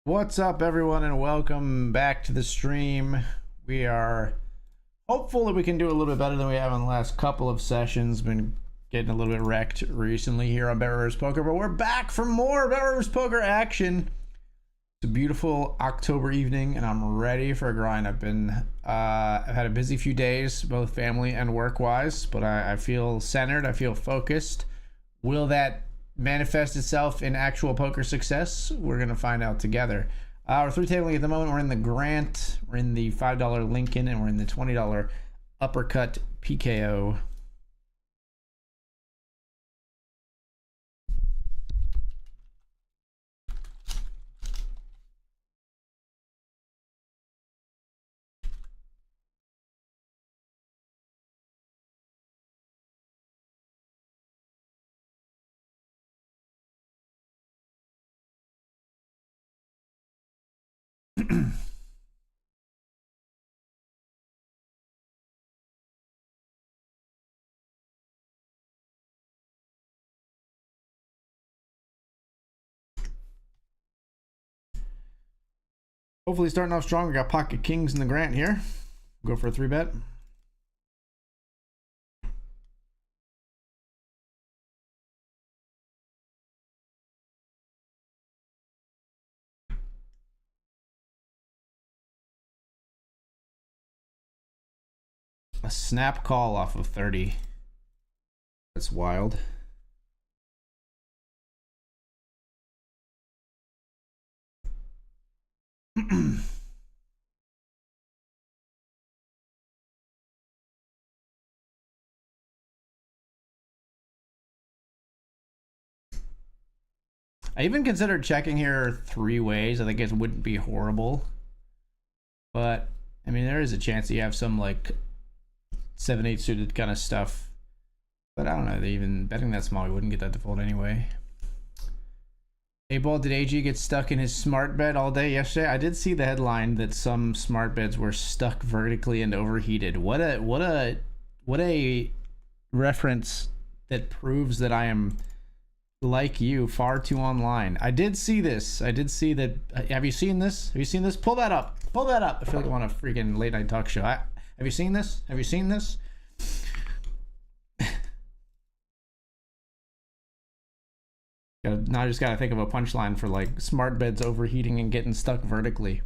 What's up, everyone, and welcome back to the stream. We are hopeful that we can do a little bit better than we have in the last couple of sessions. Been getting a little bit wrecked recently here on BetRivers Poker, but we're back for more BetRivers Poker action. It's a beautiful October evening, and I'm ready for a grind. I've had a busy few days, both family and work-wise, but I feel centered. I feel focused. Will that manifest itself in actual poker success? We're going to find out together. We're through tabling at the moment. We're in the Grant, we're in the $5 Lincoln, and we're in the $20 Uppercut PKO. Hopefully starting off strong. We got pocket kings in the Grant here. Go for a 3-bet. A snap call off of 30. That's wild. I even considered checking here 3 ways. I think it wouldn't be horrible. But, I mean, there is a chance that you have some, like, 7-8 suited kind of stuff. But I don't know. Even betting that small, we wouldn't get that to fold anyway. A-ball, did AG get stuck in his smart bed all day yesterday? I did see the headline that some smart beds were stuck vertically and overheated. What a reference that proves that I am, like you, far too online. I did see this. I did see that. Have you seen this? Have you seen this? Pull that up. Pull that up. I feel like I want a freaking late night talk show. Have you seen this? Have you seen this? Now I just gotta think of a punchline for like smart beds overheating and getting stuck vertically.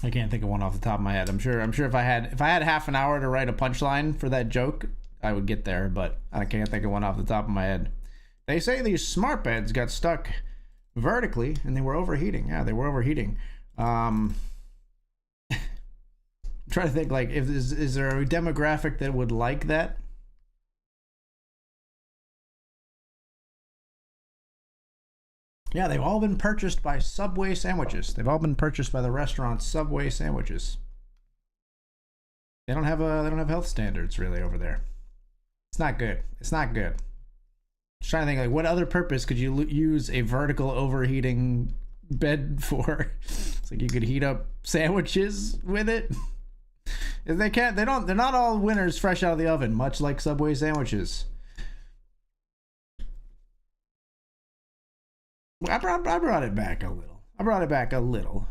I can't think of one off the top of my head. I'm sure if I had half an hour to write a punchline for that joke, I would get there, but I can't think of one off the top of my head. They say these smart beds got stuck vertically and they were overheating. Yeah, they were overheating. I'm trying to think, like, is there a demographic that would like that? Yeah, they've all been purchased by Subway sandwiches. They've all been purchased by the restaurant Subway sandwiches. They don't have health standards really over there. It's not good. It's not good. Just trying to think, like, what other purpose could you use a vertical overheating bed for? It's like you could heat up sandwiches with it. They're not all winners fresh out of the oven, much like Subway sandwiches. I brought it back a little. I brought it back a little.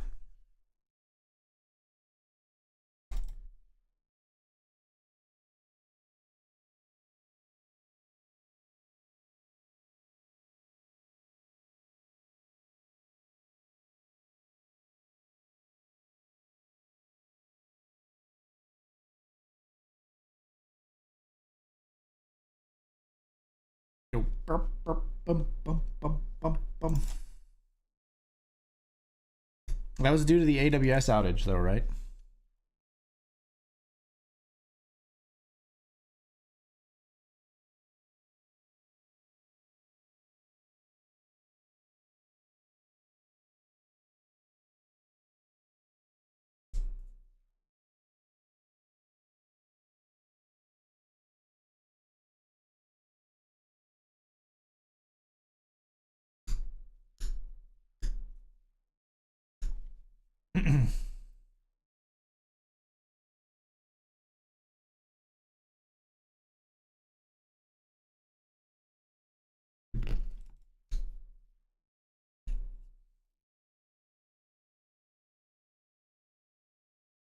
That was due to the AWS outage, though, right?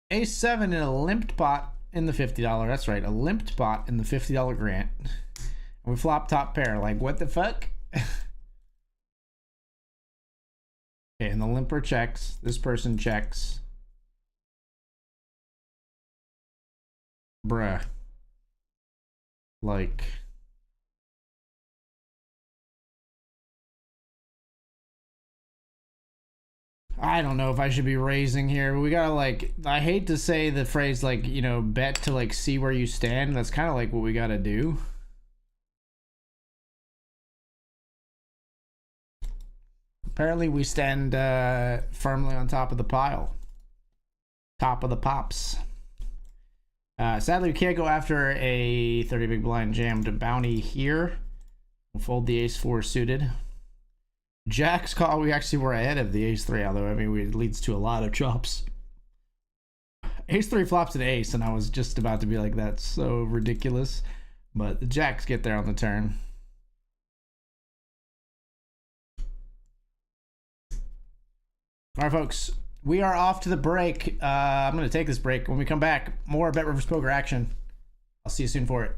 Ace 7 in a limped pot in the $50. That's right, a limped pot in the $50 grant. And we flop top pair. Like, what the fuck? Okay, and the limper checks. This person checks. Bruh. Like... I don't know if I should be raising here, but we gotta, like, I hate to say the phrase, like, you know, bet to, like, see where you stand. That's kind of like what we gotta do. Apparently we stand firmly on top of the pile. Top of the pops. Sadly, we can't go after a 30 big blind jammed bounty here. We'll fold the ace 4 suited. Jack's call, we actually were ahead of the ace 3, although, I mean, it leads to a lot of chops. Ace 3 flops an ace, and I was just about to be like, that's so ridiculous. But the jacks get there on the turn. All right, folks, we are off to the break. I'm going to take this break. When we come back, more BetRivers Poker action. I'll see you soon for it.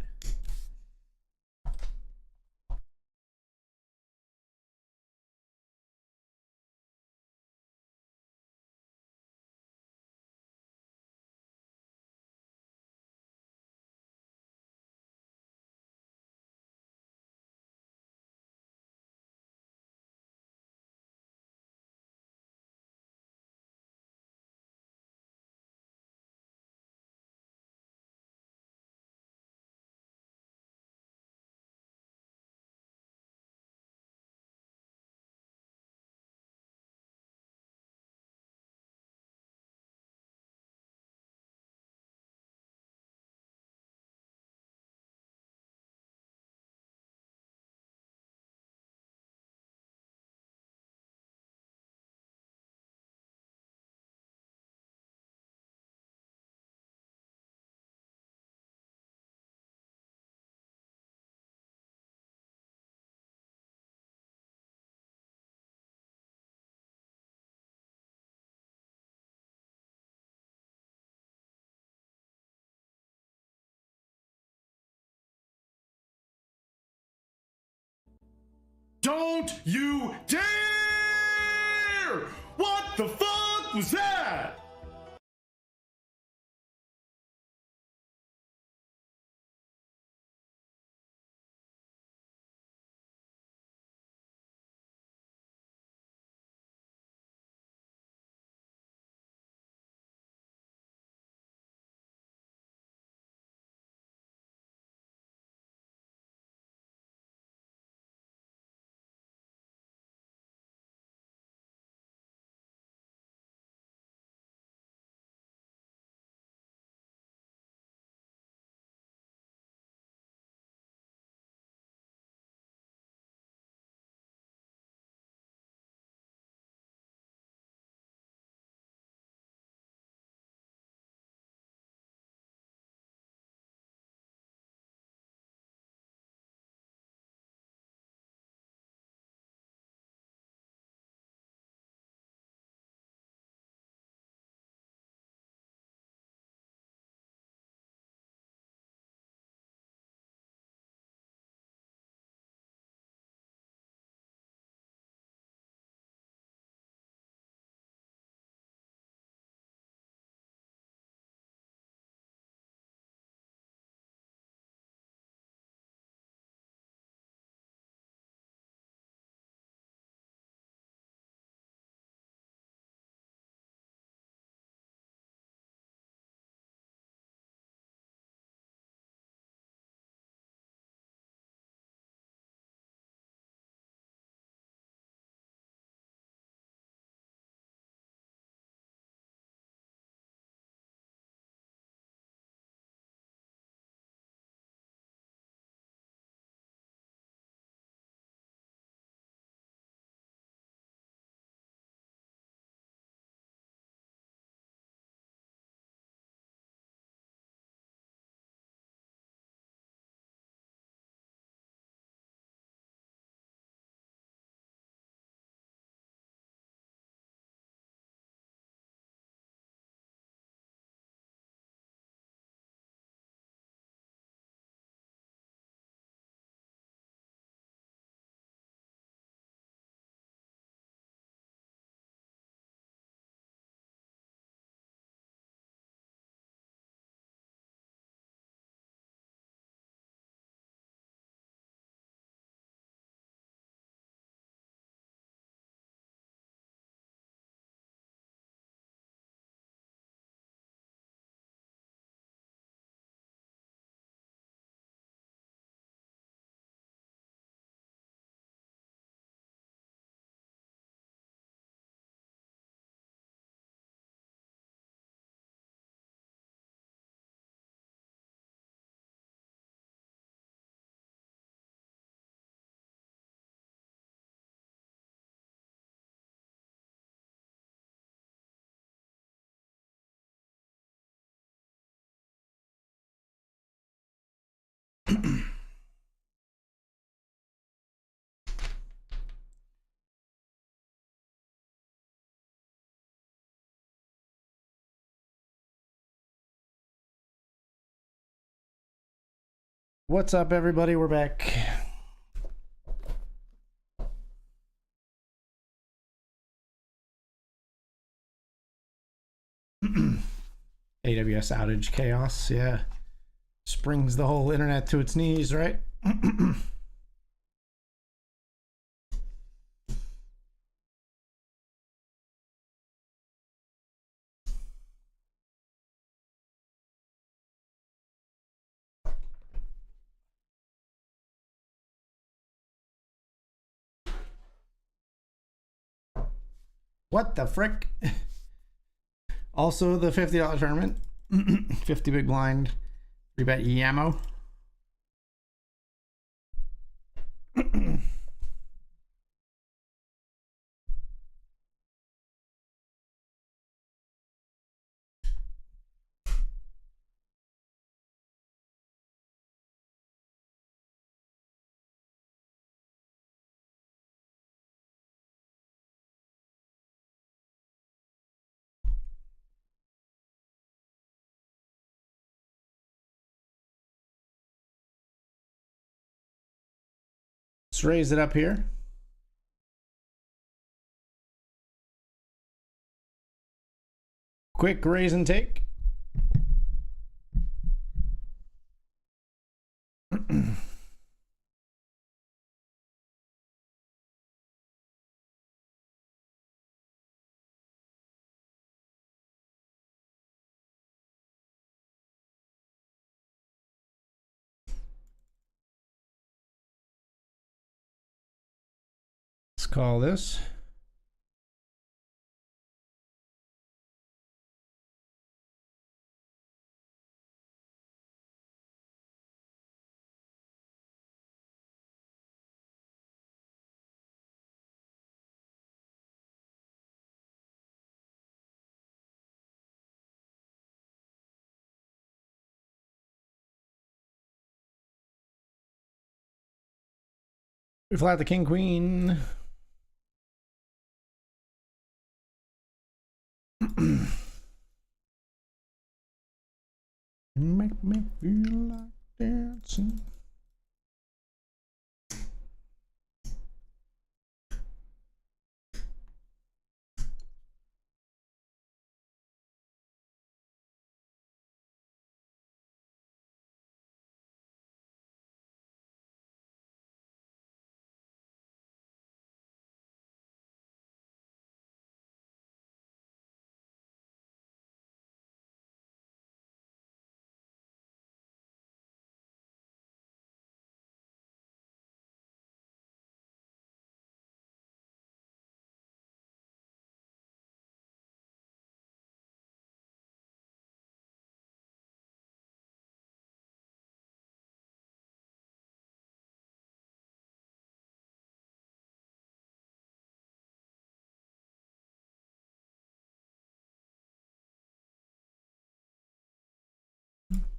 Don't you dare! What the fuck was that? What's up, everybody? We're back. AWS outage chaos, yeah. Springs the whole internet to its knees, right? What the frick? Also, the $50 tournament. 50 big blind. 3-bet Yamo. Let's raise it up here. Quick raise and take. Let's call this. We flat the king queen. Make me feel like dancing.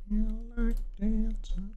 Feel like dancing.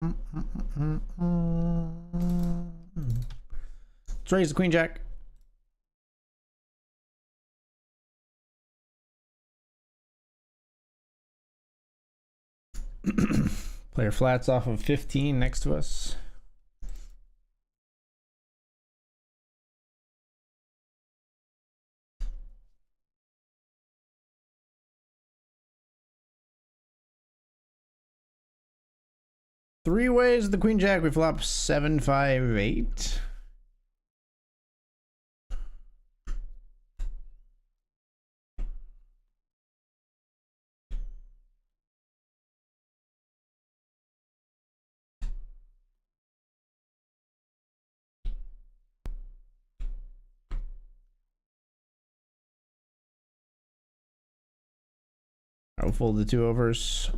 Let's raise the queen jack. Player flats off of 15 next to us. Three ways the queen jack. We flop 7, 5, 8. I'll fold the 2 overs.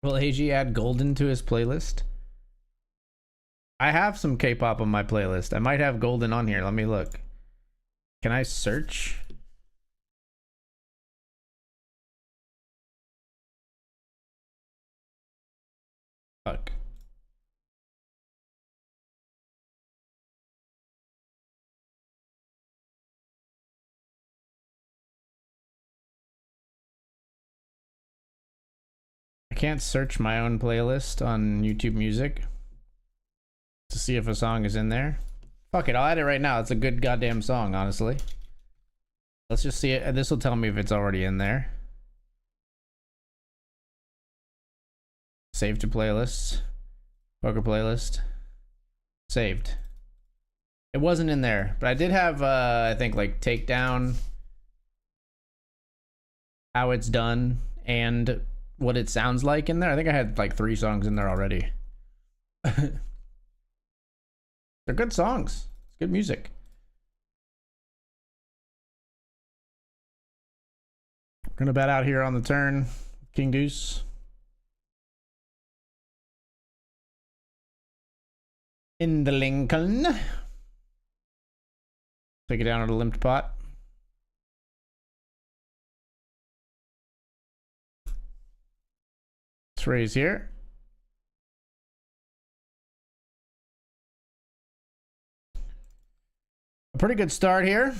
Will AG add Golden to his playlist? I have some K-pop on my playlist. I might have Golden on here. Let me look. Can I search? Fuck. I can't search my own playlist on YouTube Music to see if a song is in there. Fuck it, I'll add it right now. It's a good goddamn song, honestly. Let's just see it. This will tell me if it's already in there. Save to playlists. Poker playlist. Saved. It wasn't in there, but I did have, I think, like, Takedown, How It's Done, and what it sounds like in there. I think I had like 3 songs in there already. They're good songs. It's good music. We're gonna bet out here on the turn. King Deuce. In the Lincoln. Take it down at a limped pot. Let's raise here. A pretty good start here.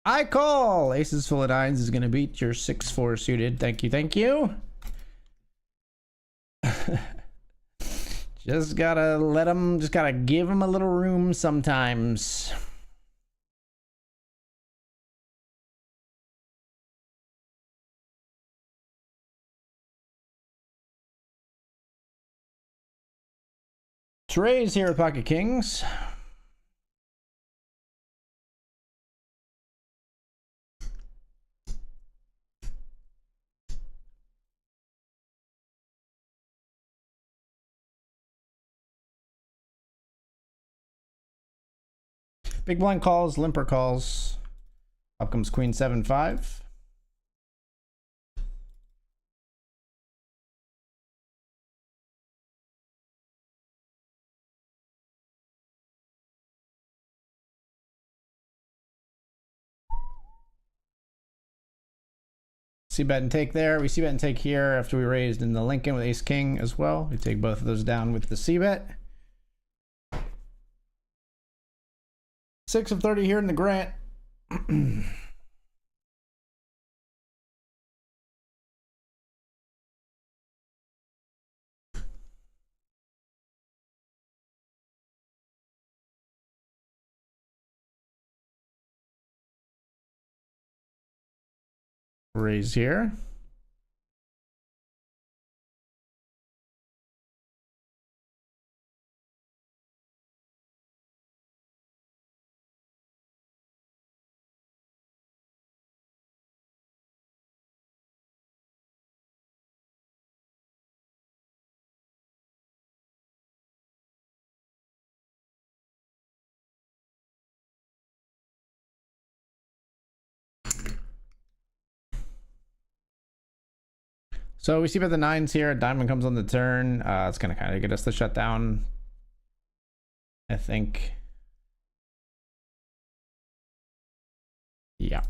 I call. Aces full of 9s is going to beat your 6-4 suited. Thank you. Thank you. Just gotta let them, just gotta give them a little room sometimes. raise here with Pocket Kings. Big blind calls, limper calls. Up comes Queen 7-5. See bet and take there. We see bet and take here after we raised in the Lincoln with Ace King as well. We take both of those down with the C bet. 6 of 30 here in the Grant. Raise here. So we see about the 9s here. Diamond comes on the turn. It's gonna kind of get us the shutdown, I think. Yeah.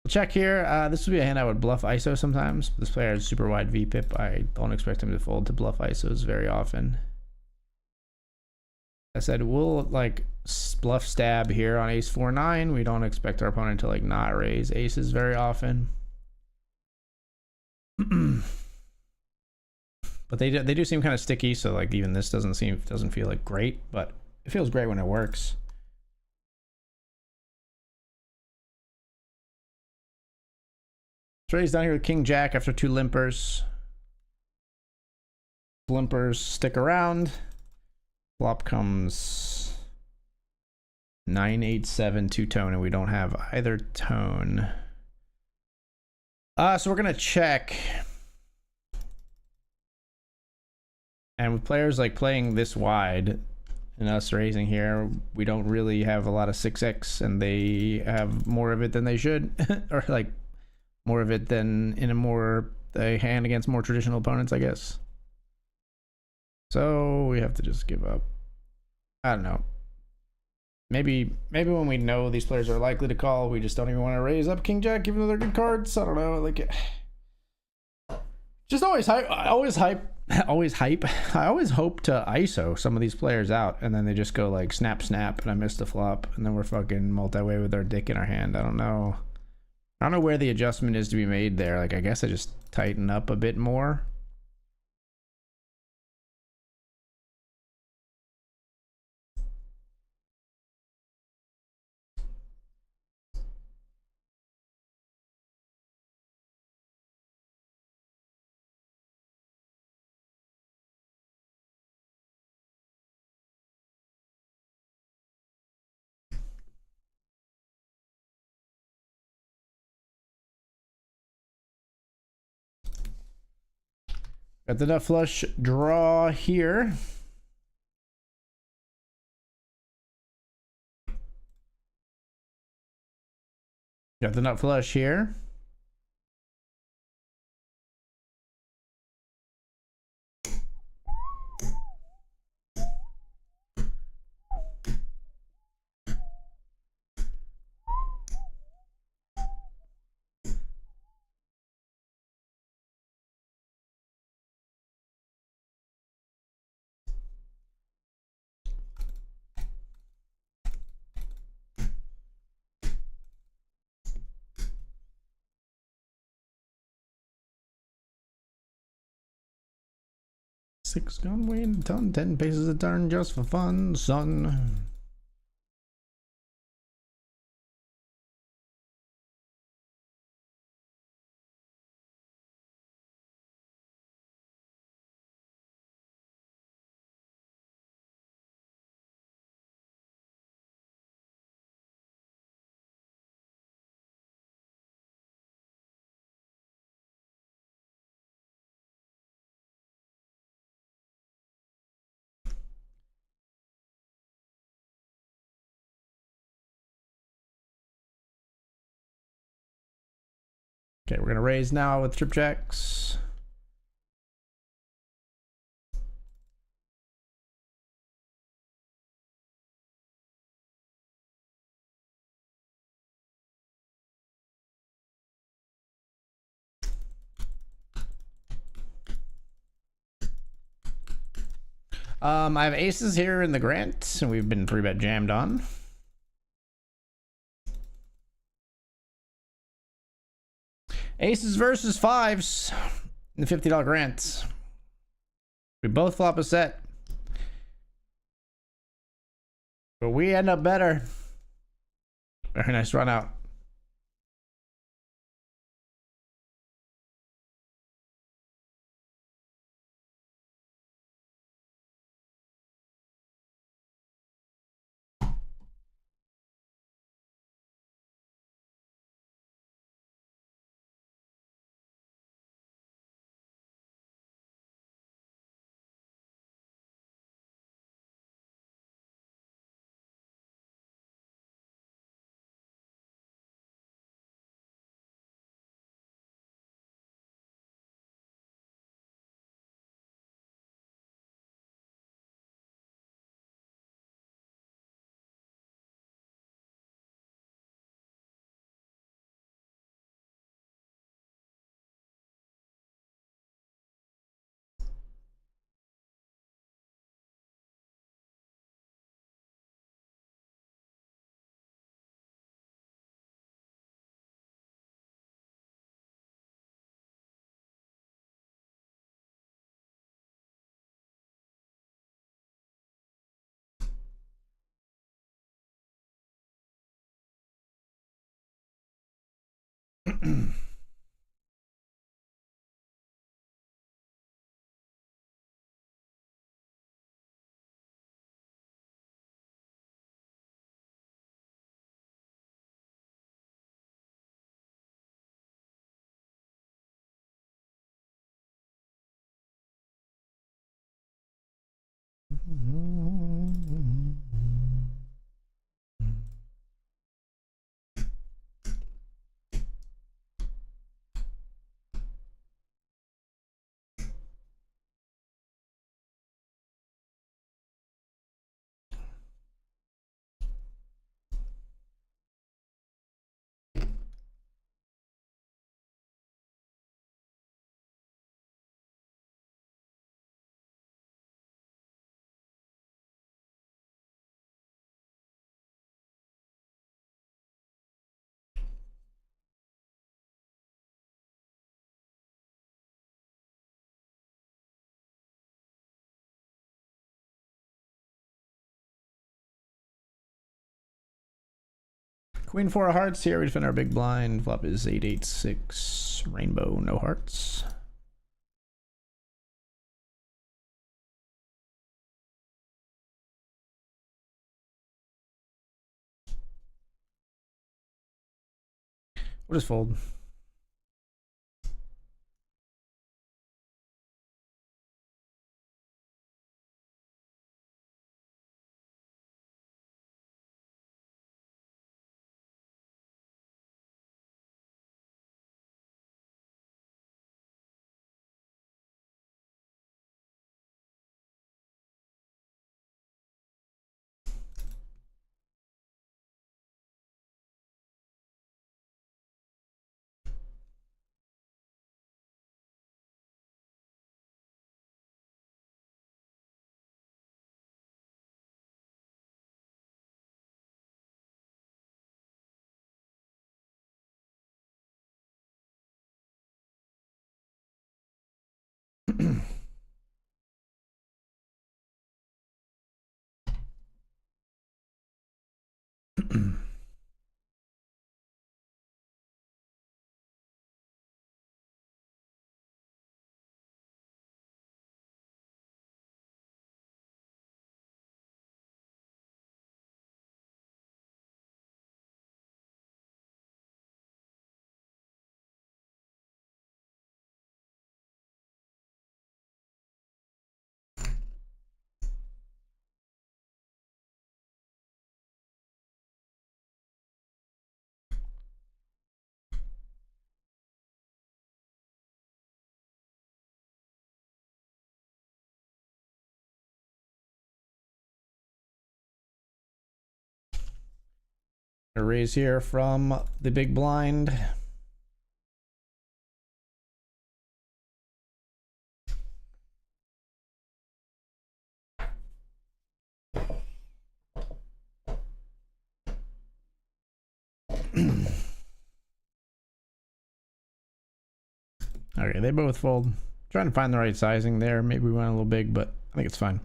Check here. This would be a hand I would bluff ISO sometimes. This player has super wide VPIP. I don't expect him to fold to bluff ISOs very often. I said we'll like bluff stab here on ace 4-9. We don't expect our opponent to like not raise aces very often. But they do seem kind of sticky, so like even this doesn't feel like great, but it feels great when it works. Raise down here with King Jack after 2 limpers. Limpers stick around. Flop comes 9-8-7 2-tone, and we don't have either tone. So we're gonna check. And with players like playing this wide and us raising here, we don't really have a lot of 6x, and they have more of it than they should, or like more of it than in a hand against more traditional opponents, I guess. So we have to just give up. I don't know. Maybe when we know these players are likely to call, we just don't even want to raise up King Jack, even though they're good cards. I don't know. Like, just always hype. I always hope to ISO some of these players out, and then they just go like snap, and I missed the flop, and then we're fucking multi-way with our dick in our hand. I don't know where the adjustment is to be made there. Like, I guess I just tighten up a bit more. Got the nut flush draw here. Got the nut flush here. 6 gun weighing a ton, 10 paces a turn just for fun, son. Okay, we're gonna raise now with trip checks. I have aces here in the Grant, and we've been 3-bet jammed on. Aces versus fives in the $50 Grant. We both flop a set, but we end up better. Very nice run out. Queen 4 of hearts here. We defend our big blind. Flop is 8-8-6. Rainbow, no hearts. We'll just fold. A raise here from the big blind. Okay, they both fold. Trying to find the right sizing there. Maybe we went a little big, but I think it's fine.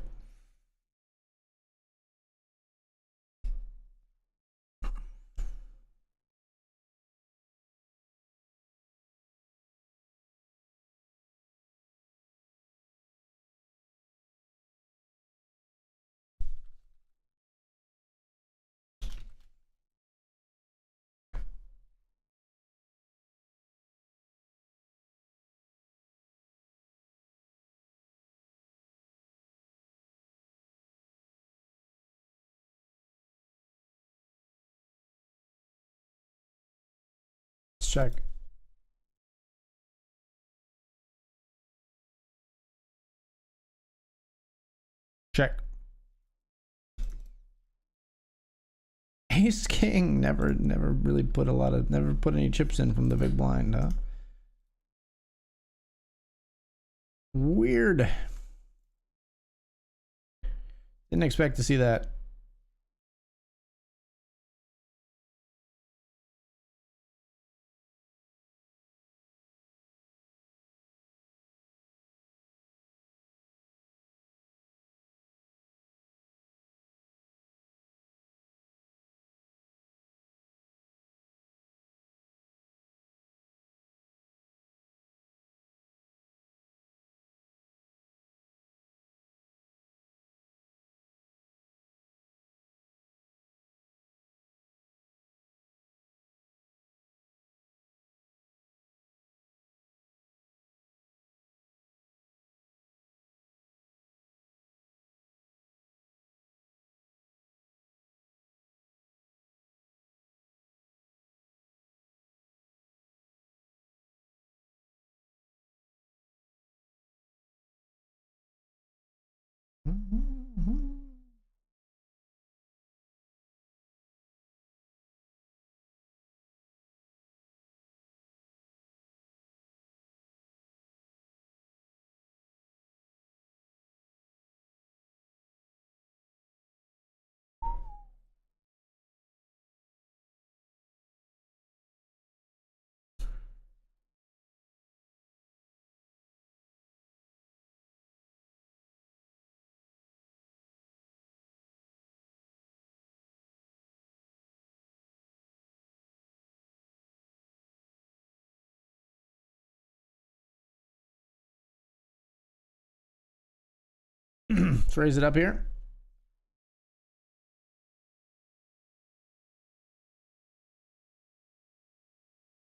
Let's check. Check. Ace King never really put never put any chips in from the big blind, huh? Weird. Didn't expect to see that. Let's raise it up here.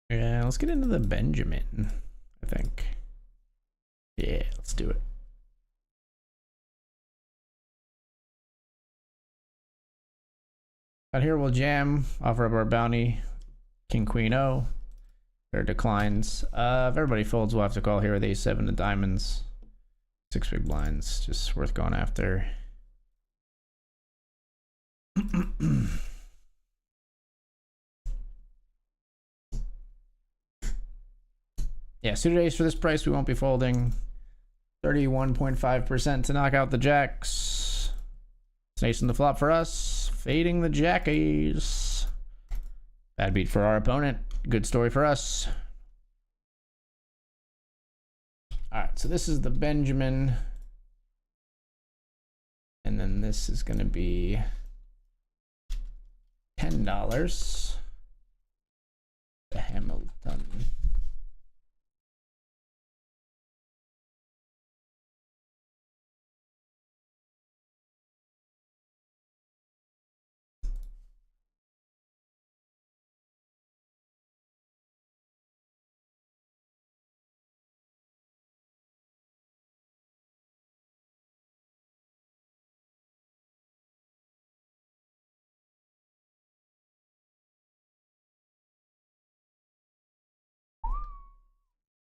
Yeah, let's get into the Benjamin, I think. Yeah, let's do it. Out here we'll jam, offer up our bounty. King, Queen, O. There declines. If everybody folds, we'll have to call here with A7 of diamonds. 6 big blinds, just worth going after. Yeah, suited ace for this price, we won't be folding. 31.5% to knock out the jacks. It's an ace in the flop for us. Fading the jack ace. Bad beat for our opponent. Good story for us. Alright, so this is the Benjamin. And then this is going to be $10. The Hamilton.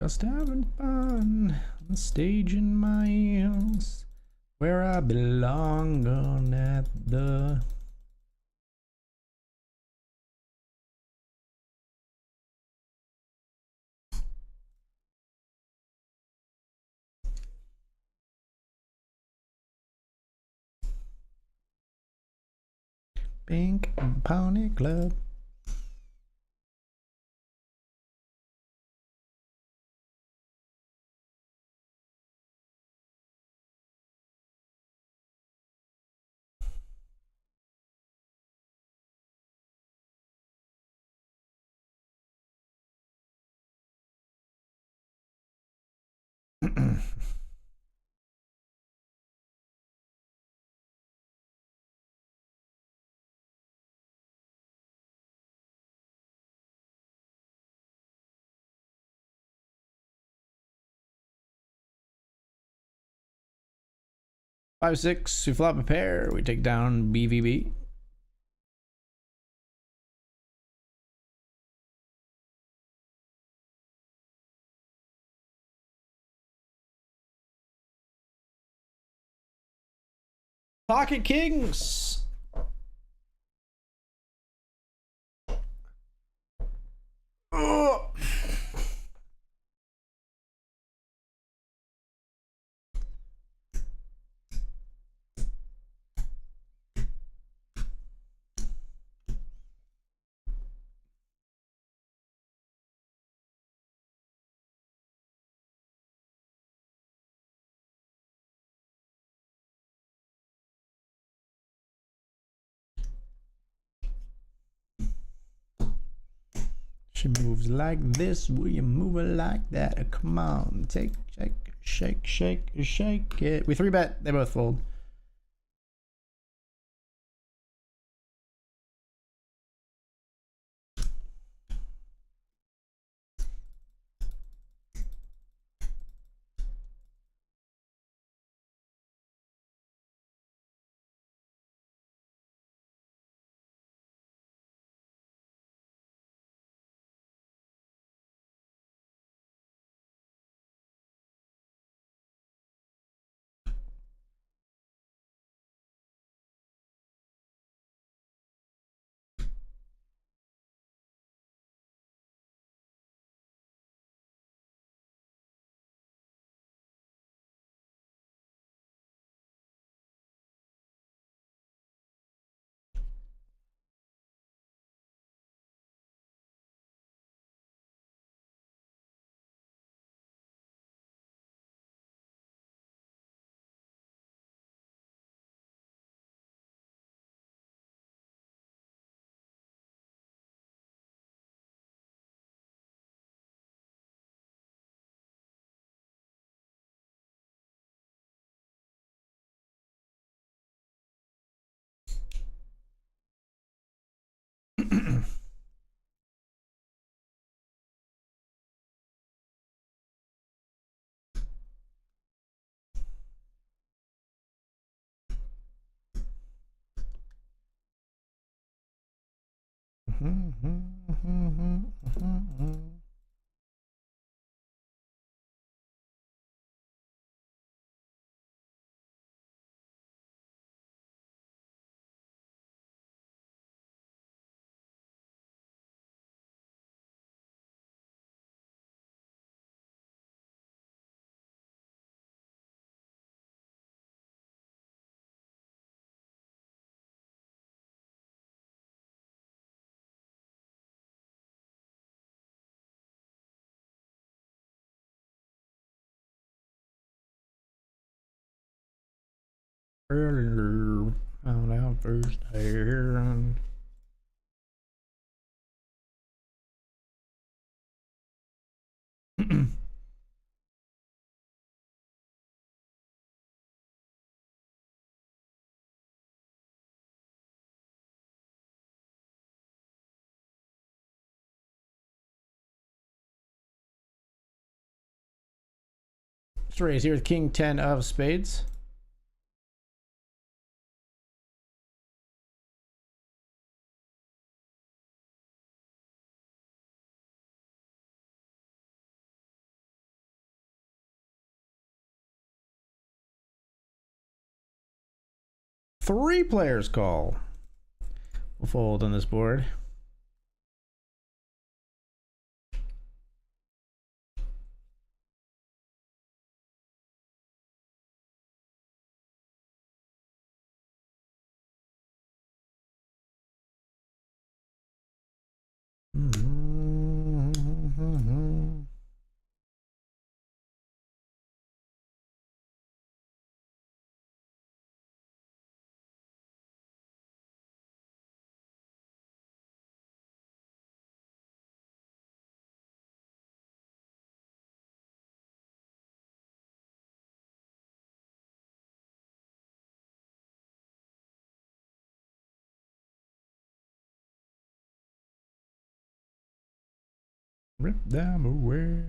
Just having fun on the stage in my house where I belong on at the Pink Pony Club. Five, six, we flop a pair. We take down BVB. Pocket Kings. Oh. She moves like this, will you move it like that? Come on, take, shake it. We 3-bet, they both fold. Found out first here. Let's raise here with King 10 of spades. Three players call. We'll fold on this board. Rip them away.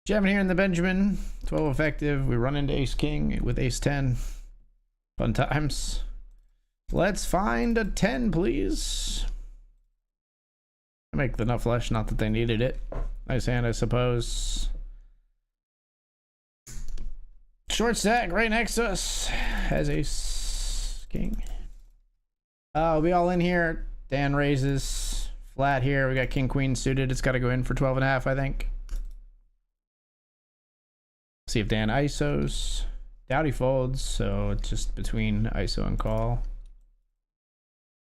Jamming here in the Benjamin. 12 effective. We run into ace king with ace 10. Fun times. Let's find a 10, please. Make the nut flush, not that they needed it. Nice hand, I suppose. Short stack right next to us has ace king. We all in here. Dan raises. Flat here. We got king queen suited. It's got to go in for 12.5, I think. See if Dan ISOs. Doubt he folds, so it's just between ISO and call.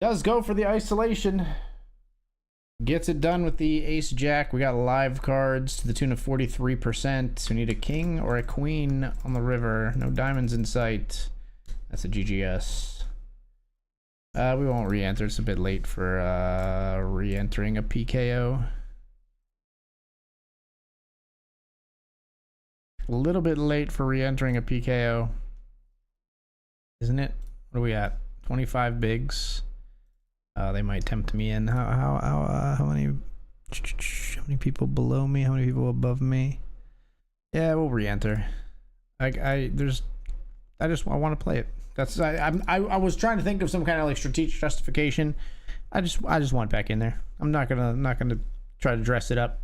Does go for the isolation. Gets it done with the ace jack. We got live cards to the tune of 43%. We need a king or a queen on the river. No diamonds in sight. That's a GGS. We won't re-enter. It's a bit late for re-entering a PKO. A little bit late for re-entering a PKO, isn't it? What are we at? 25 bigs. They might tempt me in. How many people below me? How many people above me? Yeah, we'll re-enter. I want to play it. That's I was trying to think of some kind of like strategic justification. I just want back in there. I'm not gonna try to dress it up.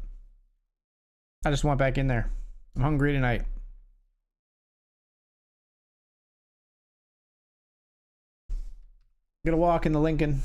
I just want back in there. I'm hungry tonight. Gonna walk in the Lincoln.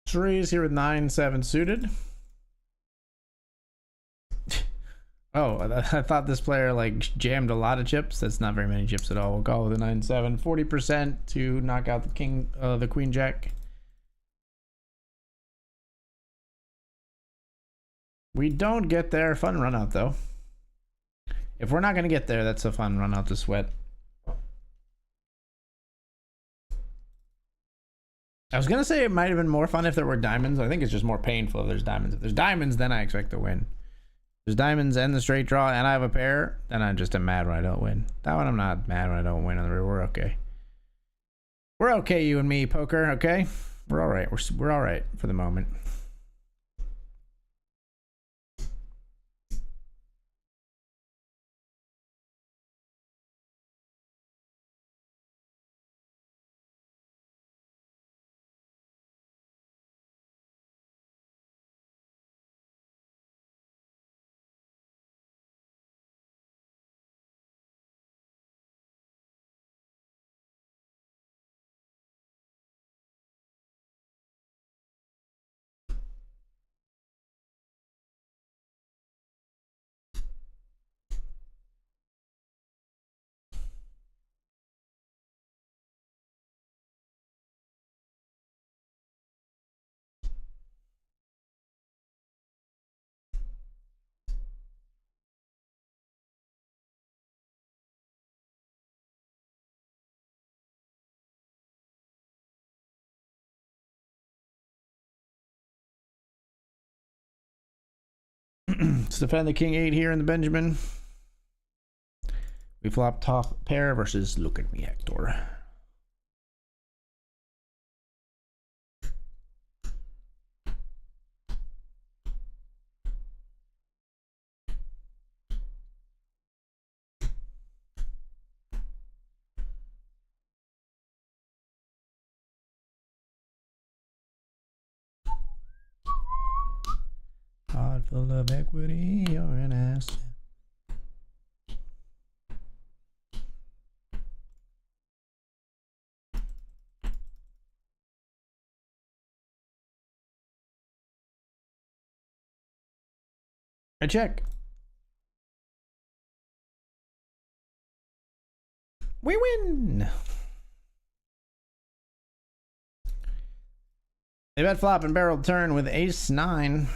Trees here with 9-7 suited. Oh, I thought this player like jammed a lot of chips. That's not very many chips at all. We'll go with a 9-7, 40% to knock out the queen jack. We don't get there. Fun run out though. If we're not gonna get there, that's a fun run out to sweat. I was gonna say it might have been more fun if there were diamonds. I think it's just more painful if there's diamonds. If there's diamonds, then I expect to win. If there's diamonds and the straight draw, and I have a pair, then I just am mad when I don't win. That one I'm not mad when I don't win. We're okay. We're okay, you and me, poker. Okay, we're all right. We're all right for the moment. Let's defend the king 8 here in the Benjamin. We flop top pair versus look at me, Hector. Heart full of equity, you're an asset. I check. We win. They bet flop and barrel turn with ace 9.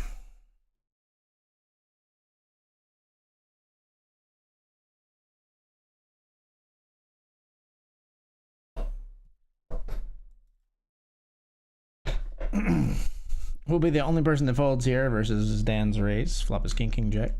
Will be the only person that folds here versus Dan's raise. Flop is king, king, jack.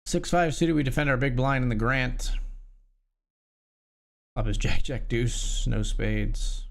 Six five suited, we defend our big blind in the Grant. Flop is jack, jack, deuce, no spades.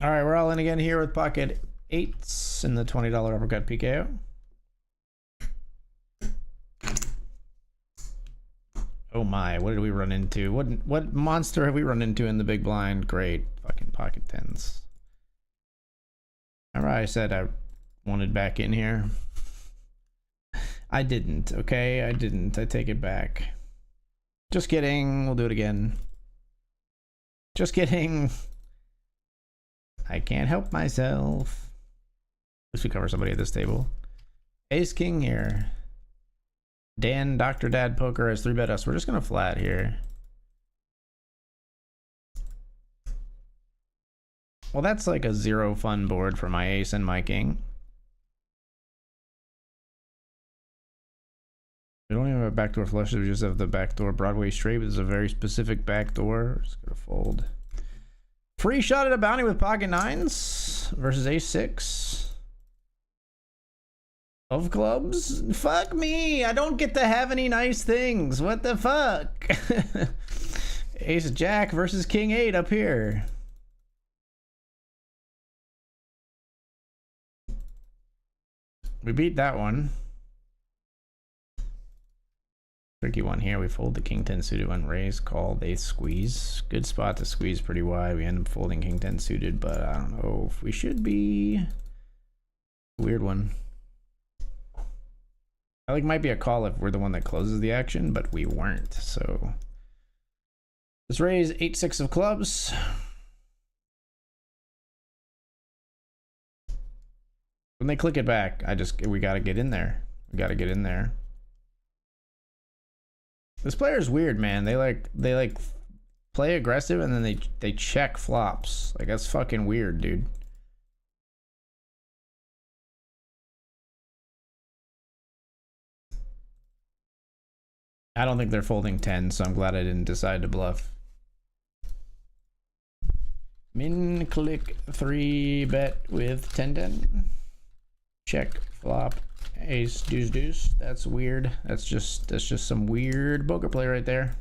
All right, we're all in again here with pocket 8s in the $20 uppercut PKO. Oh my, what did we run into? What monster have we run into in the big blind? Great, fucking pocket 10s. Remember I said I wanted back in here? I didn't, okay? I didn't. I take it back. Just kidding. We'll do it again. Just kidding. I can't help myself. At least we cover somebody at this table. Ace King here. Dan, Dr. Dad Poker has 3-bet us. We're just gonna flat here. Well, that's like a 0 fun board for my ace and my king. We don't even have a backdoor flush, we just have the backdoor Broadway straight, but it's a very specific backdoor. We're just gonna fold. Free shot at a bounty with pocket nines versus ace 6 of clubs. Fuck me, I don't get to have any nice things. What the fuck? Ace jack versus king 8 up here. We beat that one. Tricky one here. We fold the king 10 suited when raised, call, they squeeze. Good spot to squeeze pretty wide. We end up folding king 10 suited, but I don't know if we should be. Weird one. I think might be a call if we're the one that closes the action, but we weren't. So let's raise 8-6 of clubs. When they click it back, we gotta get in there. We gotta get in there. This player is weird, man. They like play aggressive and then they check flops. Like, that's fucking weird, dude. I don't think they're folding 10, so I'm glad I didn't decide to bluff. Min click 3-bet with 10-10. Check flop ace deuce deuce. That's weird. That's just some weird poker play right there.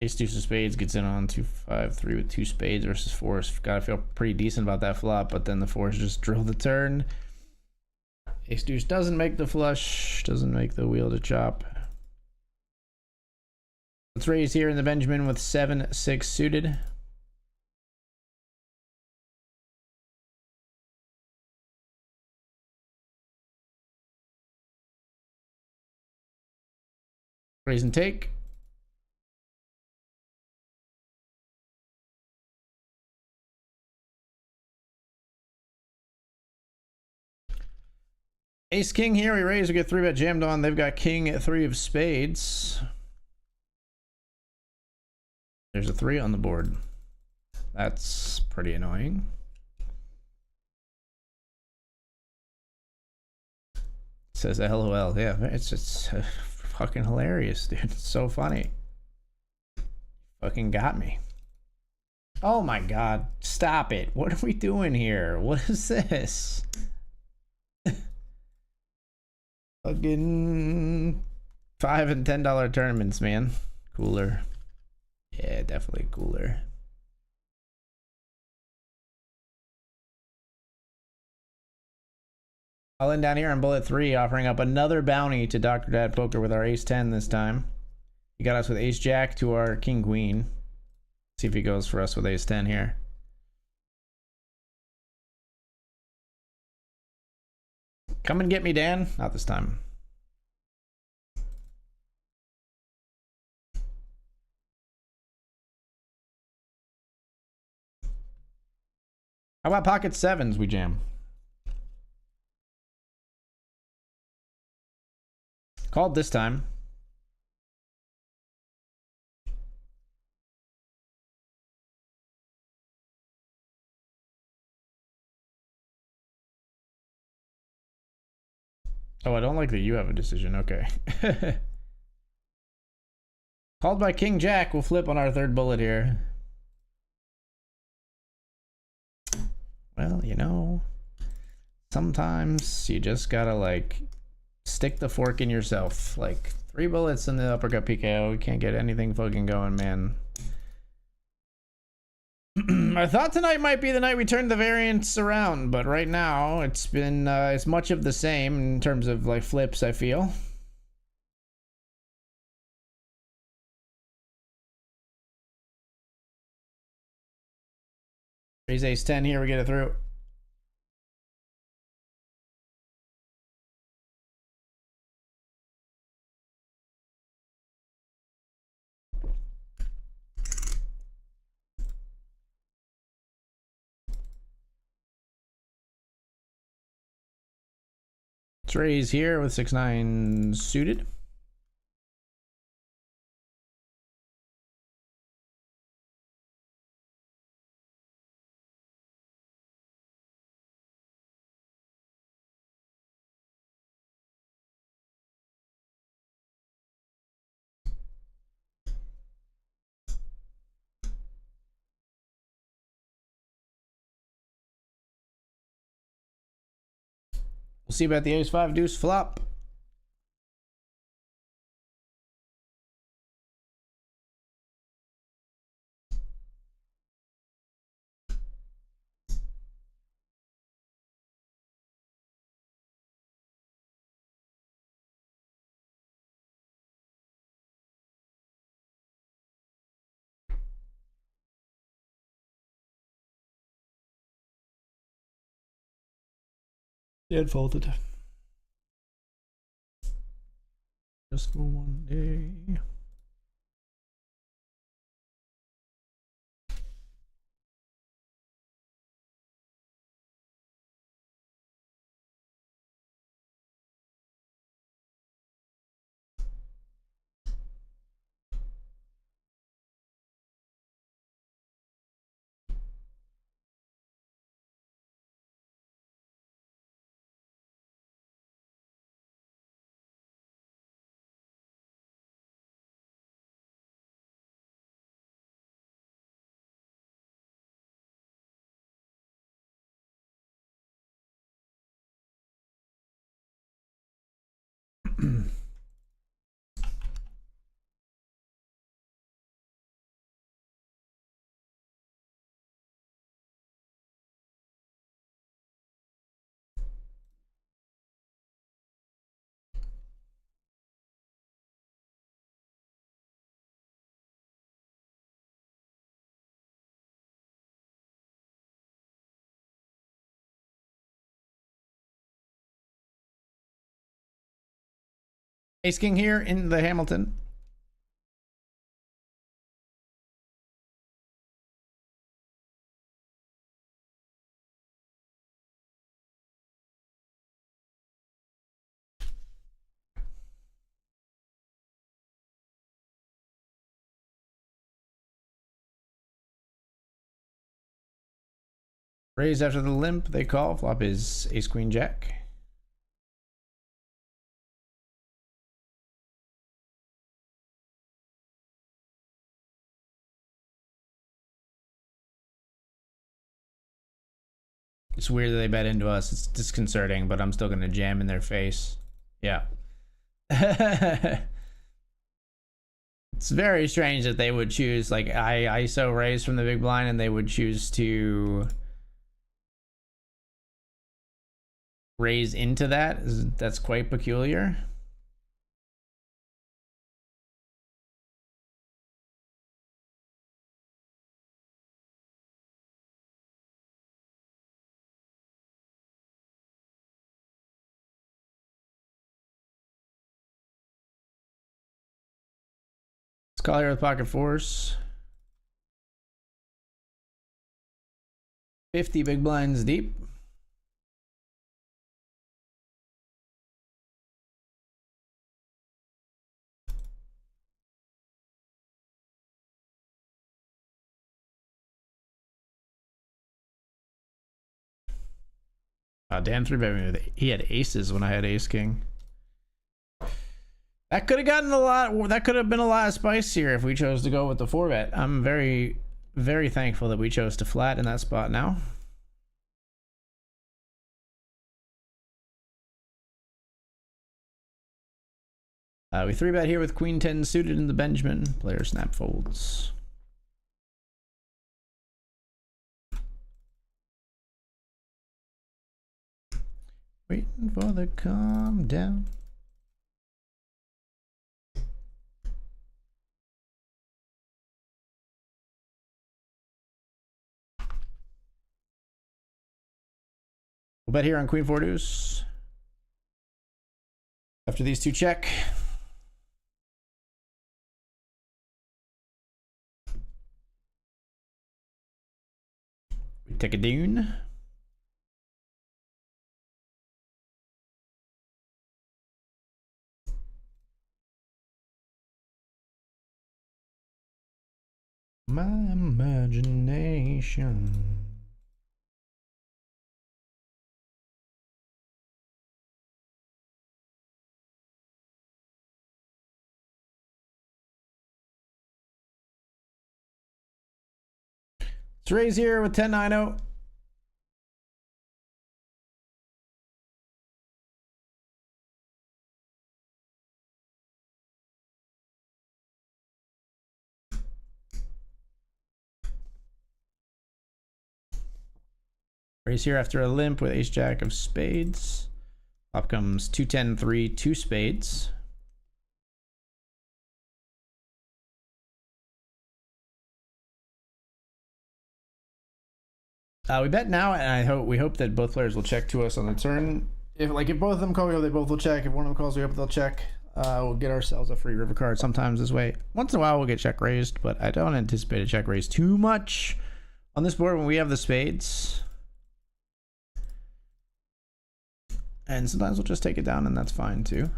Ace deuce of spades gets in on 2-5-3 with 2 spades versus 4s. Gotta feel pretty decent about that flop, but then the 4s just drill the turn. Ace deuce doesn't make the flush, doesn't make the wheel to chop. Let's raise here in the Benjamin with 7-6 suited. Raise and take. Ace king here, we raise, we get 3-bet jammed on. They've got king 3 of spades. There's a 3 on the board. That's pretty annoying. It says LOL. Yeah, it's just fucking hilarious, dude. It's so funny. Fucking got me. Oh my god. Stop it. What are we doing here? What is this? Fucking $5 and $10 tournaments, man. Cooler. Yeah, definitely cooler. I'll end down here on bullet 3, offering up another bounty to Dr. Dad Poker with our ace 10 this time. He got us with ace jack to our king queen. See if he goes for us with ace 10 here. Come and get me, Dan. Not this time. How about pocket 7s we jam? Called this time. Oh, I don't like that you have a decision. Okay. Called by King Jack. We'll flip on our 3rd bullet here. Well, you know, sometimes you just gotta, like, stick the fork in yourself. Like, 3 bullets in the uppercut PKO. We can't get anything fucking going, man. I thought tonight might be the night we turned the variance around, but right now it's been it's much of the same in terms of like flips, I feel. Raise ace 10 here, we get it through. Let's raise here with 6-9 suited. We'll see about the ace 5 deuce flop. It folded. Just for one day. Ace king here in the Hamilton. Raise after the limp, they call. Flop is ace queen jack. It's weird that they bet into us. It's disconcerting, but I'm still gonna jam in their face. Yeah. It's very strange that they would choose, like, I ISO raise from the big blind and they would choose to raise into that. That's quite peculiar. Let's call here with pocket fours. 50 big blinds deep. Oh, Dan 3-bet me with, he had aces when I had ace king. That could have gotten a lot. That could have been a lot of spice here if we chose to go with the 4-bet. I'm very, very thankful that we chose to flat in that spot now. We 3-bet here with queen 10 suited in the Benjamin. Player snap folds. Waiting for the calm down. We'll bet here on Queen 4 deuce. After these two check. We take a dune. My imagination. Let's raise here with 10-9-0. Raise here after a limp with ace jack of spades. Up comes 2-10-3, 2 spades. We bet now, and we hope that both players will check to us on the turn. If both of them call, we hope they both will check. If one of them calls, we hope they'll check. We'll get ourselves a free river card sometimes this way. Once in a while, we'll get check raised, but I don't anticipate a check raise too much on this board when we have the spades. And sometimes we'll just take it down, and that's fine too.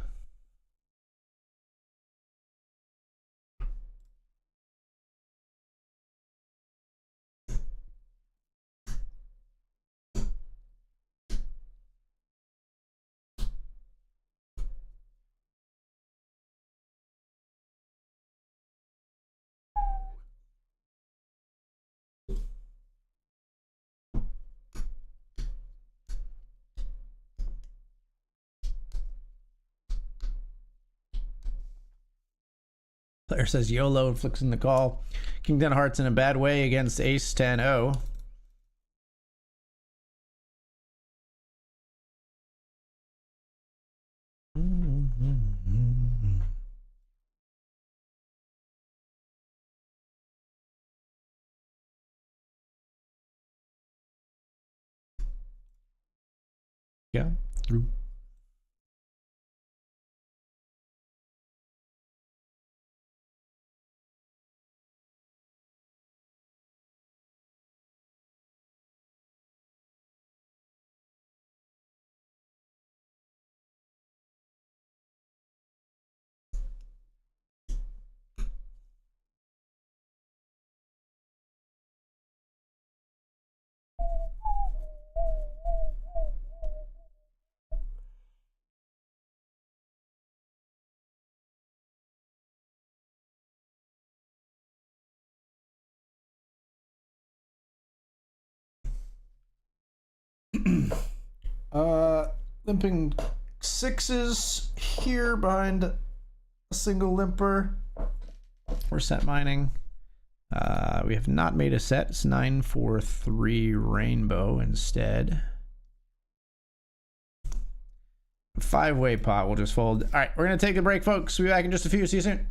Player says YOLO and flicks in the call. King 10 hearts in a bad way against ace 10-0. Yeah, through. Limping sixes here behind a single limper. We're set mining. We have not made a set. It's 9-4-3 rainbow instead. 5-way pot. We'll just fold. All right, we're gonna take a break, folks. We'll be back in just a few. See you soon.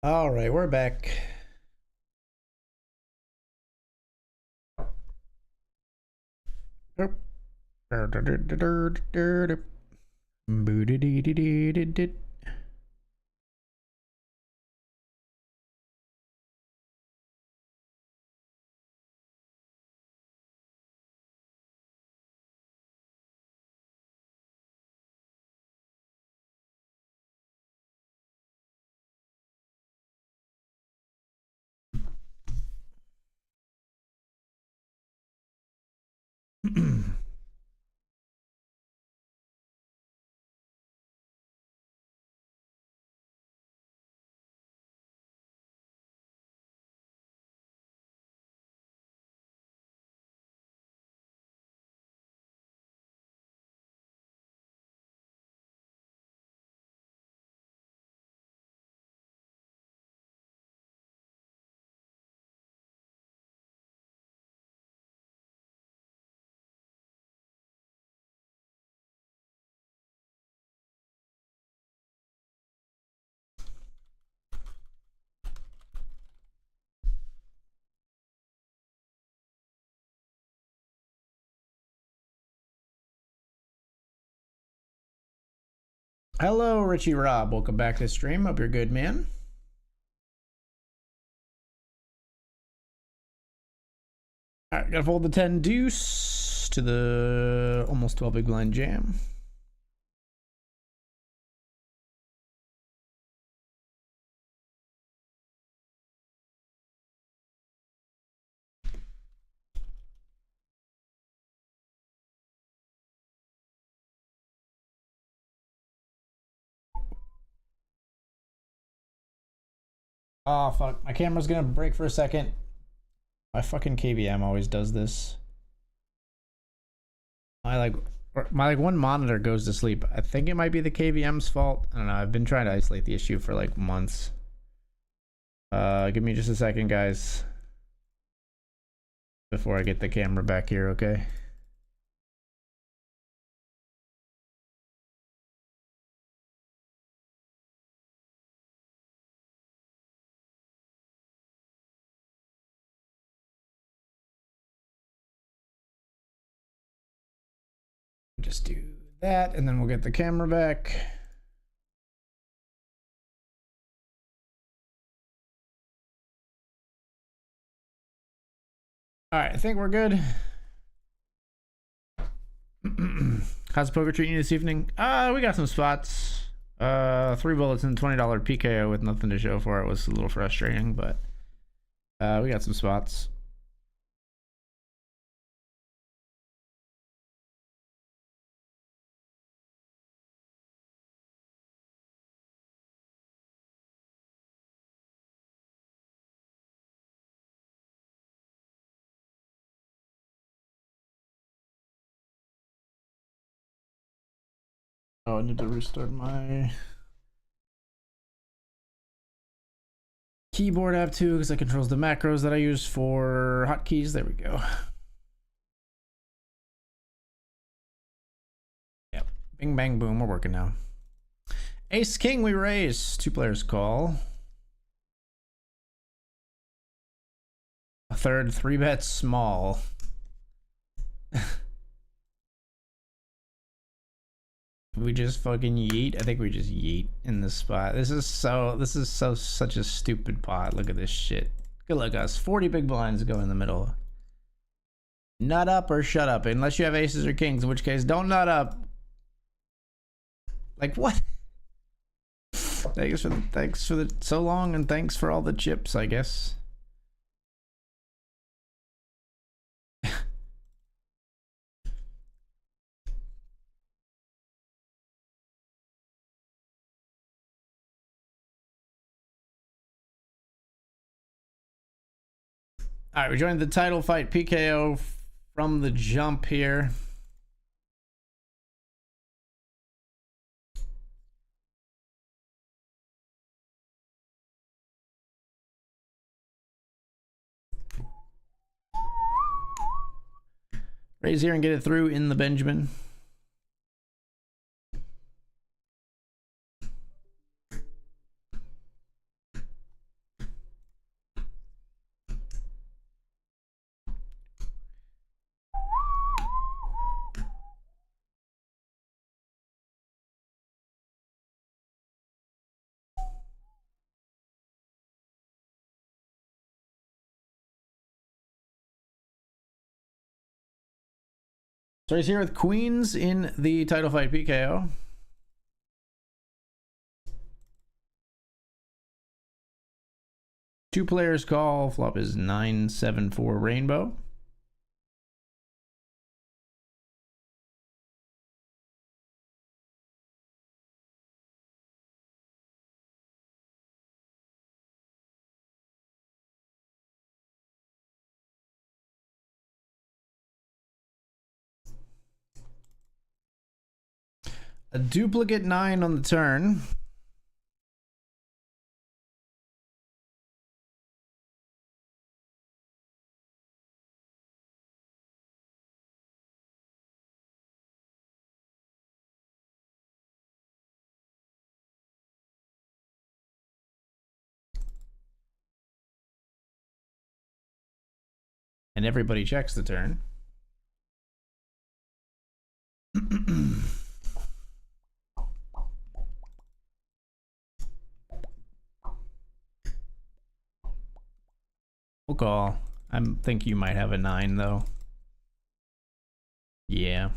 All right, we're back. Hello, Richie Rob. Welcome back to the stream. Hope you're good, man. All right, gotta fold the 10 deuce to the almost 12 big blind jam. Oh, fuck. My camera's gonna break for a second. My fucking KVM always does this. My one monitor goes to sleep. I think it might be the KVM's fault. I don't know. I've been trying to isolate the issue for like months. Give me just a second, guys. Before I get the camera back here, okay? Just do that, and then we'll get the camera back. All right, I think we're good. How's poker treating you this evening? We got some spots. 3 bullets and $20 PKO with nothing to show for it was a little frustrating, but we got some spots. Oh, I need to restart my keyboard app too, because it controls the macros that I use for hotkeys. There we go. Yep. Bing, bang, boom. We're working now. Ace King, we raise. 2 players call. A third 3-bet small. We just fucking yeet. I think we just yeet in this spot. This is such a stupid pot. Look at this shit. Good luck, us. 40 big blinds go in the middle. Nut up or shut up, unless you have aces or kings, in which case don't nut up. Like what? Thanks for the so long, and thanks for all the chips, I guess. All right, we joined the title fight PKO from the jump here. Raise here and get it through in the Benjamin. So he's here with queens in the title fight PKO. Two players call. Flop is 9-7-4 rainbow. A duplicate 9 on the turn. And everybody checks the turn. We'll call. I think you might have a 9 though. Yeah.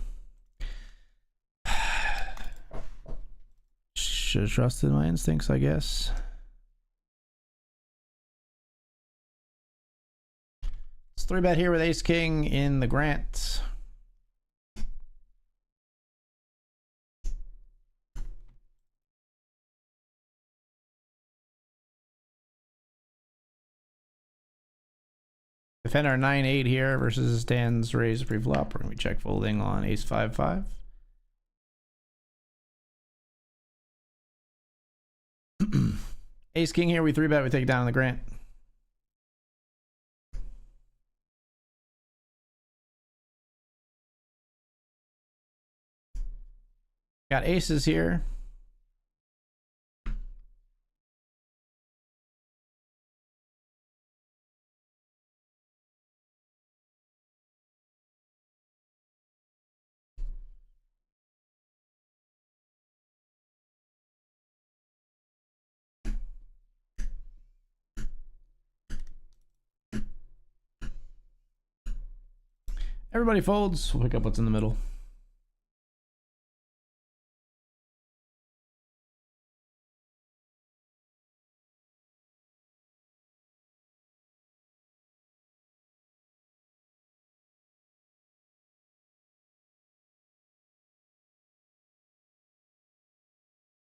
Should have trusted my instincts, I guess. Let's 3-bet here with ace king in the Grant. Defend our 9-8 here versus Dan's raise pre-flop. We're going to be check folding on ace 5-5. Ace king here, we 3-bet, we take it down on the Grant. Got aces here. Everybody folds. We'll pick up what's in the middle.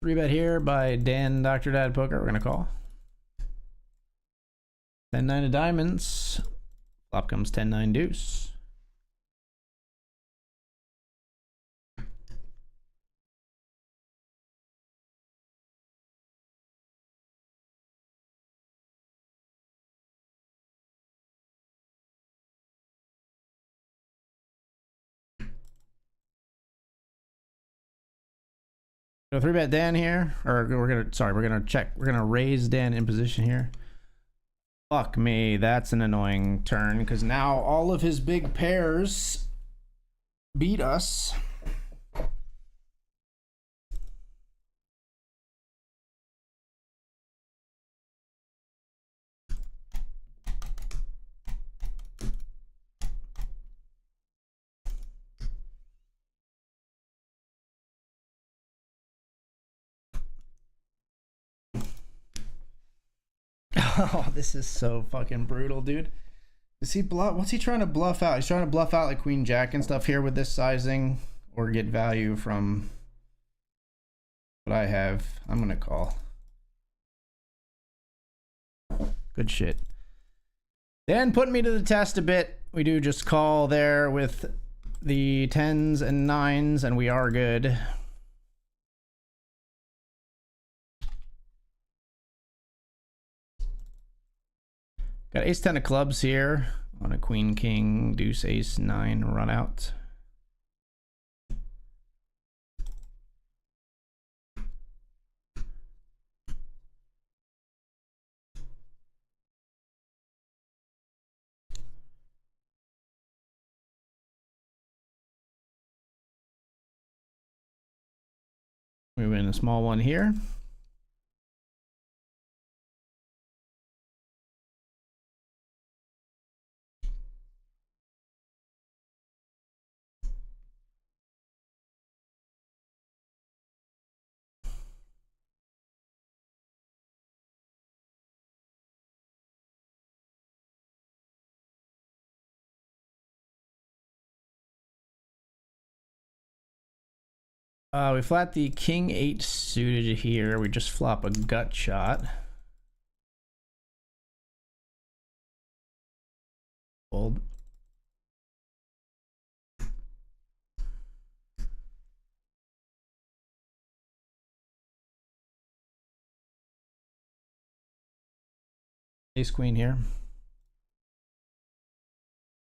Three bet here by Dan Dr. Dad Poker. We're gonna call. 10-9 of diamonds. Flop comes 10-9 deuce. So 3-bet Dan here, or we're gonna check. We're gonna raise Dan in position here. Fuck me, that's an annoying turn because now all of his big pairs beat us. Oh, this is so fucking brutal, dude. Is he bluff? What's he trying to bluff out? He's trying to bluff out like Queen Jack and stuff here with this sizing, or get value from what I have. I'm gonna call. Good shit. Dan putting me to the test a bit. We do just call there with the 10s and 9s, and we are good. Got ace 10 of clubs here on a queen king deuce ace 9 run out. We win a small one here. We flat the king 8 suited here. We just flop a gut shot. Fold. Ace queen here.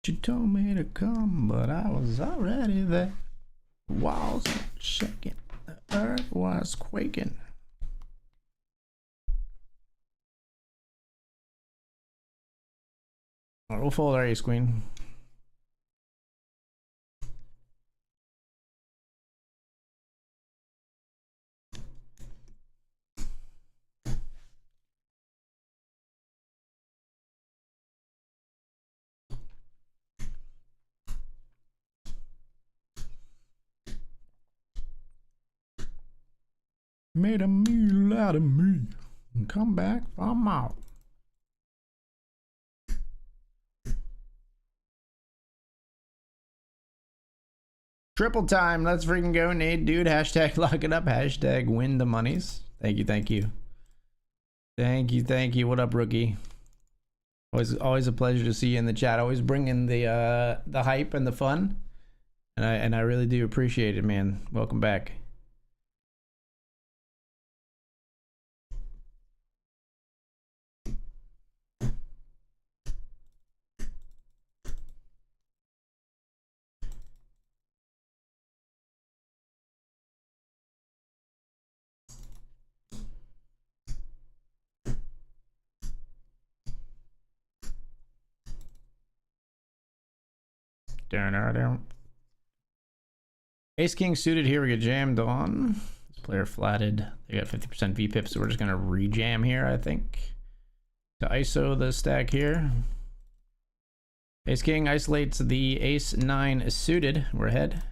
You told me to come, but I was already there. Walls shaking, the earth was quaking. All right, we'll fold our ace queen. Made a meal out of me and come back from out. Triple time. Let's freaking go, Nate, dude. Hashtag lock it up. Hashtag win the monies. Thank you. Thank you. Thank you. Thank you. What up, rookie? Always a pleasure to see you in the chat. Always bringing the hype and the fun. And I really do appreciate it, man. Welcome back. Ace king suited here. We get jammed on. This player flatted. They got 50% VPIP, so we're just gonna rejam here, I think, to ISO the stack here. Ace king isolates the ace 9 suited. We're ahead.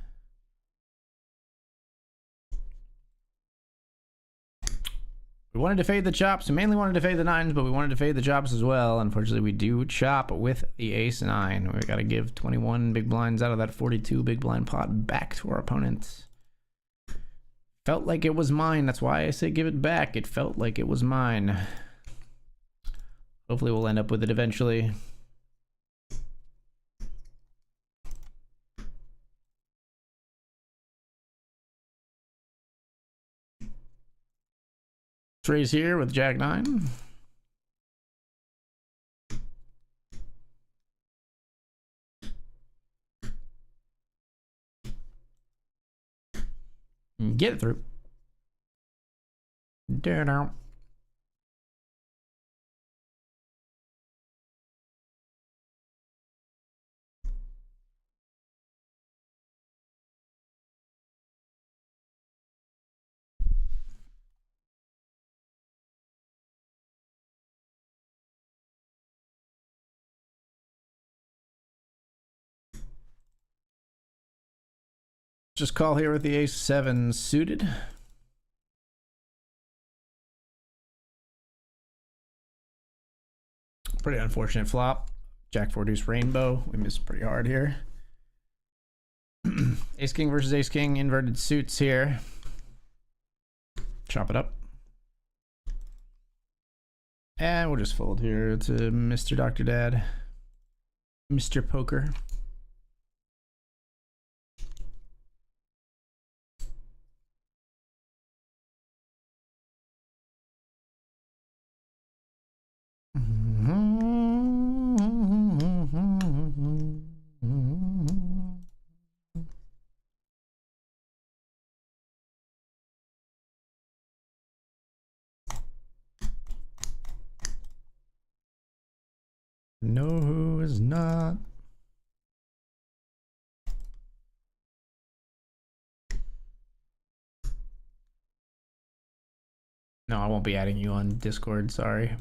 We wanted to fade the chops. We mainly wanted to fade the 9s, but we wanted to fade the chops as well. Unfortunately, we do chop with the ace 9. We got to give 21 big blinds out of that 42 big blind pot back to our opponent. Felt like it was mine. That's why I say give it back. It felt like it was mine. Hopefully, we'll end up with it eventually. Let's raise here with Jack 9. Get it through. Down. Just call here with the ace 7 suited. Pretty unfortunate flop. Jack 4 deuce rainbow. We missed pretty hard here. Ace king versus ace king. Inverted suits here. Chop it up. And we'll just fold here to Mr. Dr. Dad. Mr. Poker. No, who is not? No, I won't be adding you on Discord, sorry.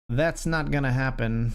That's not gonna happen.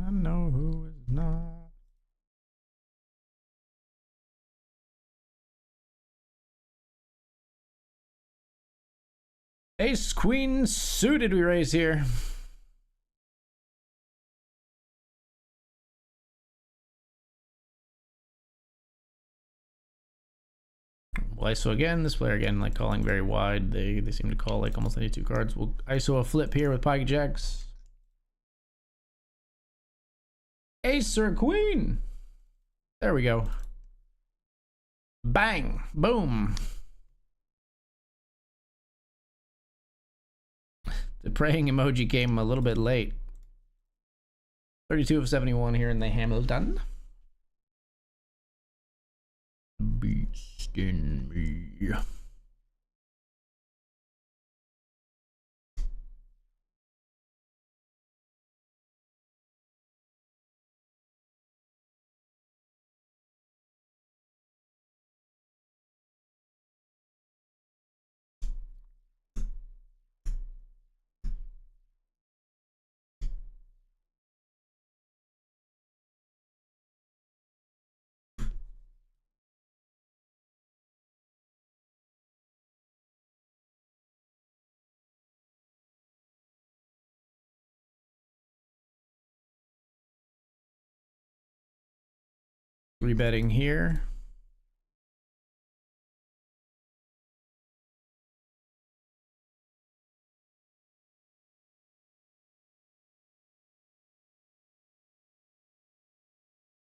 I know who is not. Ace queen suited we raise here. ISO again. This player again, like calling very wide. They seem to call like almost 92 cards. We'll ISO a flip here with pocket jacks. Ace or queen. There we go. Bang. Boom. The praying emoji came a little bit late. 32 of 71 here in the Hamilton. Beast in me. Rebetting here.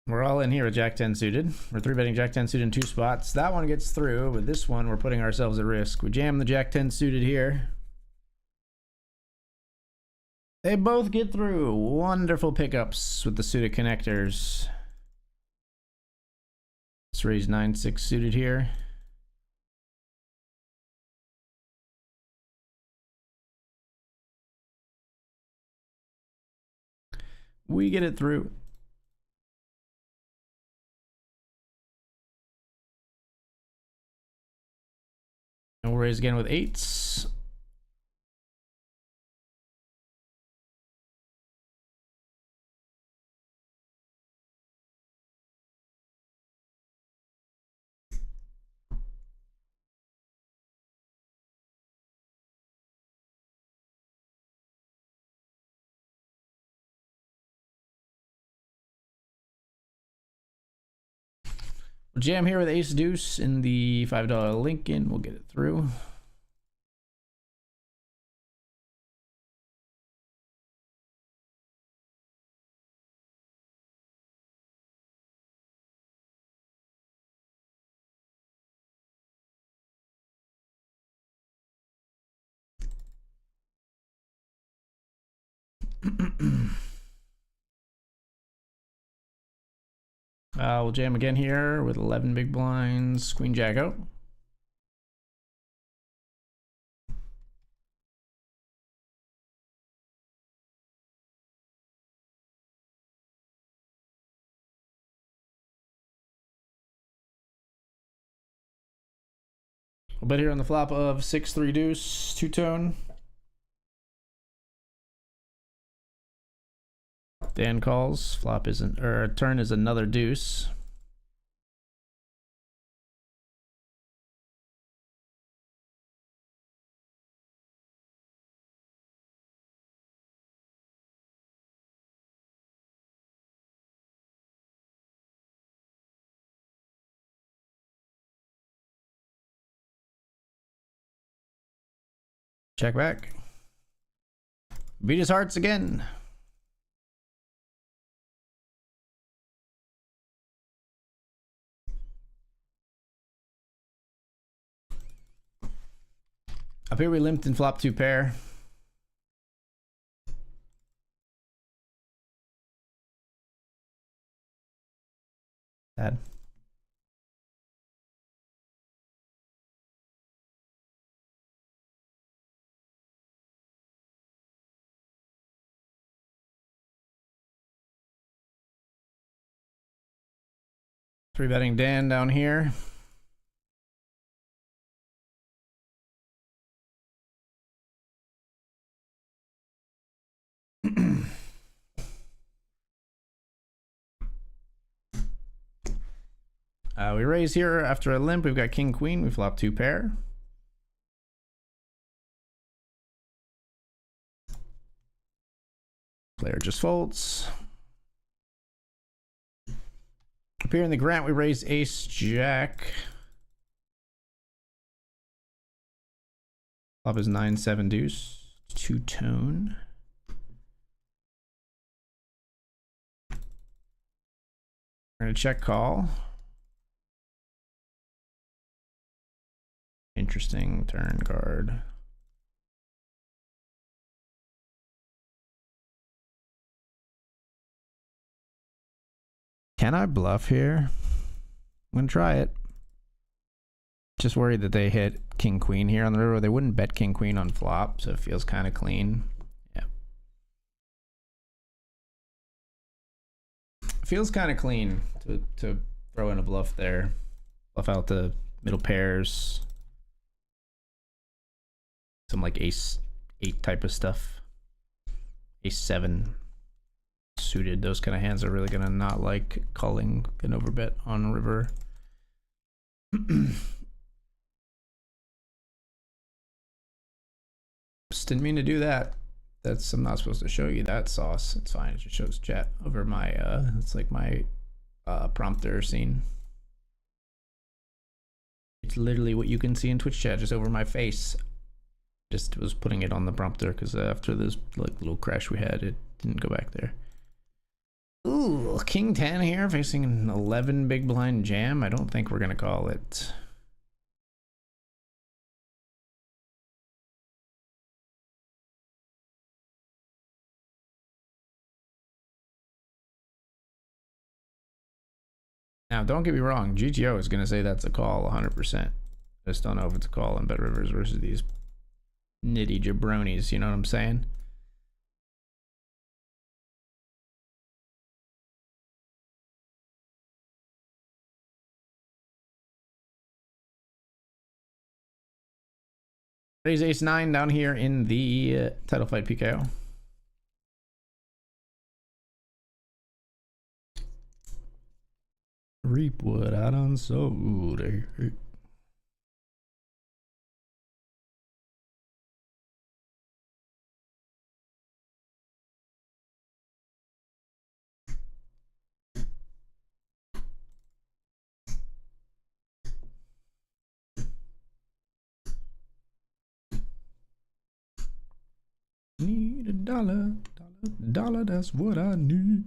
We're all in here with Jack 10 suited. We're 3-betting Jack 10 suited in 2 spots. That one gets through, but this one we're putting ourselves at risk. We jam the Jack 10 suited here. They both get through. Wonderful pickups with the suited connectors. Let's raise 9-6 suited here. We get it through. And we'll raise again with 8s. We'll jam here with ace deuce in the $5 Lincoln. We'll get it through. We'll jam again here with 11 big blinds, queen jack out. A bet here on the flop of 6-3 deuce, 2-tone. Dan calls. Flop isn't, or turn is another deuce. Check back. Beat his hearts again. Up here we limped and flop 2 pair. Sad. Three betting Dan down here. We raise here after a limp. We've got king queen. We flop 2 pair. Player just folds. Up here in the Grant, we raise ace jack. Flop is 9-7 deuce. 2-tone. We're gonna check call. Interesting turn card. Can I bluff here? I'm gonna try it. Just worried that they hit king queen here on the river. They wouldn't bet king queen on flop, so it feels kind of clean. Yeah, feels kind of clean to throw in a bluff there. Bluff out the middle pairs. Some like ace 8 type of stuff. Ace 7 suited. Those kind of hands are really gonna not like calling an overbet on river. Just didn't mean to do that. I'm not supposed to show you that sauce. It's fine. It just shows chat over my it's like my prompter scene. It's literally what you can see in Twitch chat, just over my face. Just was putting it on the prompter because after this like little crash we had, it didn't go back there. Ooh, king 10 here facing an 11 big blind jam. I don't think we're gonna call it. Now, don't get me wrong, GTO is gonna say that's a call 100%. I just don't know if it's a call on BetRivers versus these nitty jabronis, you know what I'm saying? Raise ace 9 down here in the title fight PKO. Reap what I done sowed. Need a dollar, dollar, that's what I need.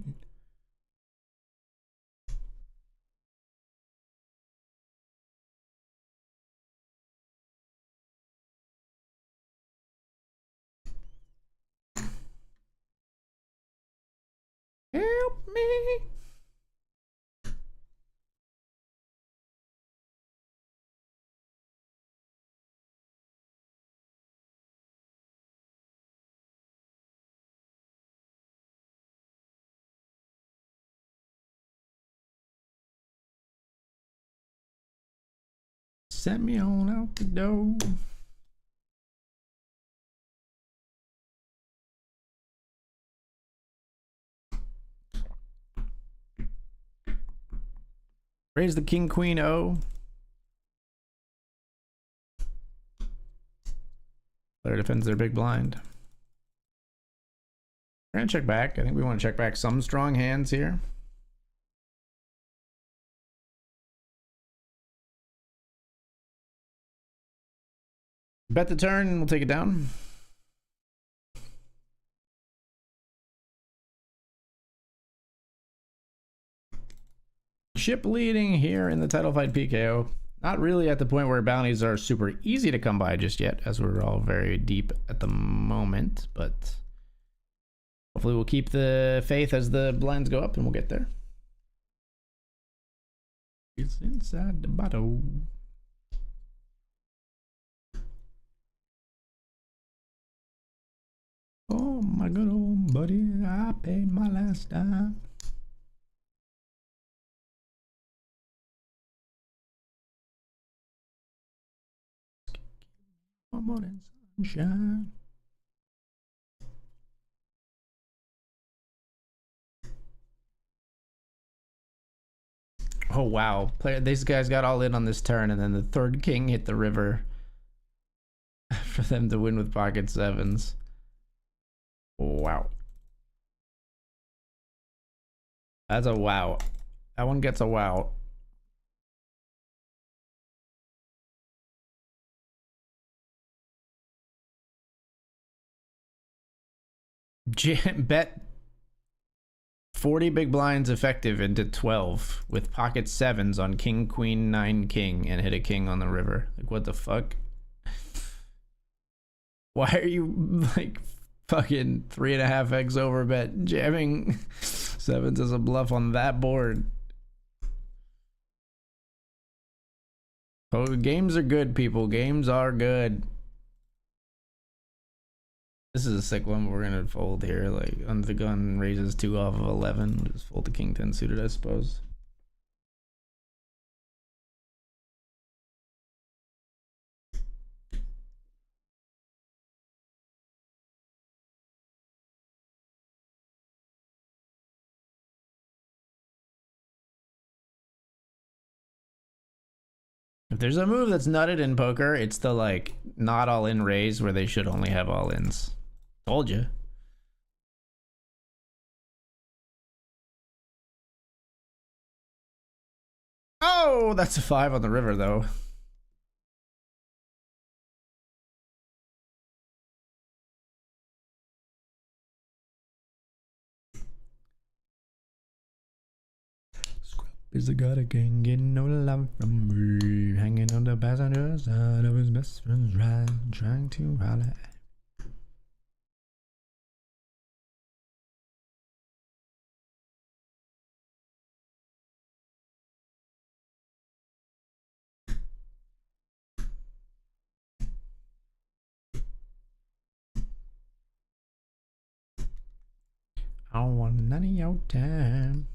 Help me. Send me on out the door. Raise the king queen O. Player defends their big blind. We're gonna check back. I think we want to check back some strong hands here. Bet the turn and we'll take it down. Chip leading here in the title fight PKO. Not really at the point where bounties are super easy to come by just yet, as we're all very deep at the moment, but hopefully we'll keep the faith as the blinds go up and we'll get there. It's inside the bottle. Oh my good old buddy, I paid my last dime. One morning sunshine. Oh wow, these guys got all in on this turn, and then the third king hit the river for them to win with pocket sevens. Wow. That's a wow. That one gets a wow. Bet 40 big blinds effective into 12 with pocket sevens on king, queen, 9, king, and hit a king on the river. Like, what the fuck? Why are you like fucking 3.5x over bet jamming sevens as a bluff on that board? Oh, games are good, people. Games are good. This is a sick one. We're gonna fold here. Like, under the gun raises 2 off of 11. Just fold the king 10 suited, I suppose. If there's a move that's nutted in poker, it's the like not all in raise where they should only have all ins. Told you. Oh, that's a 5 on the river though. Is the god again getting no love from me? Hanging on the passenger side of his best friend's ride, trying to holler. I don't want none of your time.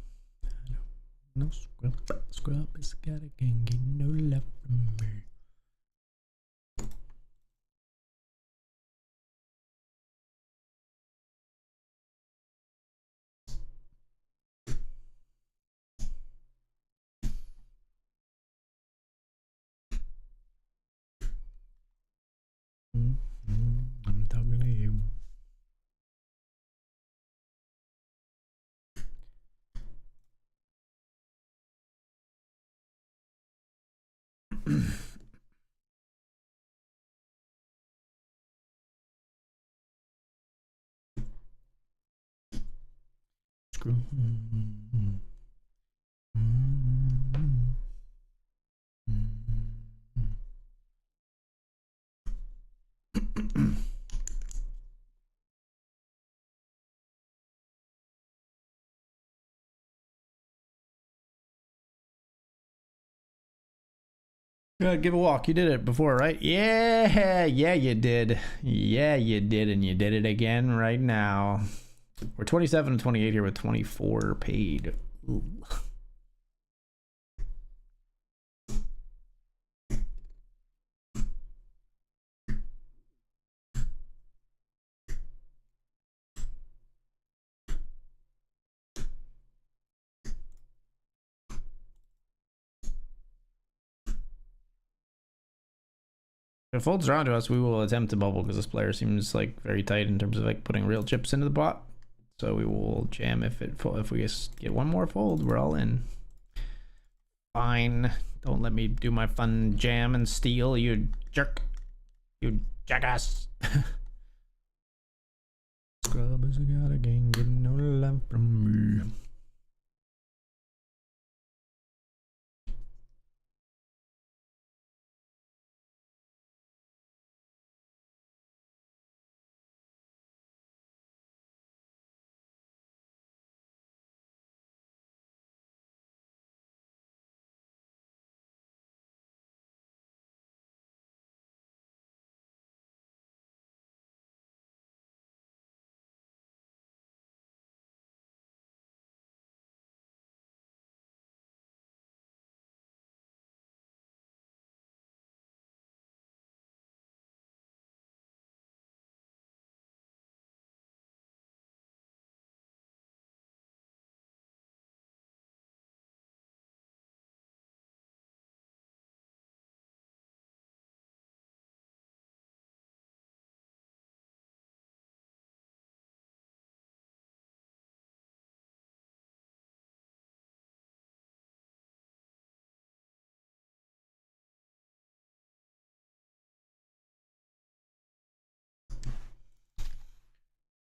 No scrub is the god again getting no love from me. I'm talking to you. Screw. Good, give a walk. You did it before, right? Yeah, you did. Yeah, you did, and you did it again right now. We're 27 and 28 here with 24 paid. Ooh. If it folds around to us, we will attempt to bubble because this player seems like very tight in terms of like putting real chips into the pot. So we will jam if we just get one more fold, we're all in. Fine. Don't let me do my fun jam and steal, you jerk. You jackass. Scrub is a god again, getting no love from me.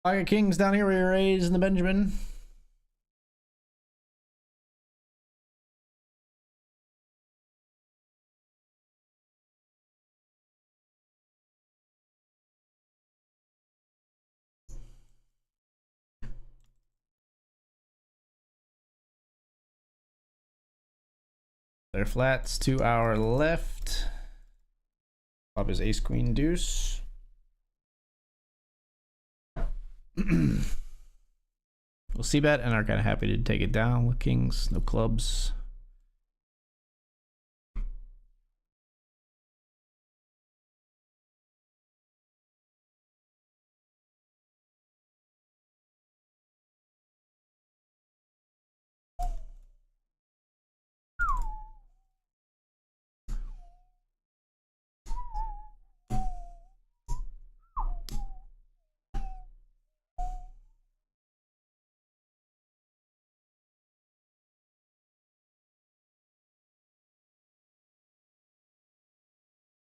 Pocket Kings down here. We raise in the Benjamin. Their flats to our left. Flop is ace queen deuce. We'll see bet and are kind of happy to take it down with kings, no clubs.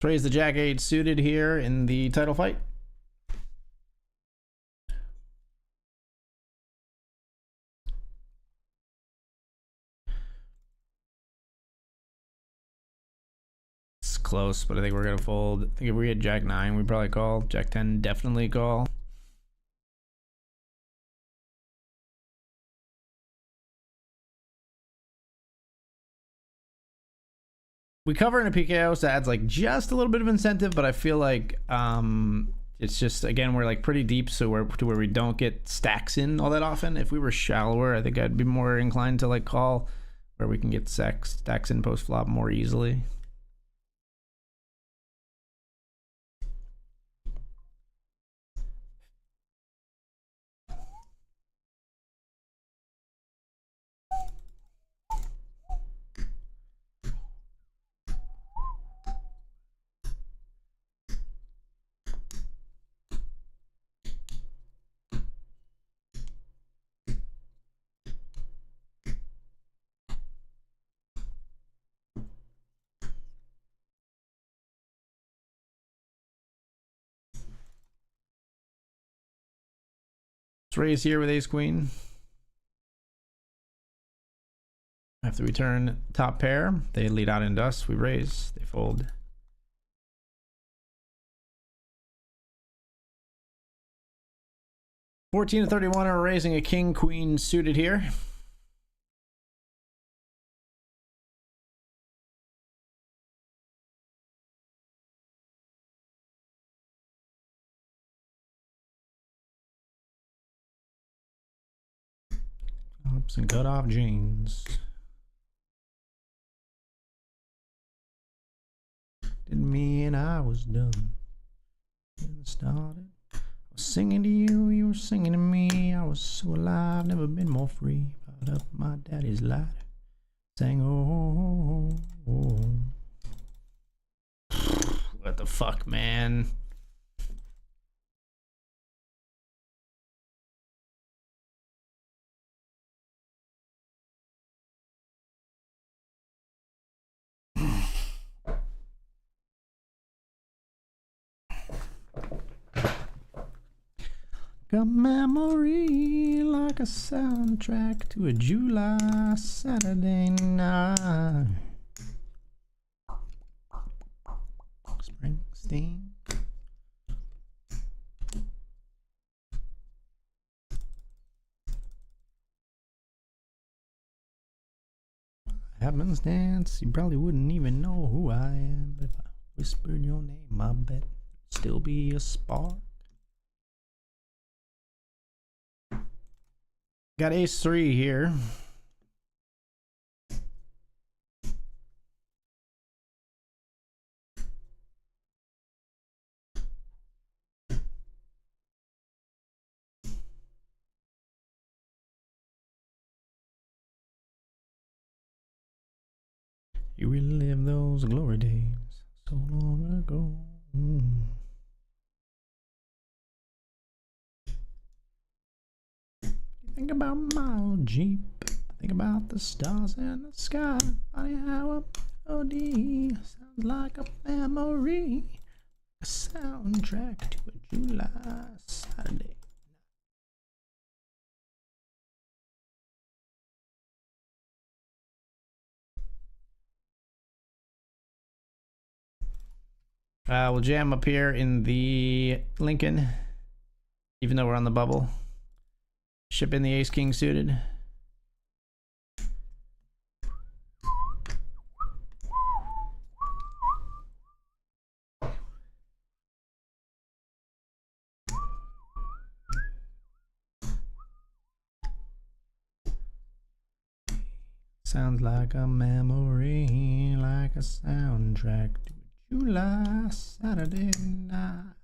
Raise the jack eight suited here in the title fight. It's close, but I think we're gonna fold. I think if we had jack nine, we'd probably call. Jack 10, definitely call. We cover in a PKO, so that adds like just a little bit of incentive, but I feel like it's just, again, we're like pretty deep, so we're to where we don't get stacks in all that often. If we were shallower, I think I'd be more inclined to like call, where we can get stacks in post flop more easily. Let's raise here with ace queen. After we turn top pair, they lead out into us. We raise, they fold. $14 to 31 are raising a king queen suited here. Ups and cut off jeans. Didn't mean I was done. Getting started. I was singing to you, you were singing to me. I was so alive, never been more free. Fired up my daddy's lighter. Sang, oh, oh, oh. What the fuck, man? Got memory like a soundtrack to a July Saturday night. Springsteen. Happenstance, you probably wouldn't even know who I am, but if I whispered your name, I bet it'd still be a spark. Got ace 3 here. You relive those glory days so long ago. Think about my old Jeep. Think about the stars in the sky. Funny how a melody sounds like a memory. A soundtrack to a July Saturday. We'll jam up here in the Lincoln, even though we're on the bubble. Ship in the ace king suited. Sounds like a memory, like a soundtrack to a July Saturday night.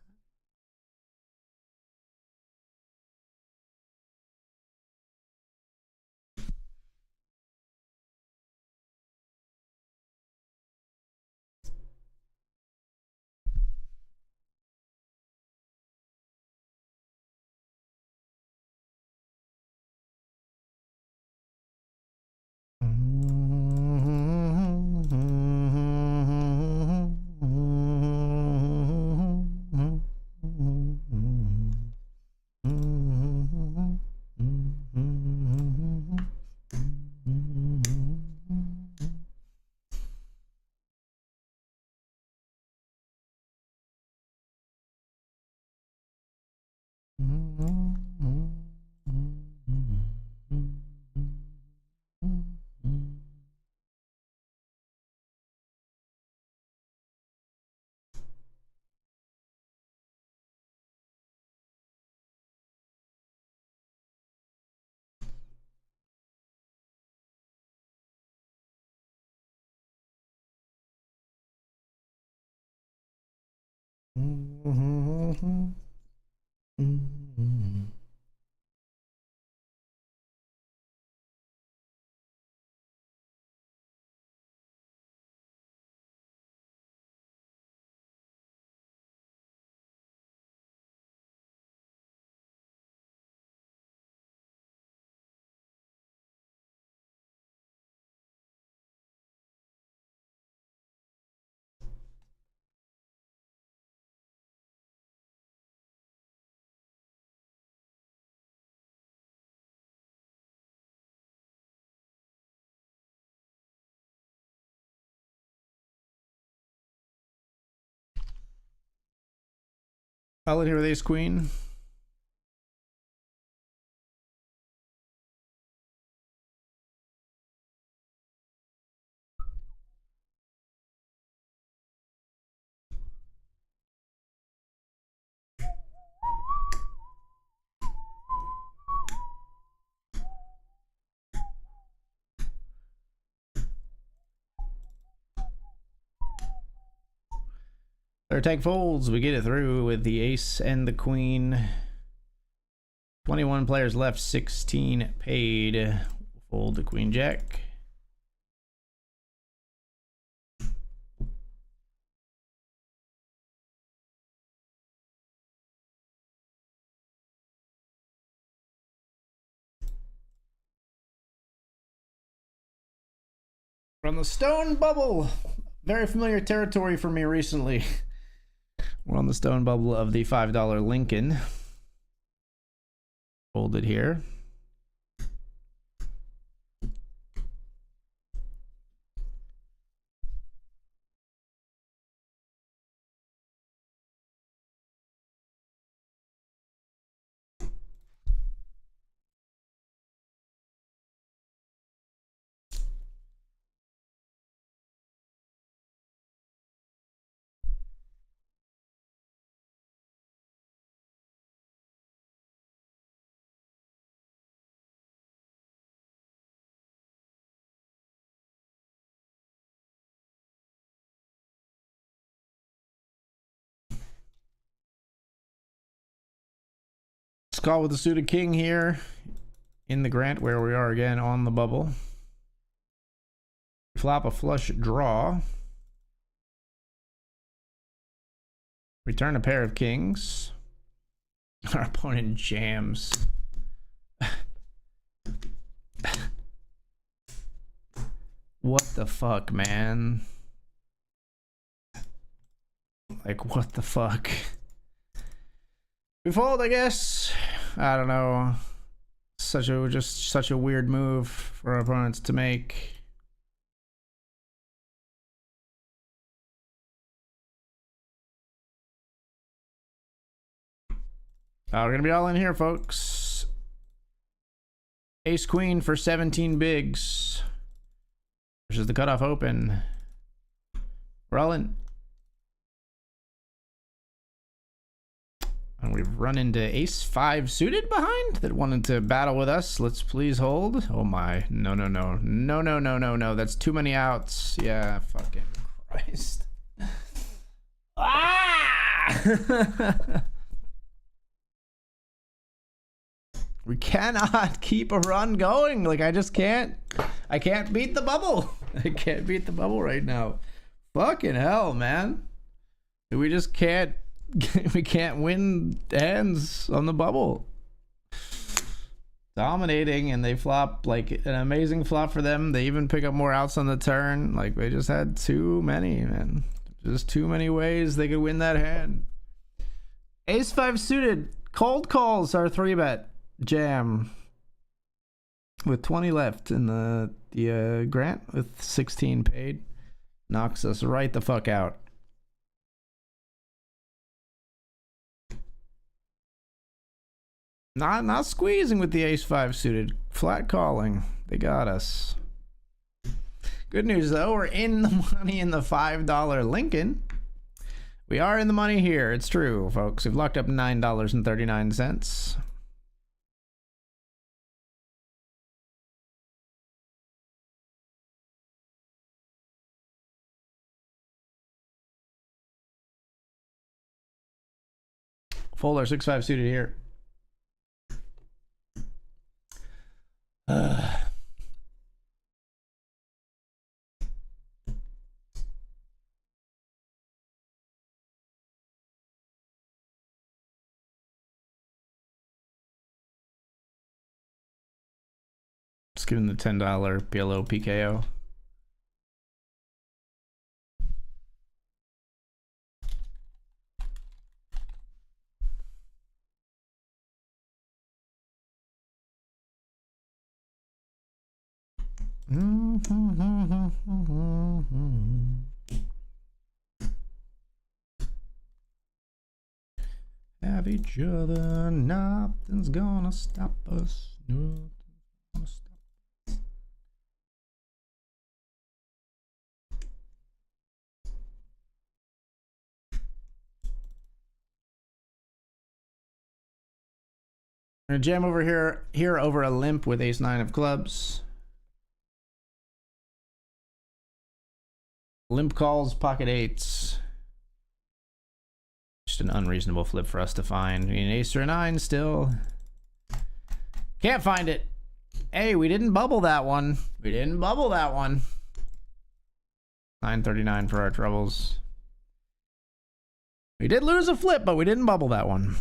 Solid here with ace queen. Third tag folds. We get it through with the ace and the queen. 21 players left, 16 paid. Fold the queen jack. From the stone bubble. Very familiar territory for me recently. We're on the stone bubble of the $5 Lincoln. Fold it here. Call with the suited king here in the Grant, where we are again on the bubble. Flop a flush draw. Return a pair of kings. Our opponent jams. What the fuck, man? Like, what the fuck? We fold, I guess. I don't know. Just such a weird move for our opponents to make. We're gonna be all in here, folks. Ace queen for 17 bigs versus the cutoff open. We're all in. And we've run into ace 5 suited behind that wanted to battle with us. Let's please hold. Oh my. No, no, no. No, no, no, no, no. That's too many outs. Yeah, fucking Christ. Ah! We cannot keep a run going. Like, I just can't. I can't beat the bubble. I can't beat the bubble right now. Fucking hell, man. We just can't. We can't win hands on the bubble. Dominating, and they flop like an amazing flop for them. They even pick up more outs on the turn. Like, they just had too many, man. Just too many ways they could win that hand. Ace 5 suited. Cold calls our 3-bet jam with 20 left in the grant with 16 paid. Knocks us right the fuck out. Not squeezing with the ace 5 suited. Flat calling. They got us. Good news though, we're in the money in the $5 Lincoln. We are in the money here. It's true, folks. We've locked up $9.39. Fuller 6-5 suited here. Just give him the $10 PLO PKO. Have each other, nothing's gonna stop us. Nothing's gonna stop us. I'm gonna jam over here over a limp with ace 9 of clubs. Limp calls, pocket 8s. Just an unreasonable flip for us to find. An ace or a 9 still. Can't find it. Hey, we didn't bubble that one. We didn't bubble that one. 939 for our troubles. We did lose a flip, but we didn't bubble that one.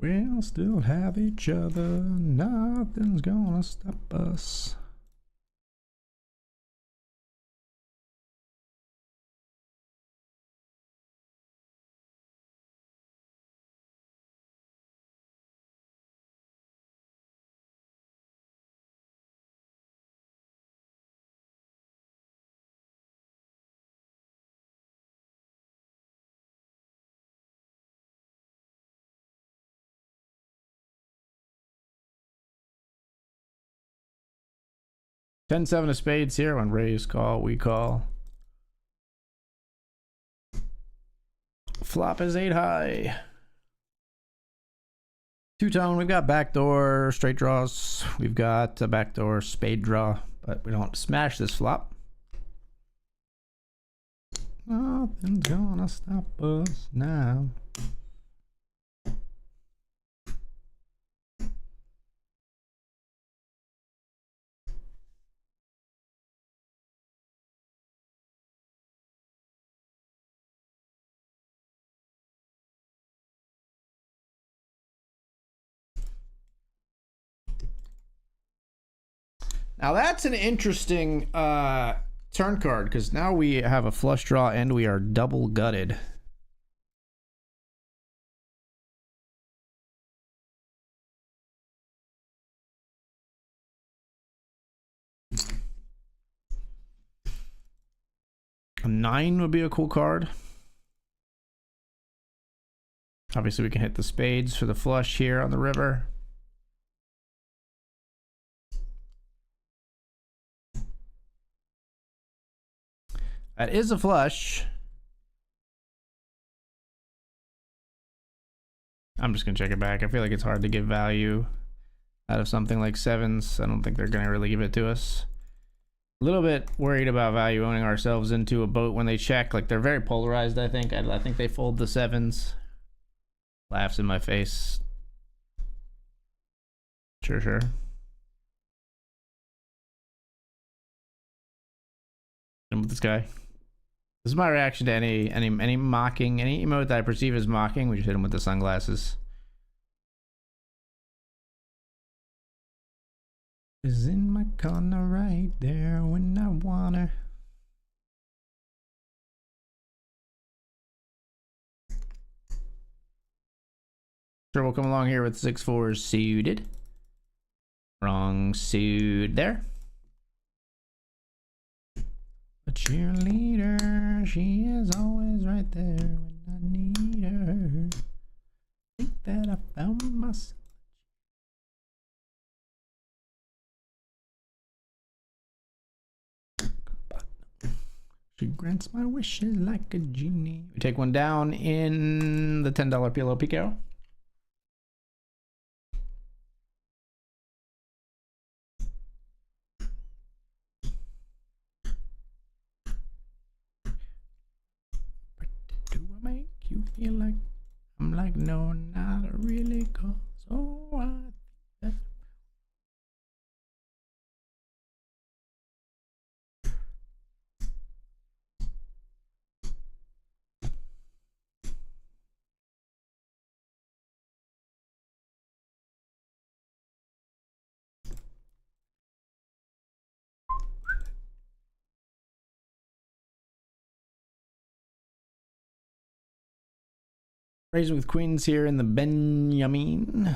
We'll still have each other. Nothing's gonna stop us. $10-7 of spades here. When raise call, we call. Flop is 8 high. Two-tone. We've got backdoor straight draws. We've got a backdoor spade draw, but we don't smash this flop. Nothing's gonna stop us now. Now that's an interesting turn card, because now we have a flush draw and we are double gutted. A 9 would be a cool card. Obviously, we can hit the spades for the flush here on the river. That is a flush. I'm just going to check it back. I feel like it's hard to give value out of something like sevens. I don't think they're going to really give it to us. A little bit worried about value owning ourselves into a boat when they check. Like, they're very polarized, I think. I think they fold the sevens. Laughs in my face. Sure. And with this guy. This is my reaction to any mocking, any emote that I perceive as mocking. We just hit him with the sunglasses. Is in my corner right there when I want her. Sure, we'll come along here with 6-4 suited. Wrong suit there. A cheerleader, she is always right there when I need her. Think that I found myself. She grants my wishes like a genie. We take one down in the $10 PLO Pico. Do I make you feel like I'm like, no, not really, cause oh, I think that. Raising with queens here in the Benjamin.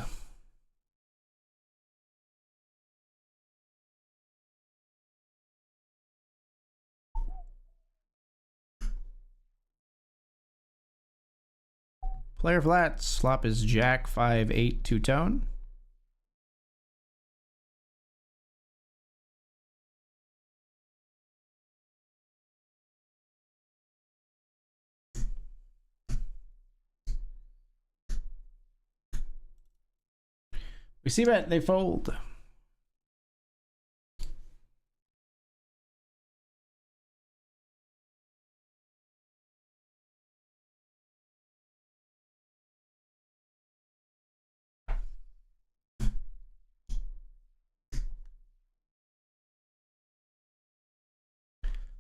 Player flats. Flop is Jack 5-8 two-tone. We see bet, they fold.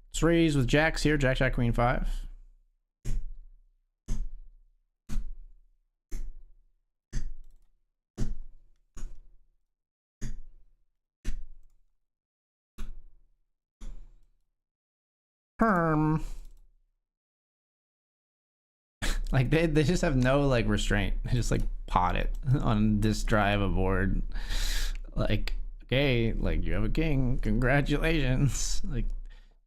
Let's raise with jacks here. Jack, Jack, Queen 5. Perm. Like they just have no like restraint. They just like pot it on this drive aboard. Like, okay, like you have a king. Congratulations. Like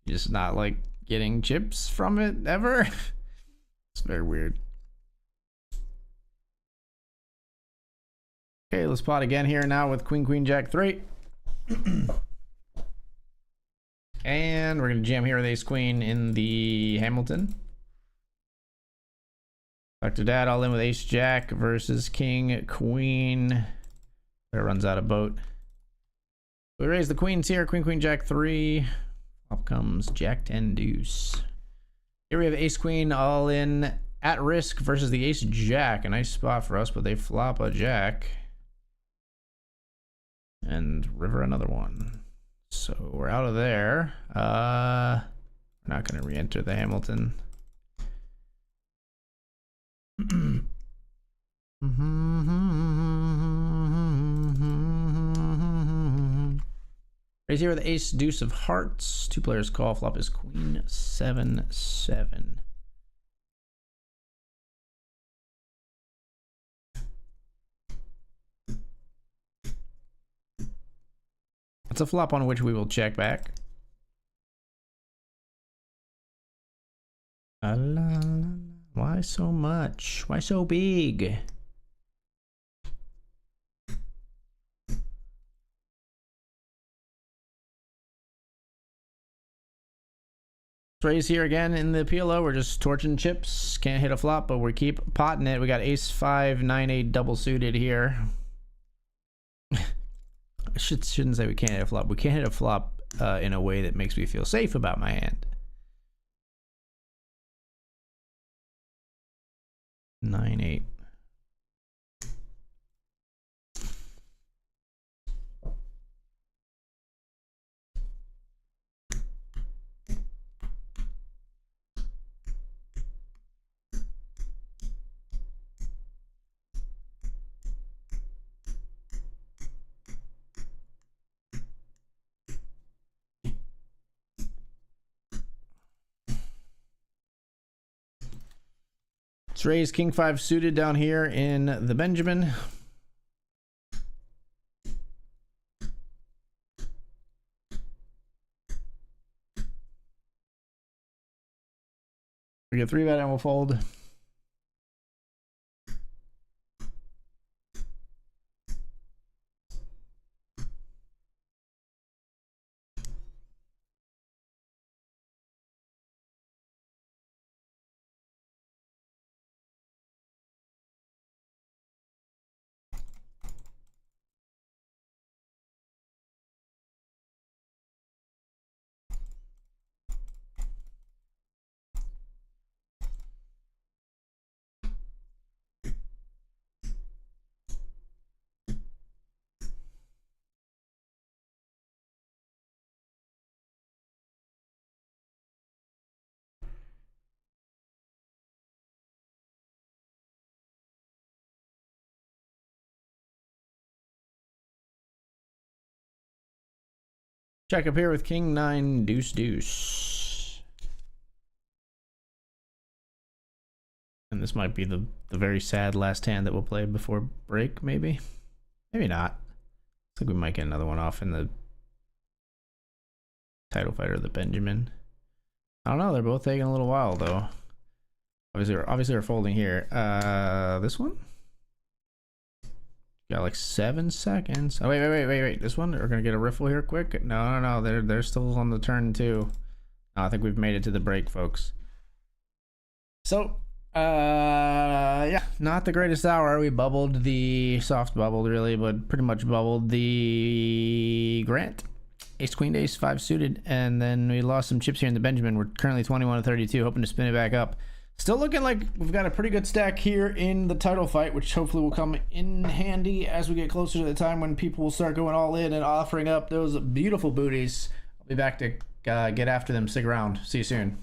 you're just not like getting chips from it ever. It's very weird. Okay, let's pot again here now with Queen, Queen, Jack 3. And we're gonna jam here with Ace Queen in the Hamilton. Dr. Dad all in with Ace Jack versus King Queen. There runs out of boat. We raise the queens here. Queen, Queen, Jack 3. Up comes Jack 10 deuce. Here we have Ace Queen all in at risk versus the Ace Jack. A nice spot for us, but they flop a Jack. And river another one. So we're out of there. We're not going to re-enter the Hamilton. Raise here with Ace Deuce of Hearts. Two players call. Flop is Queen 7-7. It's a flop on which we will check back. La, la, la, la. Why so much? Why so big? Raise here again in the PLO. We're just torching chips. Can't hit a flop, but we keep potting it. We got ace 5, 9, 8 double suited here. I shouldn't say we can't hit a flop. We can't hit a flop in a way that makes me feel safe about my hand. 9, 8. Let's raise king 5 suited down here in the Benjamin. We get 3-bet and we'll fold. Check up here with king 9 deuce deuce. And this might be the very sad last hand that we'll play before break, maybe. Maybe not. I think we might get another one off in the title fight or the Benjamin. I don't know. They're both taking a little while though. Obviously we're folding here. This one got like 7 seconds. Oh wait. This one, we're gonna get a riffle here quick. No. They're still on the turn too. No, I think we've made it to the break, folks. So yeah, not the greatest hour. We bubbled the soft bubbled really, but pretty much bubbled the Grant. Ace queen ace 5 suited, and then we lost some chips here in the Benjamin. We're currently 21-32, hoping to spin it back up. Still looking like we've got a pretty good stack here in the title fight, which hopefully will come in handy as we get closer to the time when people will start going all in and offering up those beautiful booties. I'll be back to get after them. Stick around. See you soon.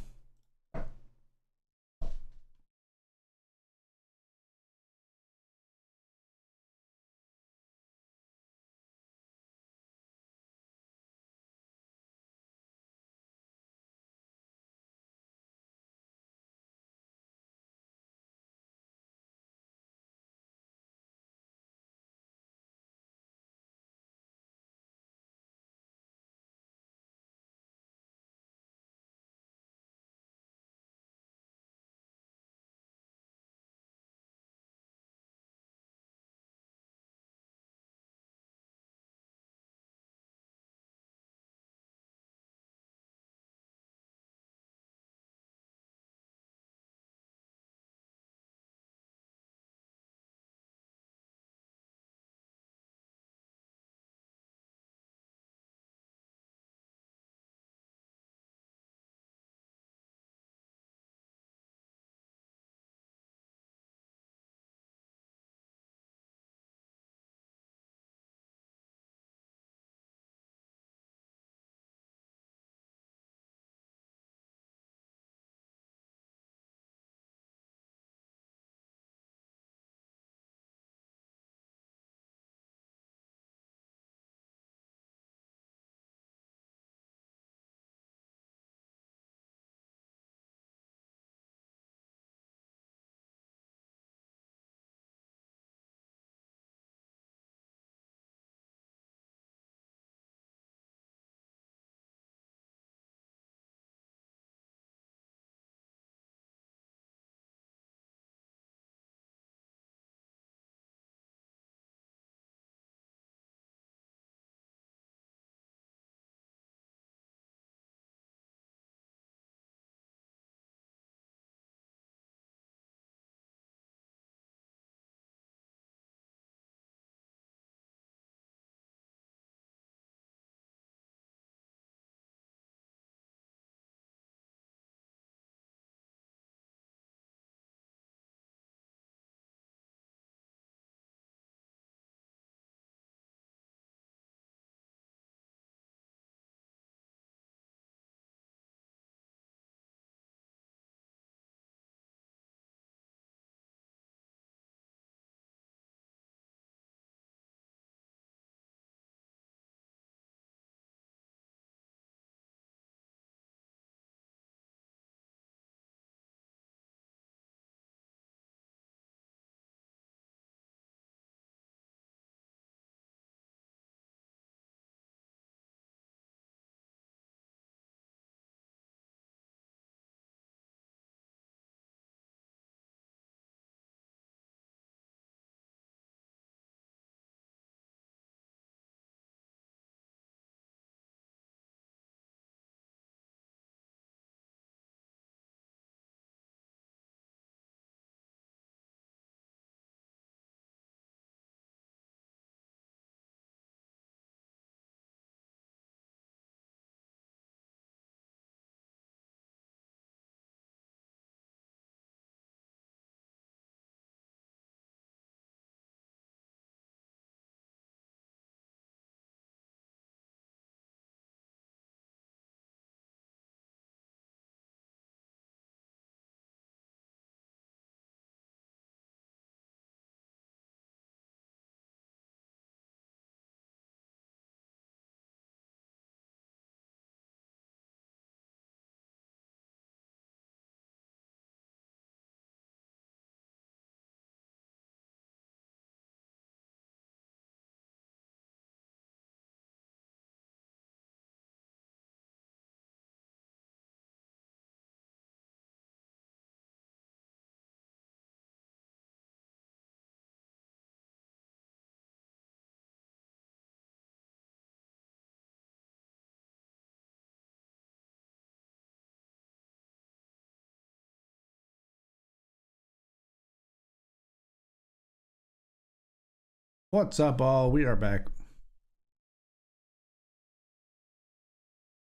What's up, all? We are back.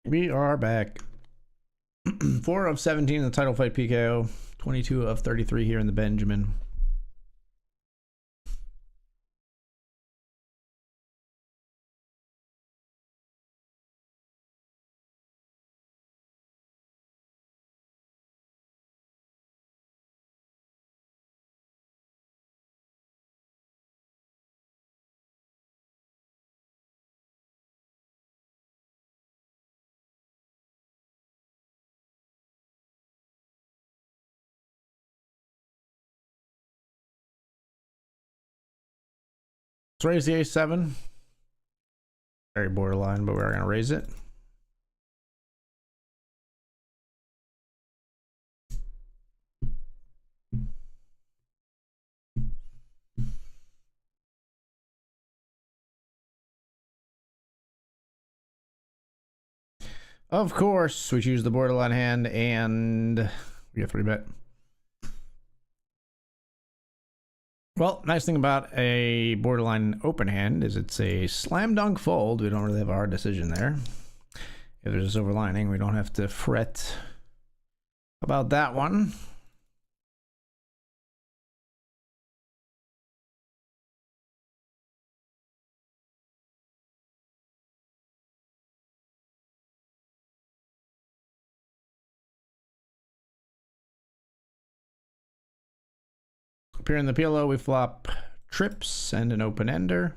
We are back. 4 of 17 in the title fight PKO. 22 of 33 here in the Benjamin. Let's raise the A7. Very borderline, but we're going to raise it. Of course, we choose the borderline hand and we get 3-bet. Well, nice thing about a borderline open hand is it's a slam dunk fold. We don't really have a hard decision there. If there's a silver lining, we don't have to fret about that one. Up here in the PLO, we flop trips and an open ender.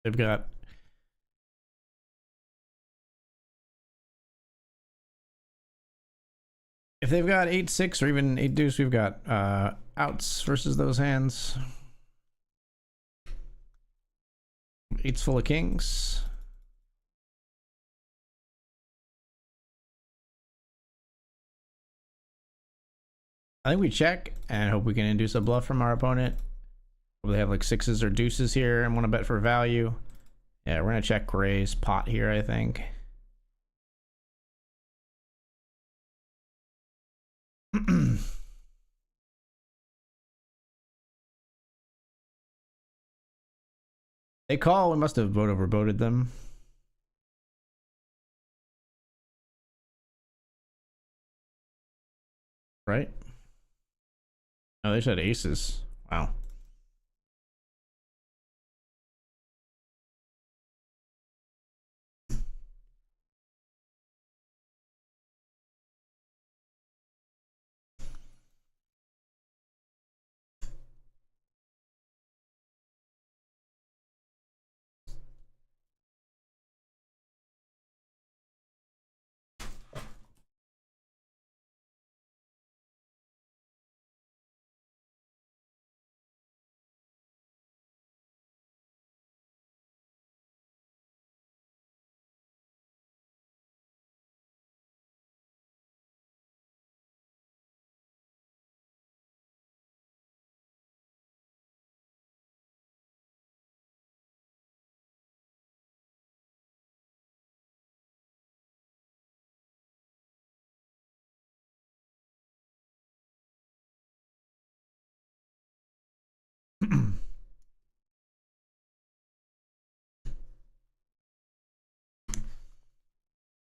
They've got if they've got 8-6 or even 8-deuce, we've got outs versus those hands. 8's full of kings. I think we check and hope we can induce a bluff from our opponent. They have like 6s or deuces here and want to bet for value. Yeah, we're gonna check raise pot here, I think. They call. We must have overvoted them. Right? Oh, they said aces. Wow.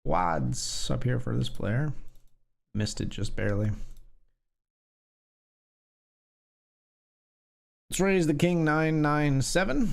Quads up here for this player. Missed it just barely. Let's raise the king 9-9-7.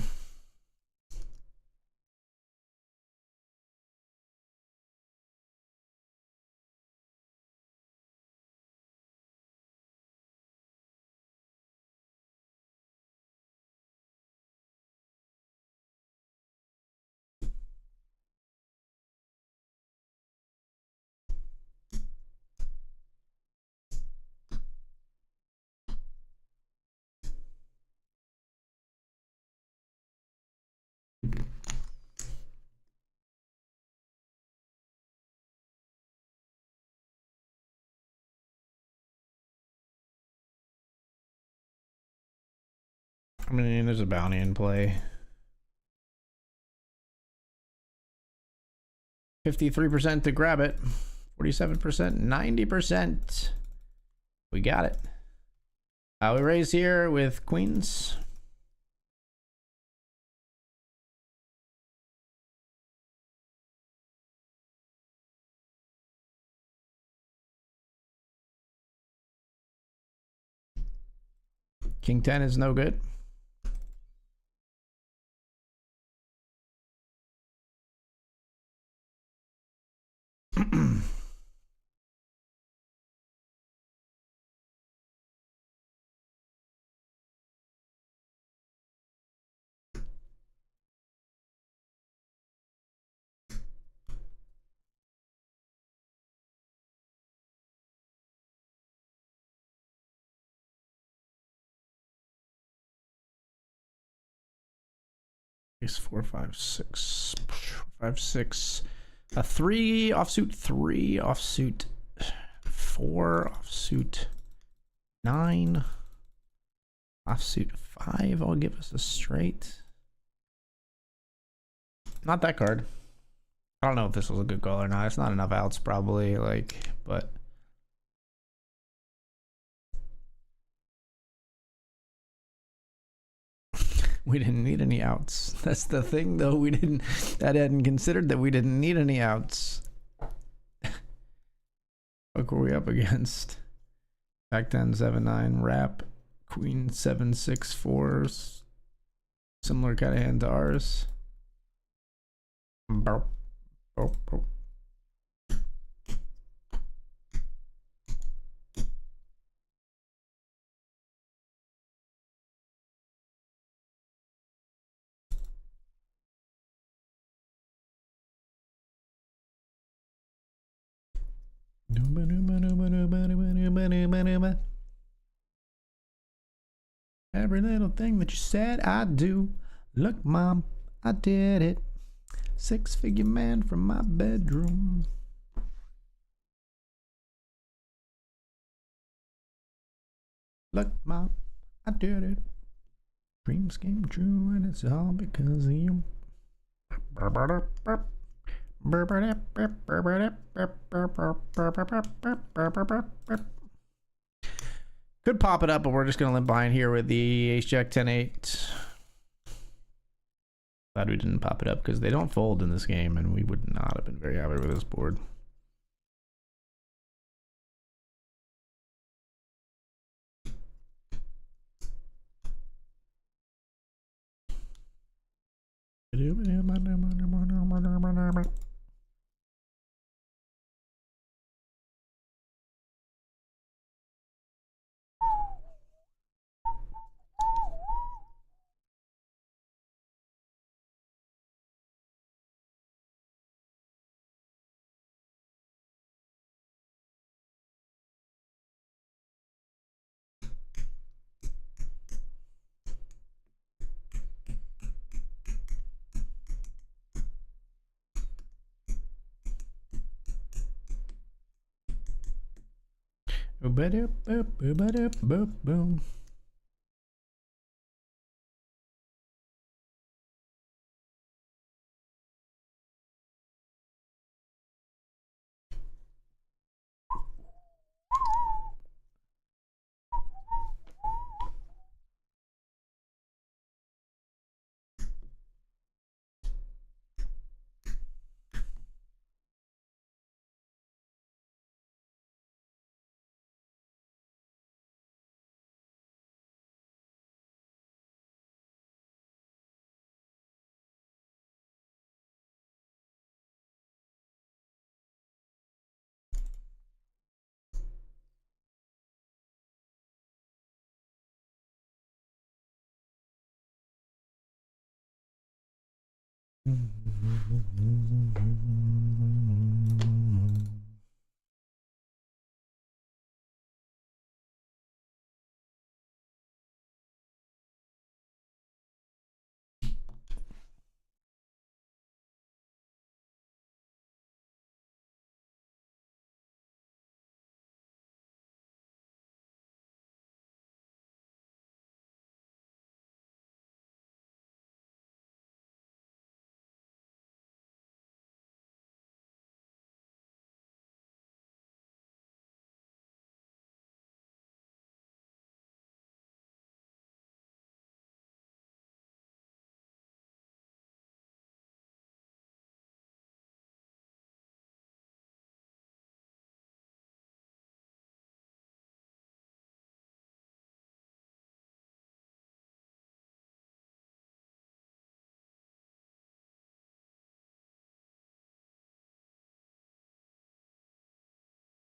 I mean, there's a bounty in play. 53% to grab it. 47%, 90%. We got it. We raise here with queens. King 10 is no good. Ace 4, 5, 6, 5, 6. A 3 offsuit, 3 offsuit, 4 offsuit, 9 offsuit, 5. I'll give us a straight. Not that card. I don't know if this was a good call or not. It's not enough outs probably, like, but we didn't need any outs. That's the thing, though. We didn't. That hadn't considered that we didn't need any outs. What were we up against? Back 10, 7, 9, wrap, queen 7, 6, 4. Similar kind of hand to ours. Burp, burp, burp. Every little thing that you said I do. Look, Mom, I did it. 6-figure man from my bedroom. Look, Mom, I did it. Dreams came true, and it's all because of you. Could pop it up, but we're just gonna limp behind here with the ace jack 10 8. Glad we didn't pop it up because they don't fold in this game, and we would not have been very happy with this board. Boom.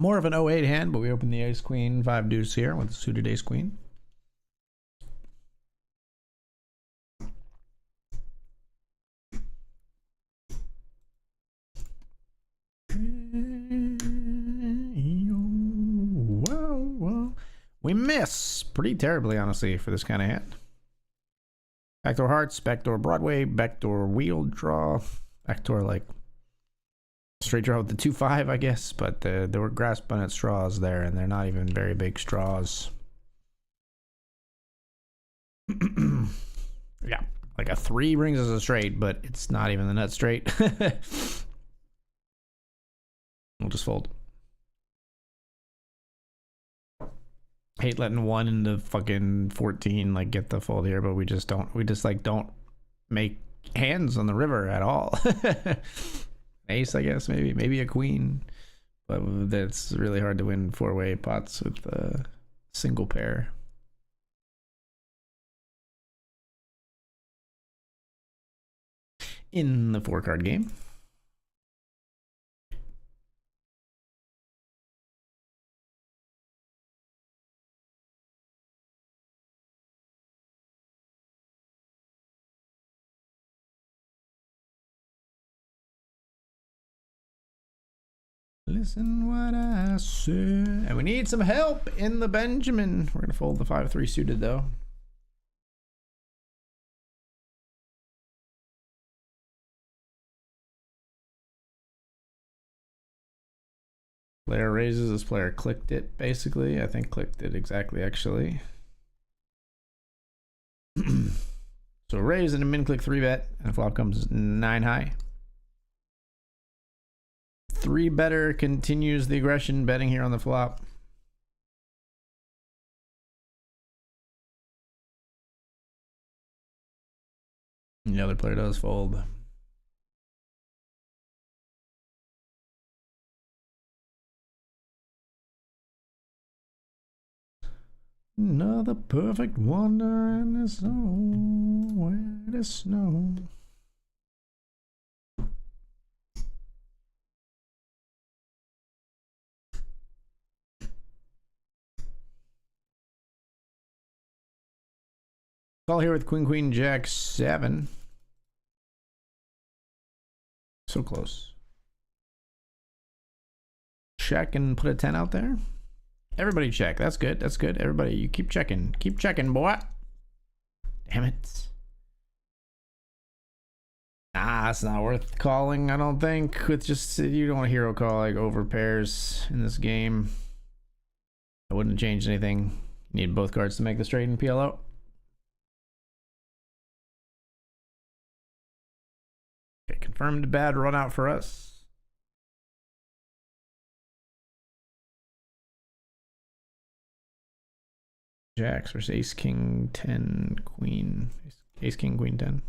More of an 08 hand, but we open the ace queen 5 deuce here with the suited ace queen. Whoa. We miss pretty terribly, honestly, for this kind of hand. Backdoor hearts, backdoor Broadway, backdoor wheel draw, backdoor like straight draw with the 2-5, I guess, but there were grasping at straws there, and they're not even very big straws. Yeah, like a 3 brings us a straight, but it's not even the nut straight. We'll just fold. Hate letting 1 into fucking 14 like get the fold here, but we just don't make hands on the river at all. Ace, I guess, maybe a queen, but that's really hard to win 4-way pots with a single pair. In the 4-card game. Listen what I say. And we need some help in the Benjamin. We're going to fold the 5-3 suited, though. Player raises. This player clicked it, basically. I think clicked it exactly, actually. So raise and a min click 3-bet. And flop comes 9 high. 3 better continues the aggression betting here on the flop. And the other player does fold. Another perfect wonder in the snow, where the snow. Call here with queen, queen, jack, 7. So close. Check and put a 10 out there. Everybody check. That's good. That's good. Everybody, you keep checking. Keep checking, boy. Damn it. Nah, it's not worth calling, I don't think. With just, you don't want a hero call like over pairs in this game. I wouldn't change anything. You need both cards to make the straight and PLO. Okay, confirmed bad run out for us. Jacks versus ace, king, 10, queen. Ace, king, queen, 10.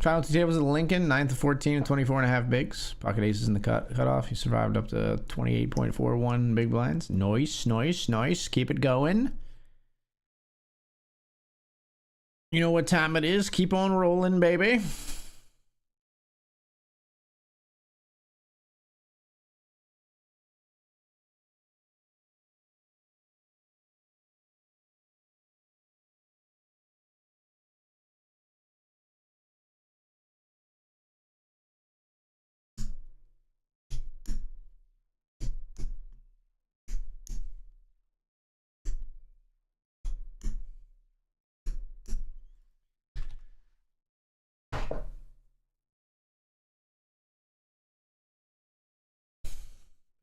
Final 2 tables at the Lincoln, 9th to 14 and 24.5 bigs. Pocket aces in the cutoff. He survived up to 28.41 big blinds. Nice, nice, nice. Keep it going. You know what time it is. Keep on rolling, baby.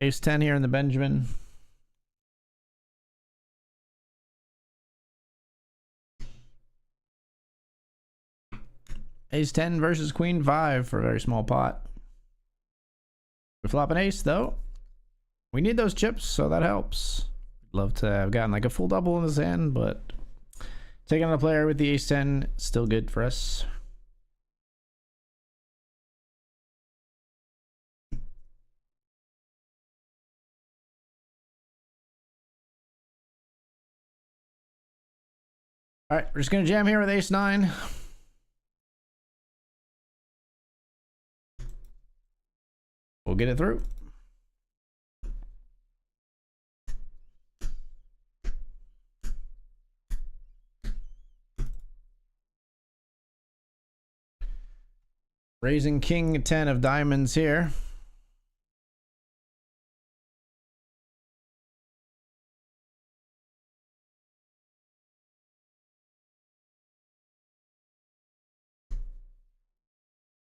Ace 10 here in the Benjamin. Ace 10 versus queen 5 for a very small pot. We flop an ace though. We need those chips, so that helps. Love to have gotten like a full double in this hand, but Taking on a player with the ace-10, still good for us. All right, we're just going to jam here with ace-9. We'll get it through. Raising king 10 of diamonds here.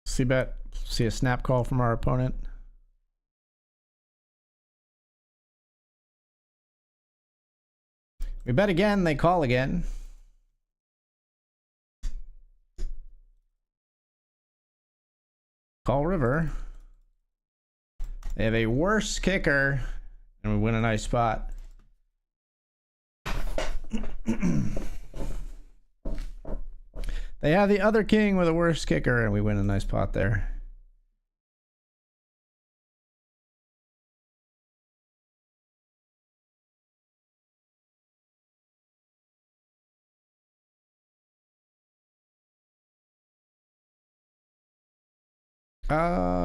See bet. See a snap call from our opponent. We bet again, they call again. Call river. They have a worse kicker, and we win a nice spot. They have the other king with a worse kicker, and we win a nice pot there.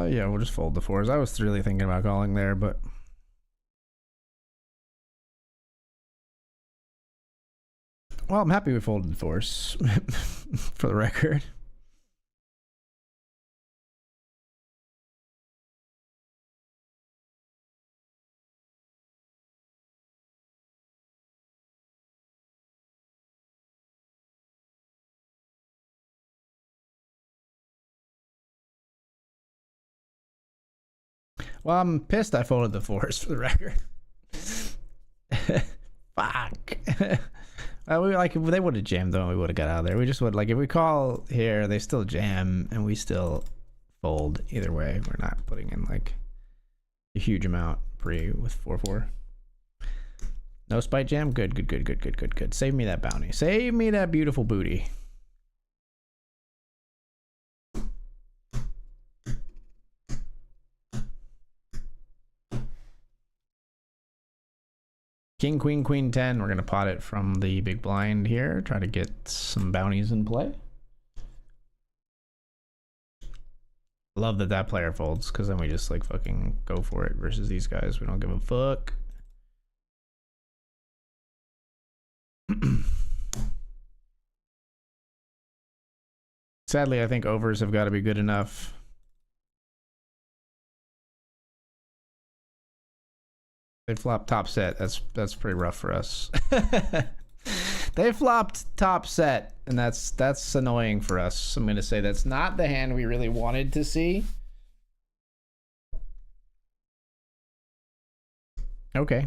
Yeah, we'll just fold the fours. I was really thinking about calling there, but well, I'm happy we folded the fours for the record. Well, I'm pissed I folded the fours for the record. Fuck. We like if they would have jammed though, we would have got out of there. We just would like if we call here, they still jam and we still fold. Either way, we're not putting in like a huge amount pre with 4-4. No spite jam. Good, good, good, good, good, good, good. Save me that bounty. Save me that beautiful booty. King, queen, queen 10. We're going to pot it from the big blind here. Try to get some bounties in play. Love that that player folds, because then we just like fucking go for it versus these guys. We don't give a fuck. Sadly, I think overs have got to be good enough. They flopped top set. That's pretty rough for us. They flopped top set, and that's annoying for us. I'm gonna say that's not the hand we really wanted to see. Okay.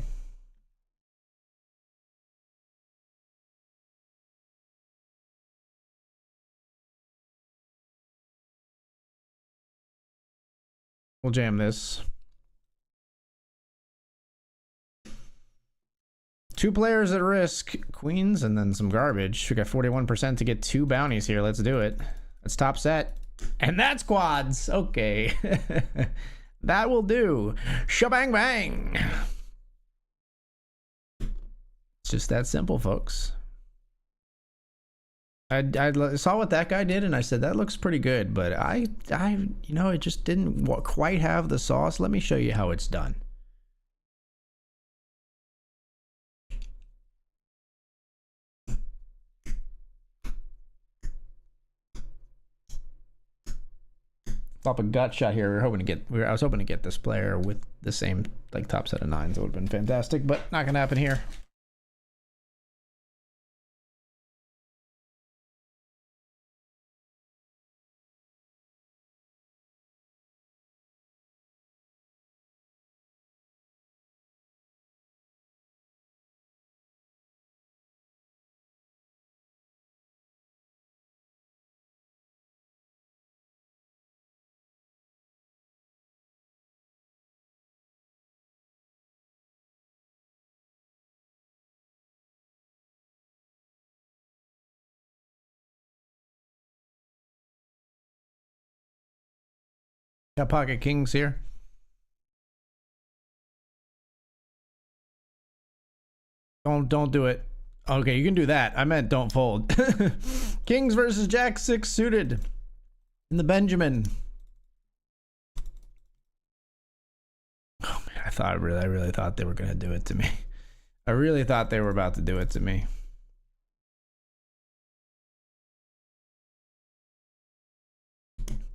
We'll jam this. Two players at risk, queens, and then some garbage. We got 41% to get two bounties here. Let's do it. Let's top set. And that's quads. Okay. That will do. Shabang bang. It's just that simple, folks. I saw what that guy did, and I said, that looks pretty good, but I you know, it just didn't quite have the sauce. Let me show you how it's done. Flop a gut shot here. I was hoping to get this player with the same like top set of nines. It would have been fantastic, but not gonna happen here. Got pocket kings here. Don't do it. Okay, you can do that. I meant don't fold. Kings versus Jack 6 suited in the Benjamin. Oh man, I really thought they were gonna do it to me. I really thought they were about to do it to me.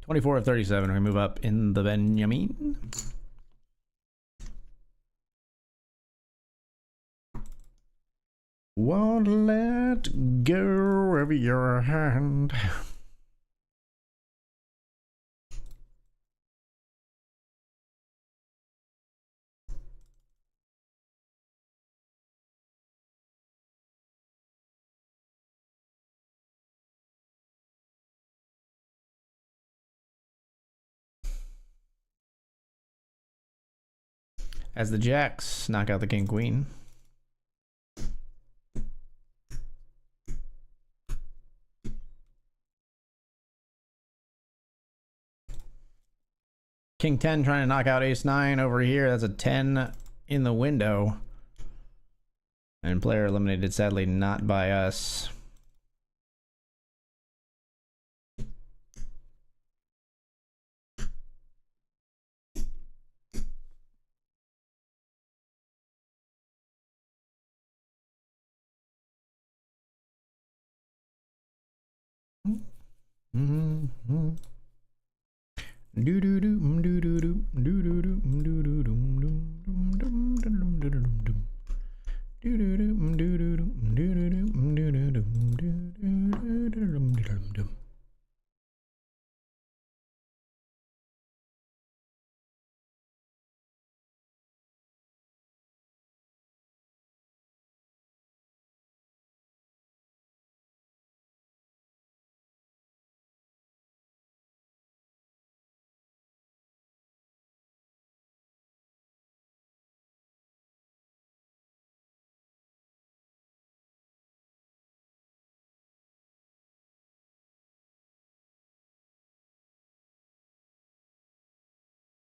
$24 of 37. We move up in the Benjamin. Won't let go of your hand. As the jacks knock out the king queen. King 10 trying to knock out ace 9 over here. That's a 10 in the window. And player eliminated, sadly not by us.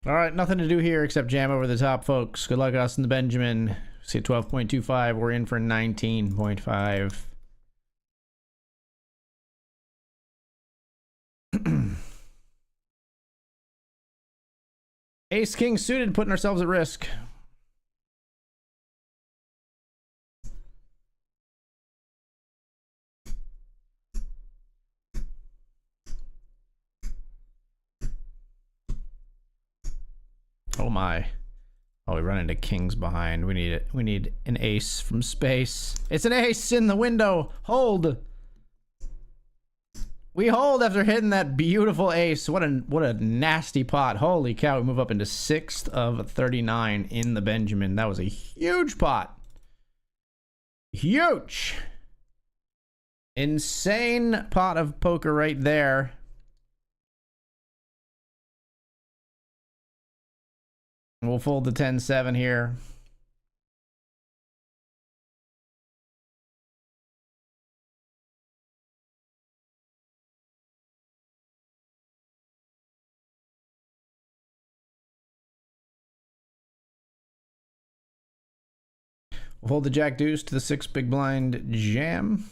All right, nothing to do here except jam over the top, folks. Good luck us in the Benjamin. See 12.25. We're in for 19.5. Ace king suited, putting ourselves at risk. Oh my. Oh, we run into kings behind. We need it. We need an ace from space. It's an ace in the window. Hold. We hold after hitting that beautiful ace. What a nasty pot. Holy cow. We move up into 6th of 39 in the Benjamin. That was a huge pot. Huge. Insane pot of poker right there. We'll fold the 10-7 here. We'll hold the jack deuce to the 6 big blind jam.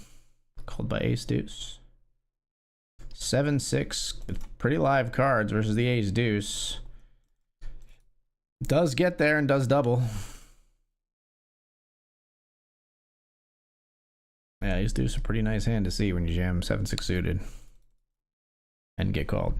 Called by ace deuce. 7-6. Pretty live cards versus the ace deuce. Does get there and does double. Yeah, ace deuce a pretty nice hand to see when you jam 7-6 suited and get called.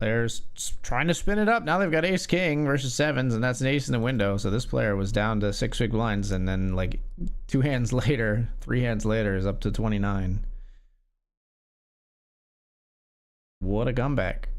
Players trying to spin it up. Now they've got ace king versus sevens, and that's an ace in the window. So this player was down to 6 big blinds, and then like 2 hands later, 3 hands later is up to 29. What a comeback.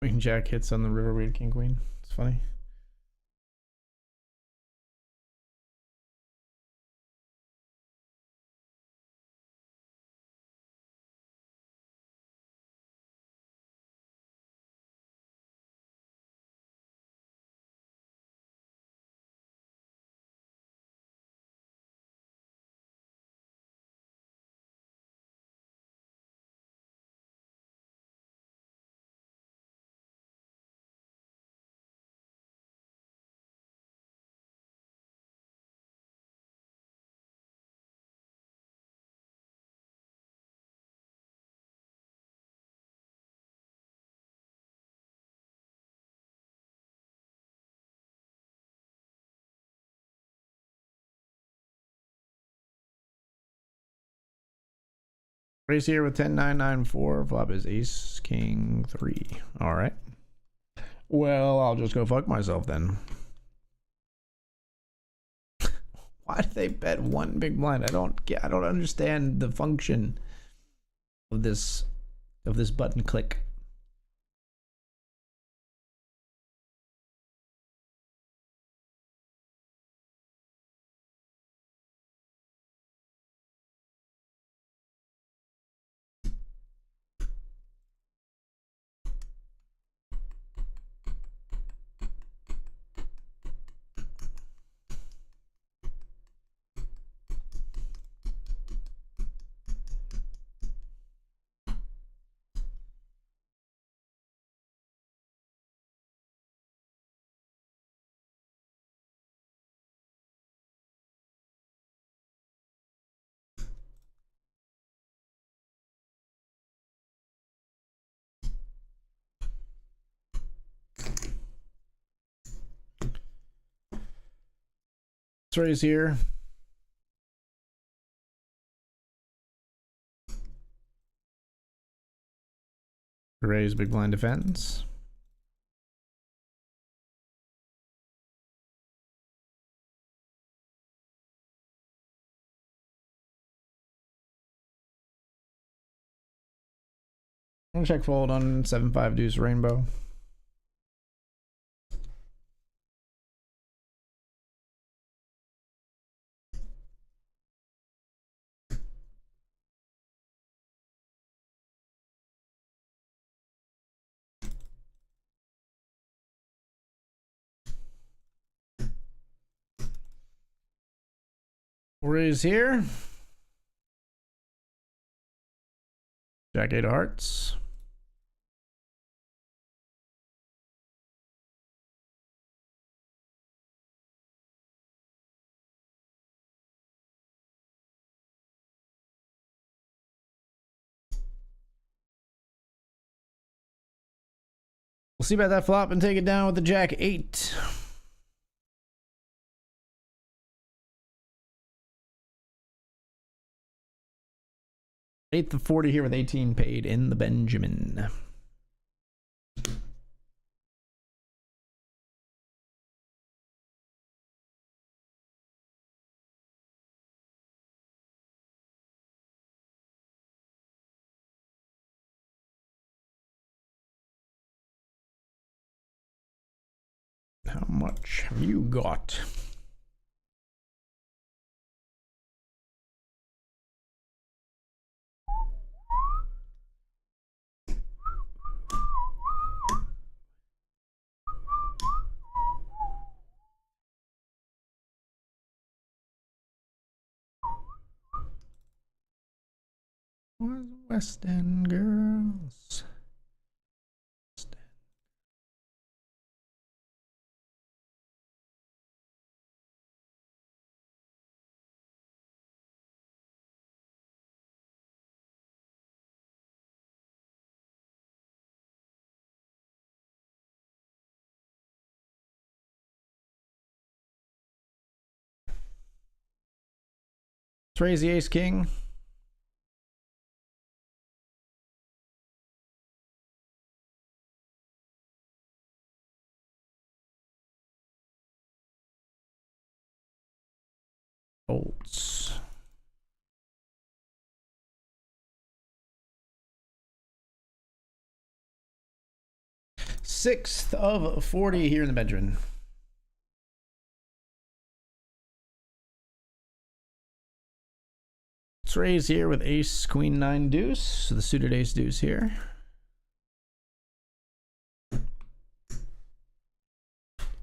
Queen Jack hits on the river weird king queen. It's funny. Raise here with 10-9-9-4. Flop is ace king 3. All right. Well, I'll just go fuck myself then. Why do they bet 1 big blind? I don't understand the function of this button click. Let's raise here. Raise big blind defense. I'm gonna check fold on 7-5 deuce rainbow. Raise here. Jack 8 of hearts. We'll see about that flop and take it down with the Jack 8. Eighth of 40 here with 18 paid in the Benjamin. How much have you got? West End girls. West End. Let's raise the ace king. Bolts. Sixth of 40 here in the Benjamin. Let's raise here with ace, queen, 9, deuce. So the suited ace deuce here.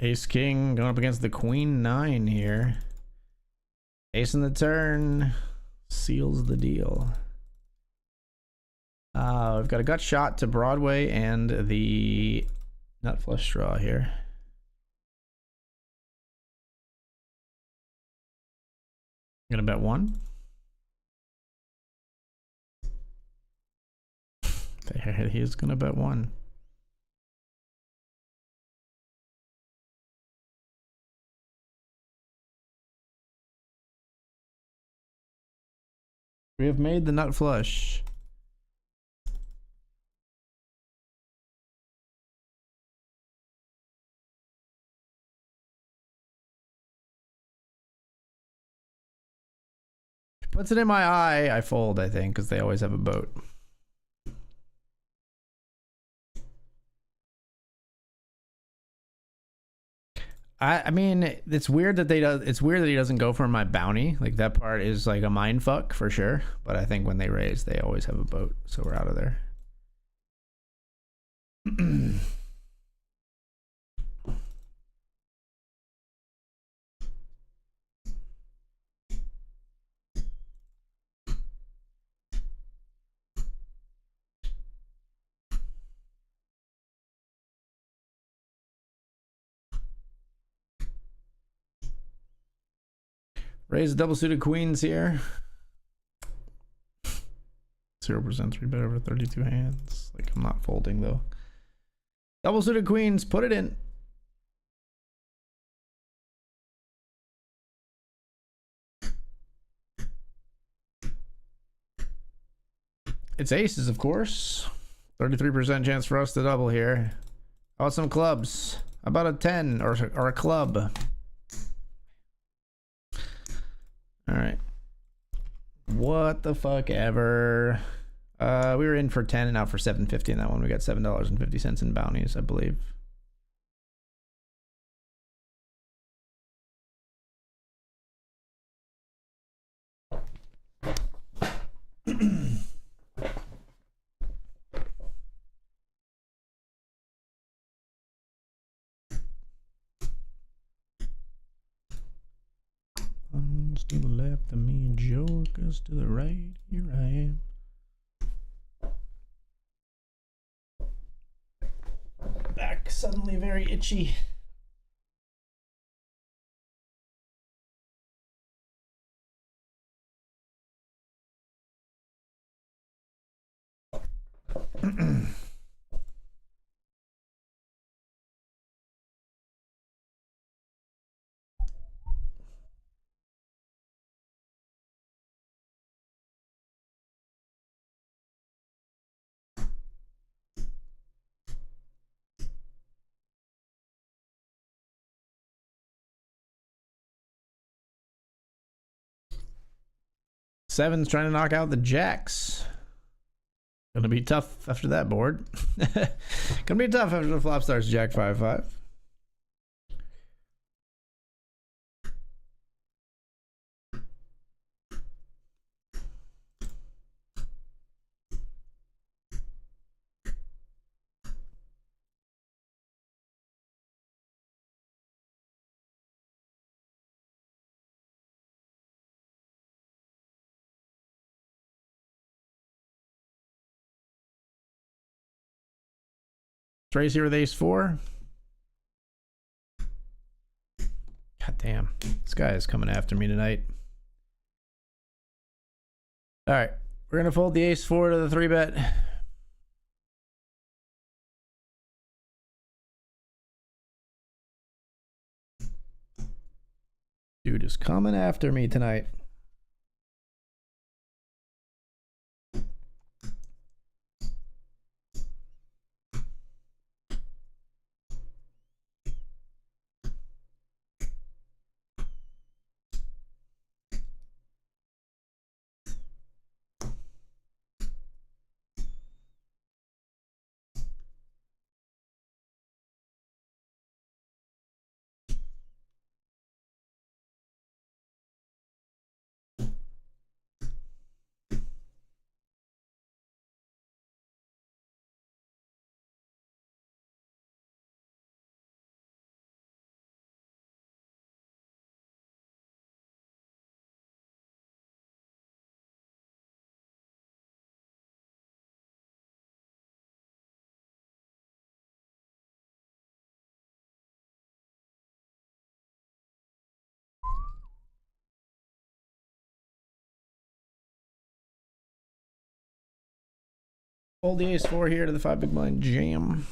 Ace king going up against the queen 9 here. Ace in the turn seals the deal. We've got a gut shot to Broadway and the nut flush draw here. I'm gonna bet 1. There he is, gonna bet 1. We have made the nut flush. Puts it in my eye, I fold, I think, because they always have a boat. I mean, it's weird that it's weird that he doesn't go for my bounty. Like, that part is like a mind fuck for sure. But I think when they raise, they always have a boat, so we're out of there. Raise double suited queens here. 0% 3-bet over 32 hands. Like, I'm not folding though. Double suited queens, put it in. It's aces, of course. 33% chance for us to double here. How about some clubs? How about a 10 or a club? All right. What the fuck ever. We were in for 10 and out for 7.50 in that one. We got $7.50 in bounties, I believe. One's to the left of me and Joker's to the right. Here I am. Back suddenly very itchy. Seven's trying to knock out the jacks. Gonna be tough after that board. Gonna be tough after the flop starts jack 5-5. Trace here with ace-4. God damn. This guy is coming after me tonight. Alright. We're going to fold the ace-4 to the 3-bet. Dude is coming after me tonight. Fold the ace-4 here to the 5 big blind jam.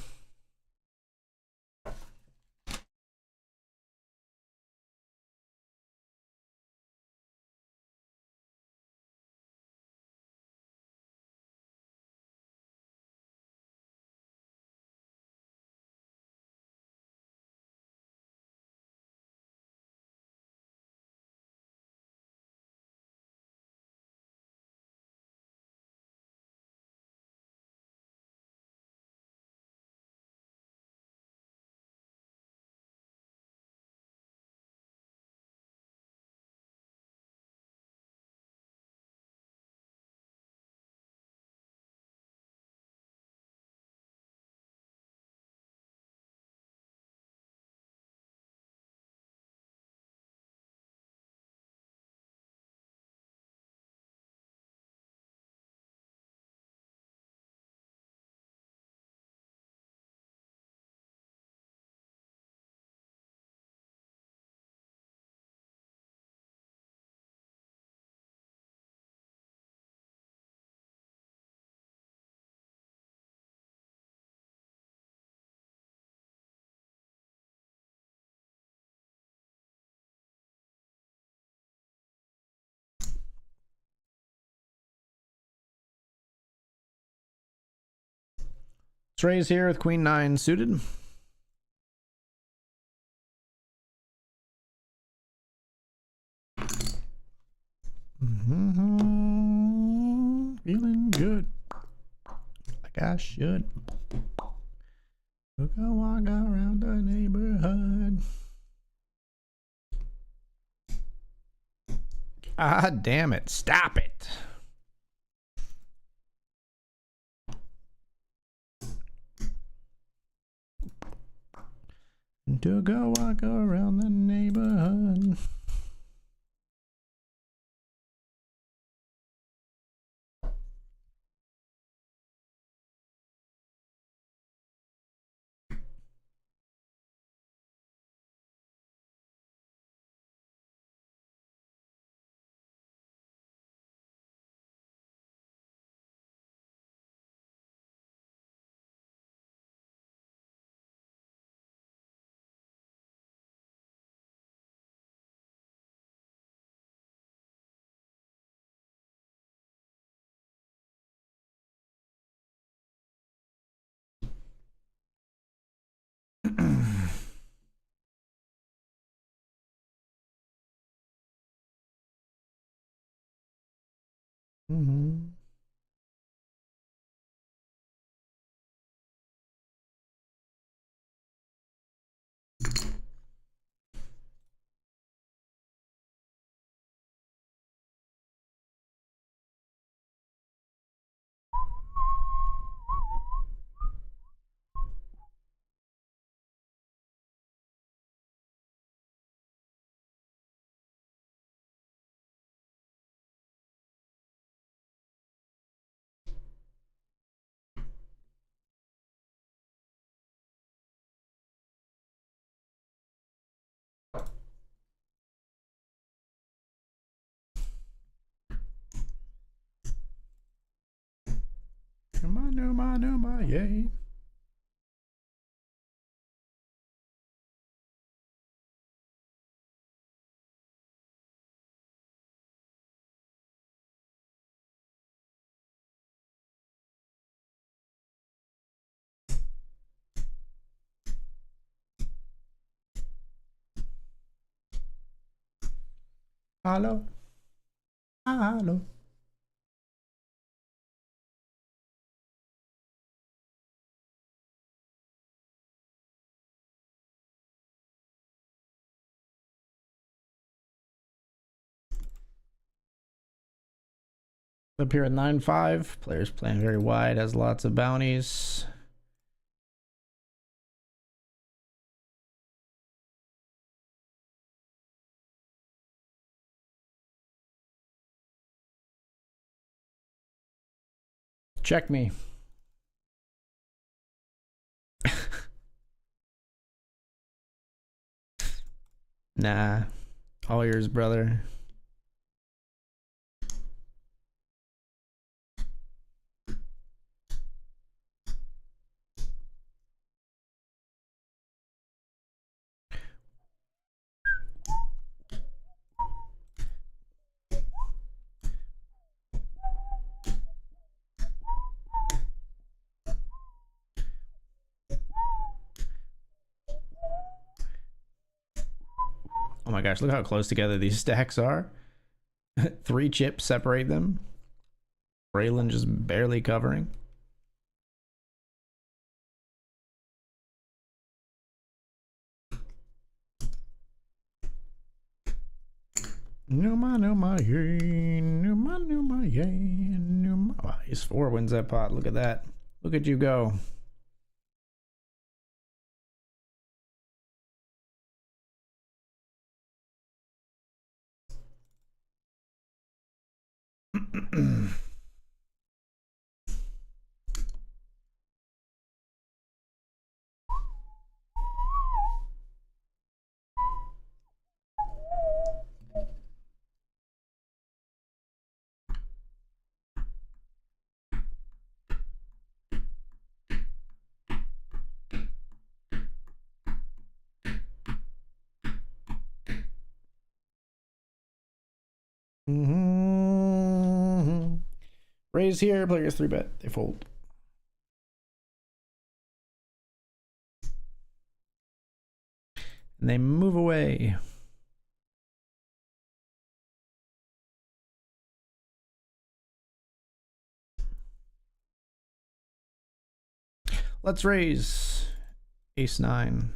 Let's raise here with queen 9 suited. Feeling good. I should. Took a walk around the neighborhood. Ah, damn it. Stop it. Took a walk around the neighborhood. Mm-hmm. Yay. Hello. Hello. Up here at 9-5. Players playing very wide, has lots of bounties. Check me. Nah. All yours, brother. Oh my gosh, look how close together these stacks are. 3 chips separate them. Braylon just barely covering. Oh, he's 4 wins that pot. Look at that. Look at you go. Raise here, players 3-bet. They fold. And they move away. Let's raise. Ace 9.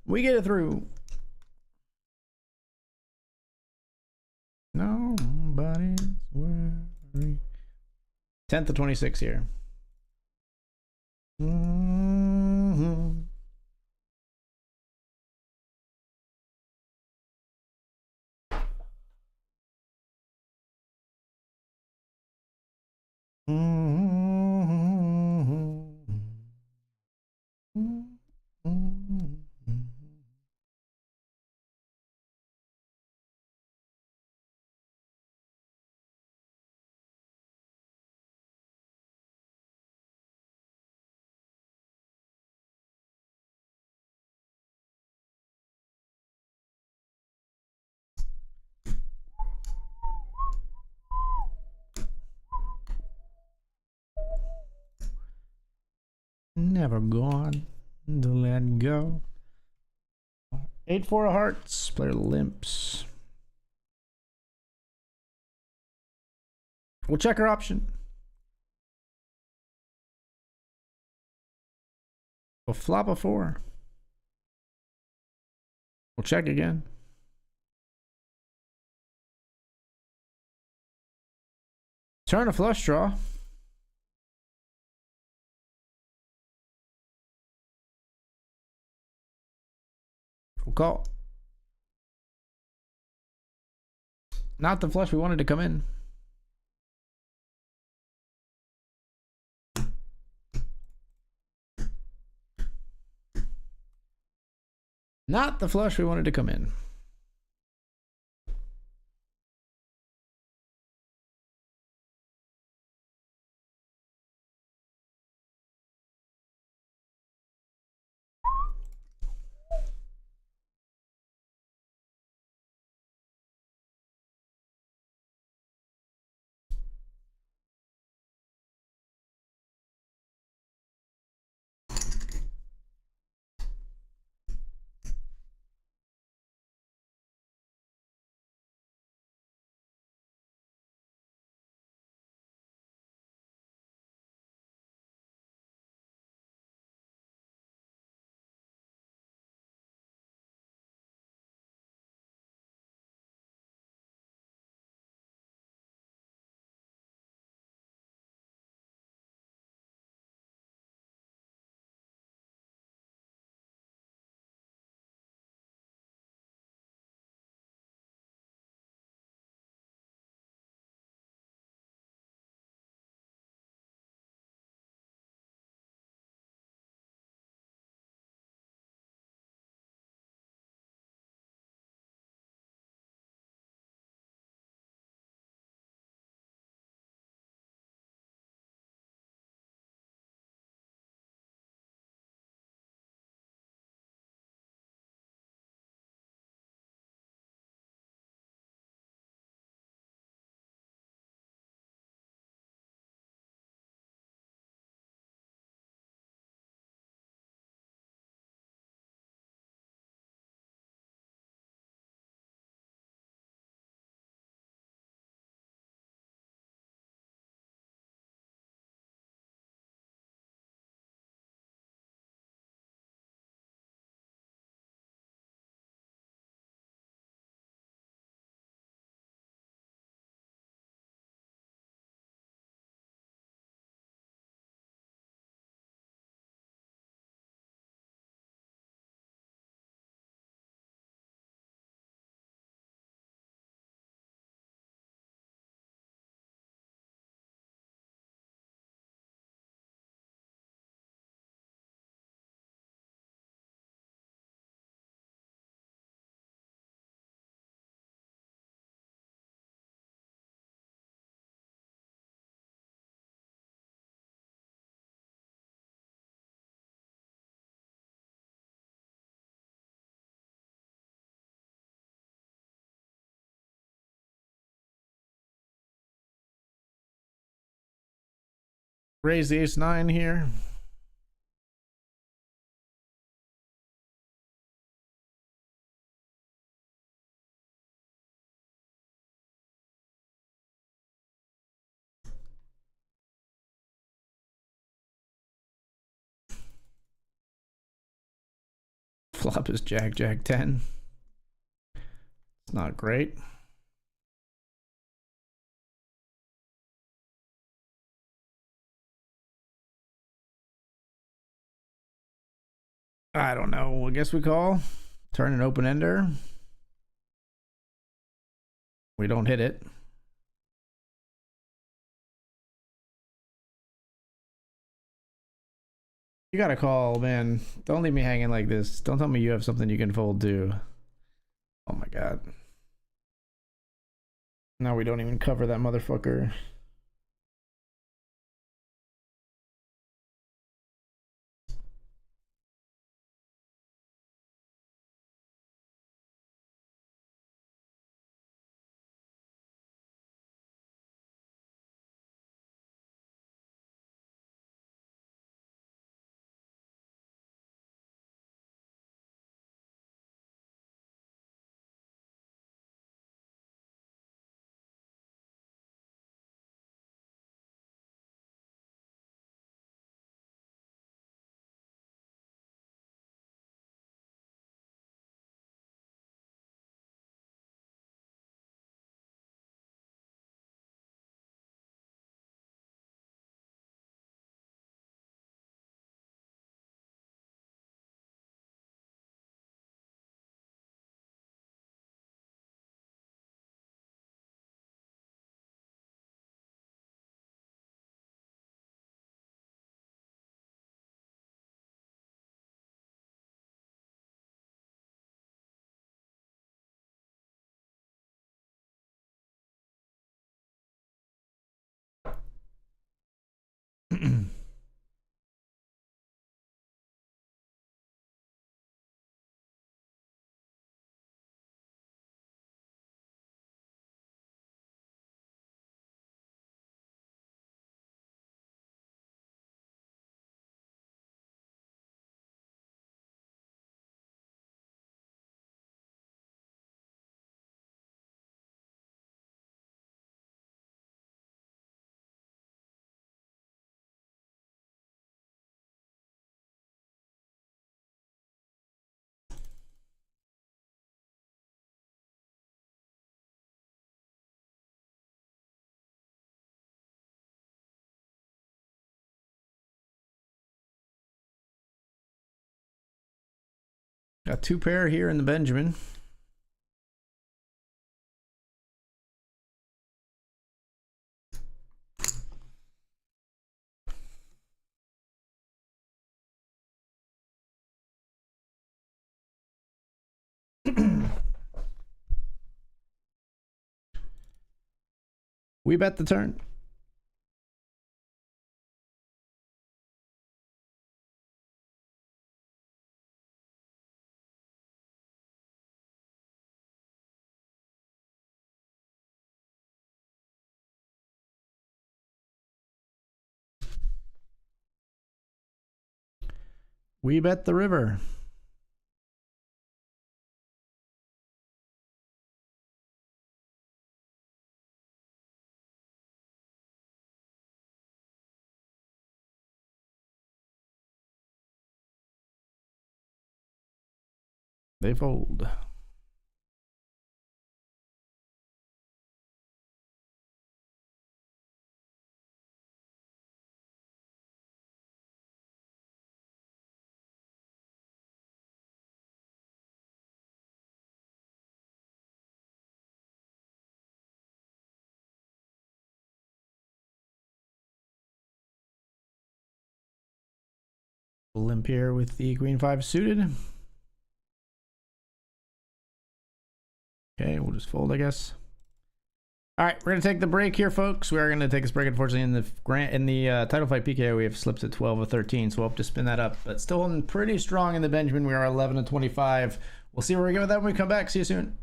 We get it through. Nobody's worried. 10th to 26 here. Mm-hmm. Never gone to let go. 8-4 of hearts. Player limps. We'll check our option. We'll flop a 4. We'll check again. Turn a flush draw. We'll call. Not the flush we wanted to come in. Not the flush we wanted to come in. Raise the ace 9 here. Flop is Jack, Jack 10. It's not great. I don't know. I guess we call. Turn an open ender. We don't hit it. You gotta call, man. Don't leave me hanging like this. Don't tell me you have something you can fold too. Oh my god. Now we don't even cover that motherfucker. Got two pair here in the Benjamin. We bet the turn. We bet the river. They fold. Limp here with the queen five suited. Okay, we'll just fold, I guess. All right, we're gonna take the break here, folks. We are gonna take this break. Unfortunately, in the title fight PKO, we have slipped to 12 or 13, so we'll have to spin that up. But still holding pretty strong in the Benjamin. We are 11 and 25. We'll see where we go with that when we come back. See you soon.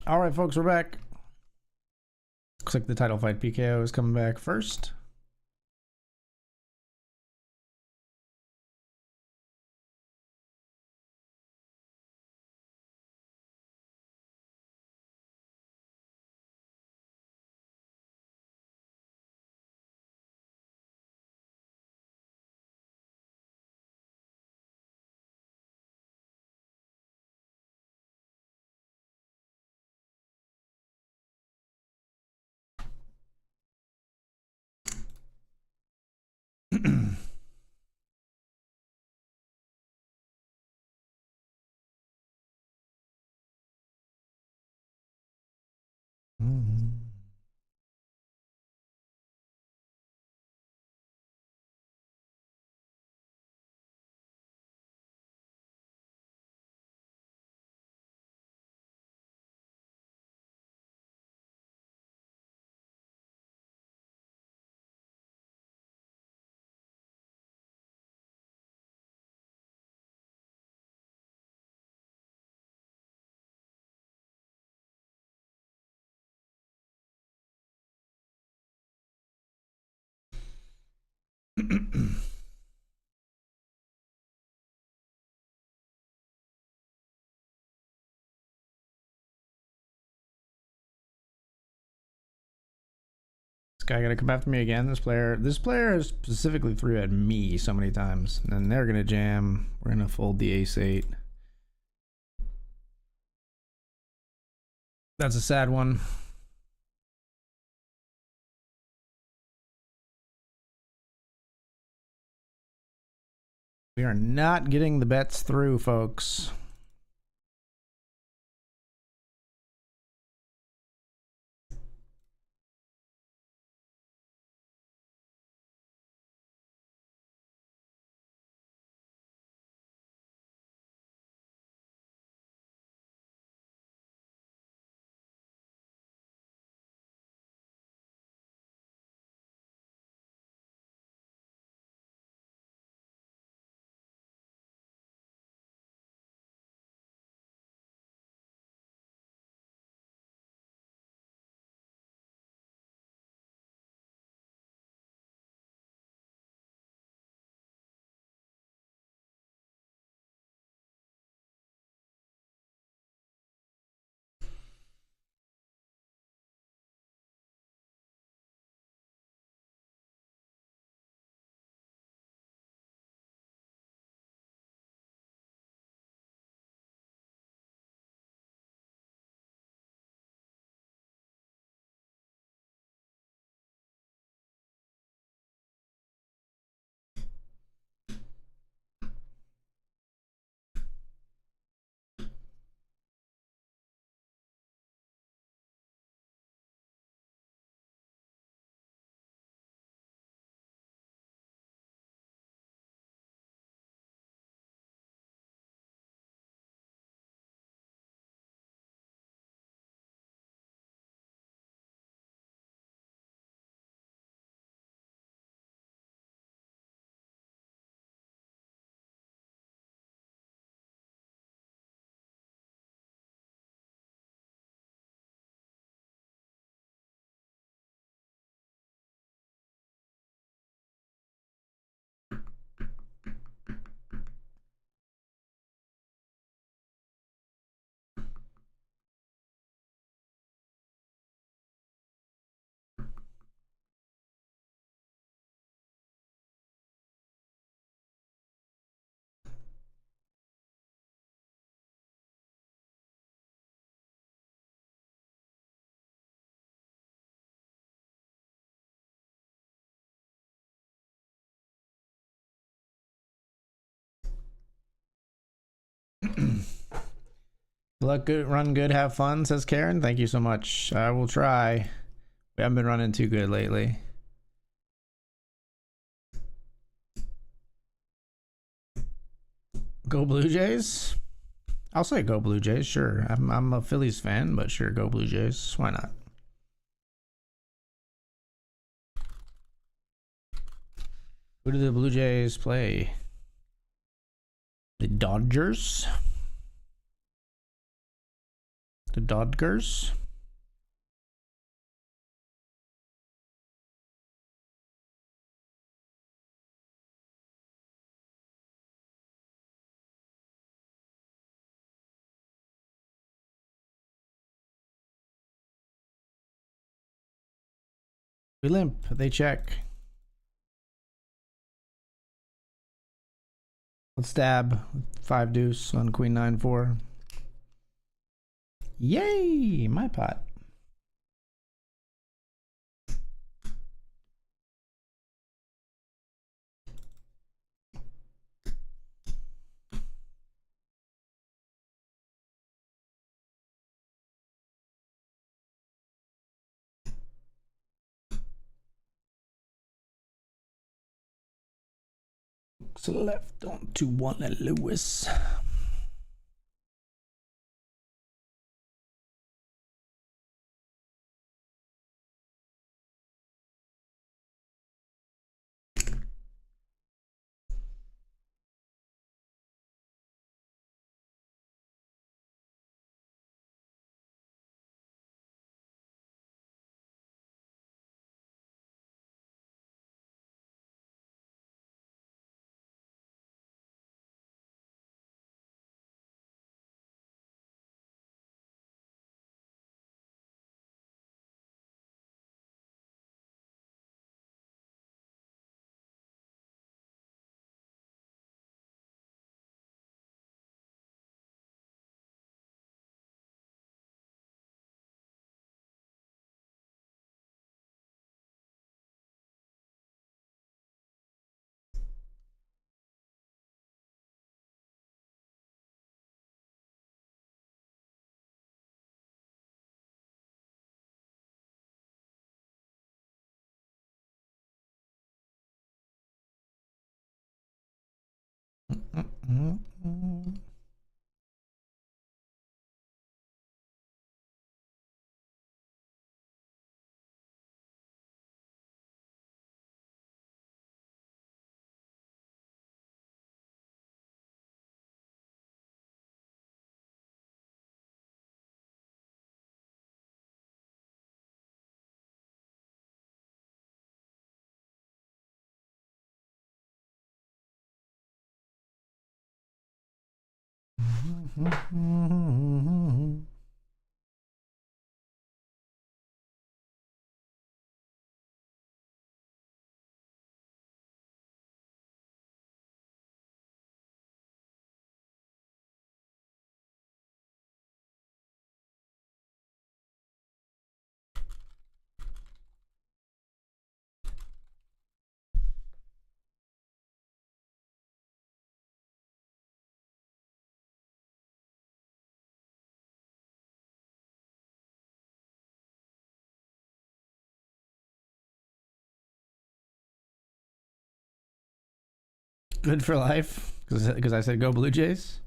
All right, folks, we're back. Looks like the title fight PKO is coming back first. This guy gonna come after me again. This player has specifically threw at me so many times. And then they're gonna jam. We're gonna fold the ace-8. That's a sad one. We are not getting the bets through, folks. Luck good, run good, have fun, says Karen. Thank you so much. I will try. We haven't been running too good lately. Go Blue Jays? I'll say go Blue Jays, sure. I'm a Phillies fan, but sure, go Blue Jays. Why not? Who do the Blue Jays play? The Dodgers? The Dodgers. We limp. They check. Let's stab. 5 deuce on queen 9-4. Yay! My pot. Looks left on 2-1 and Lewis. Good for life, because I said go Blue Jays.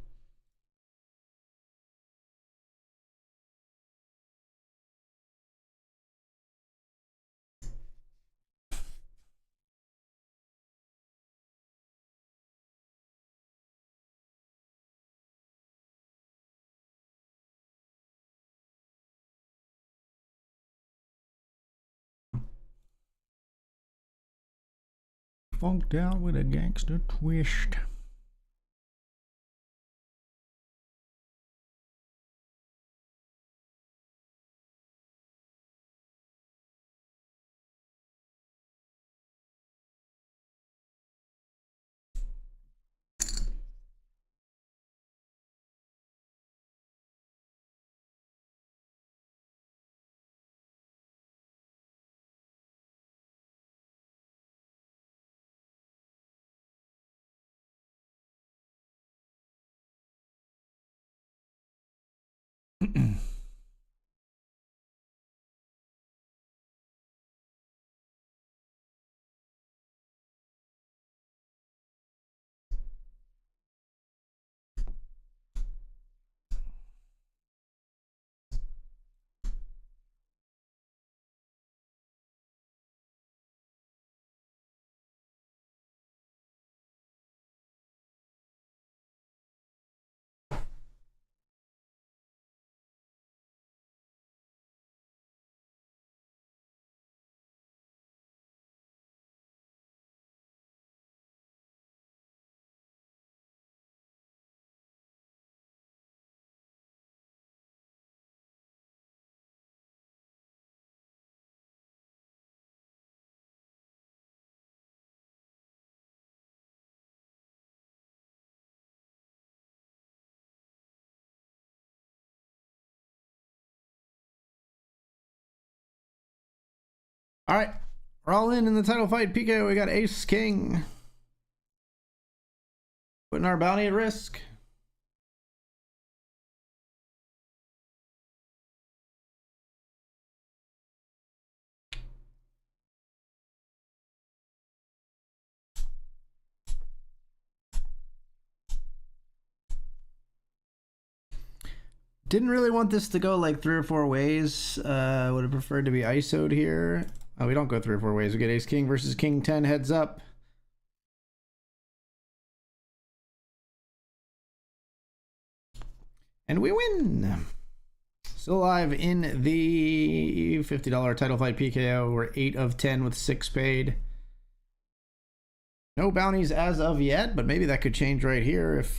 Funked out with a gangster twist. All right, we're all in the title fight. PKO, we got Ace King. Putting our bounty at risk. Didn't really want this to go like 3 or 4 ways. Would have preferred to be ISO'd here. Oh, we don't go 3 or 4 ways. We get Ace King versus King 10 heads up. And we win. Still alive in the $50 title fight PKO. We're 8 of 10 with 6 paid. No bounties as of yet, but maybe that could change right here if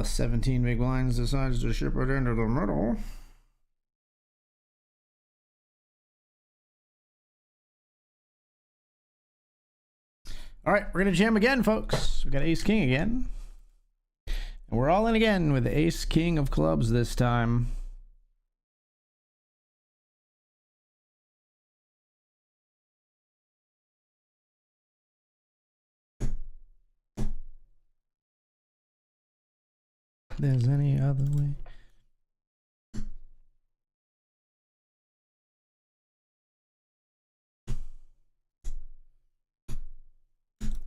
17 big blinds decides to ship it into the middle. All right, we're going to jam again, folks. We got Ace King again. And we're all in again with the Ace King of clubs this time. There's any other way.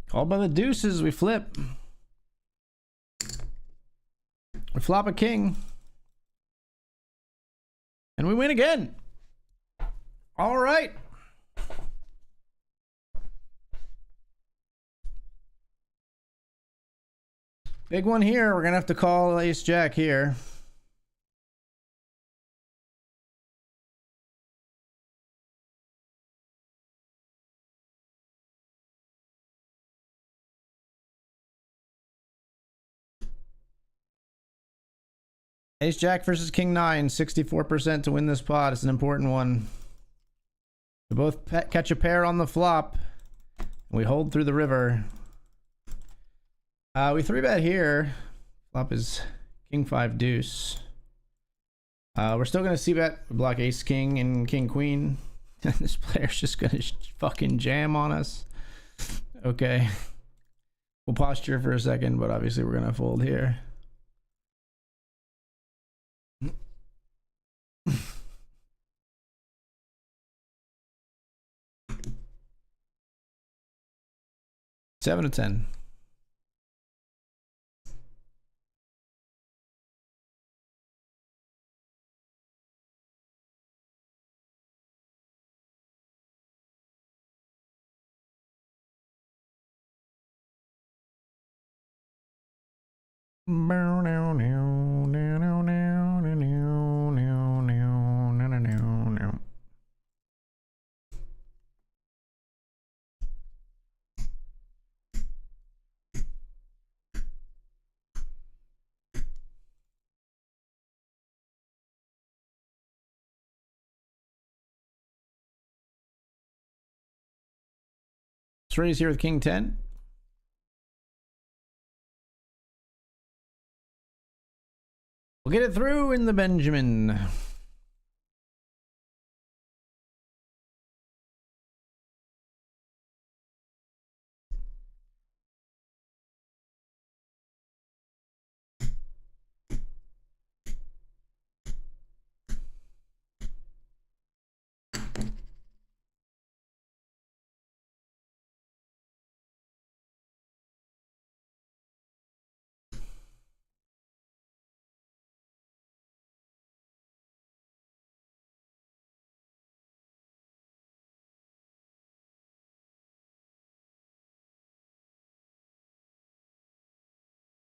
Called by the deuces, we flip. We flop a king. And we win again. All right. Big one here. We're going to have to call Ace Jack here. Ace Jack versus King 9, 64% to win this pot. It's an important one. We both catch a pair on the flop. And we hold through the river. We 3-bet here. Flop is King 5 deuce. We're still going to c-bet. We block Ace King and King Queen. This player's just going to fucking jam on us. Okay. We'll posture for a second, but obviously we're going to fold here. Seven to 10. Let's raise here with King 10. We'll get it through in the Benjamin.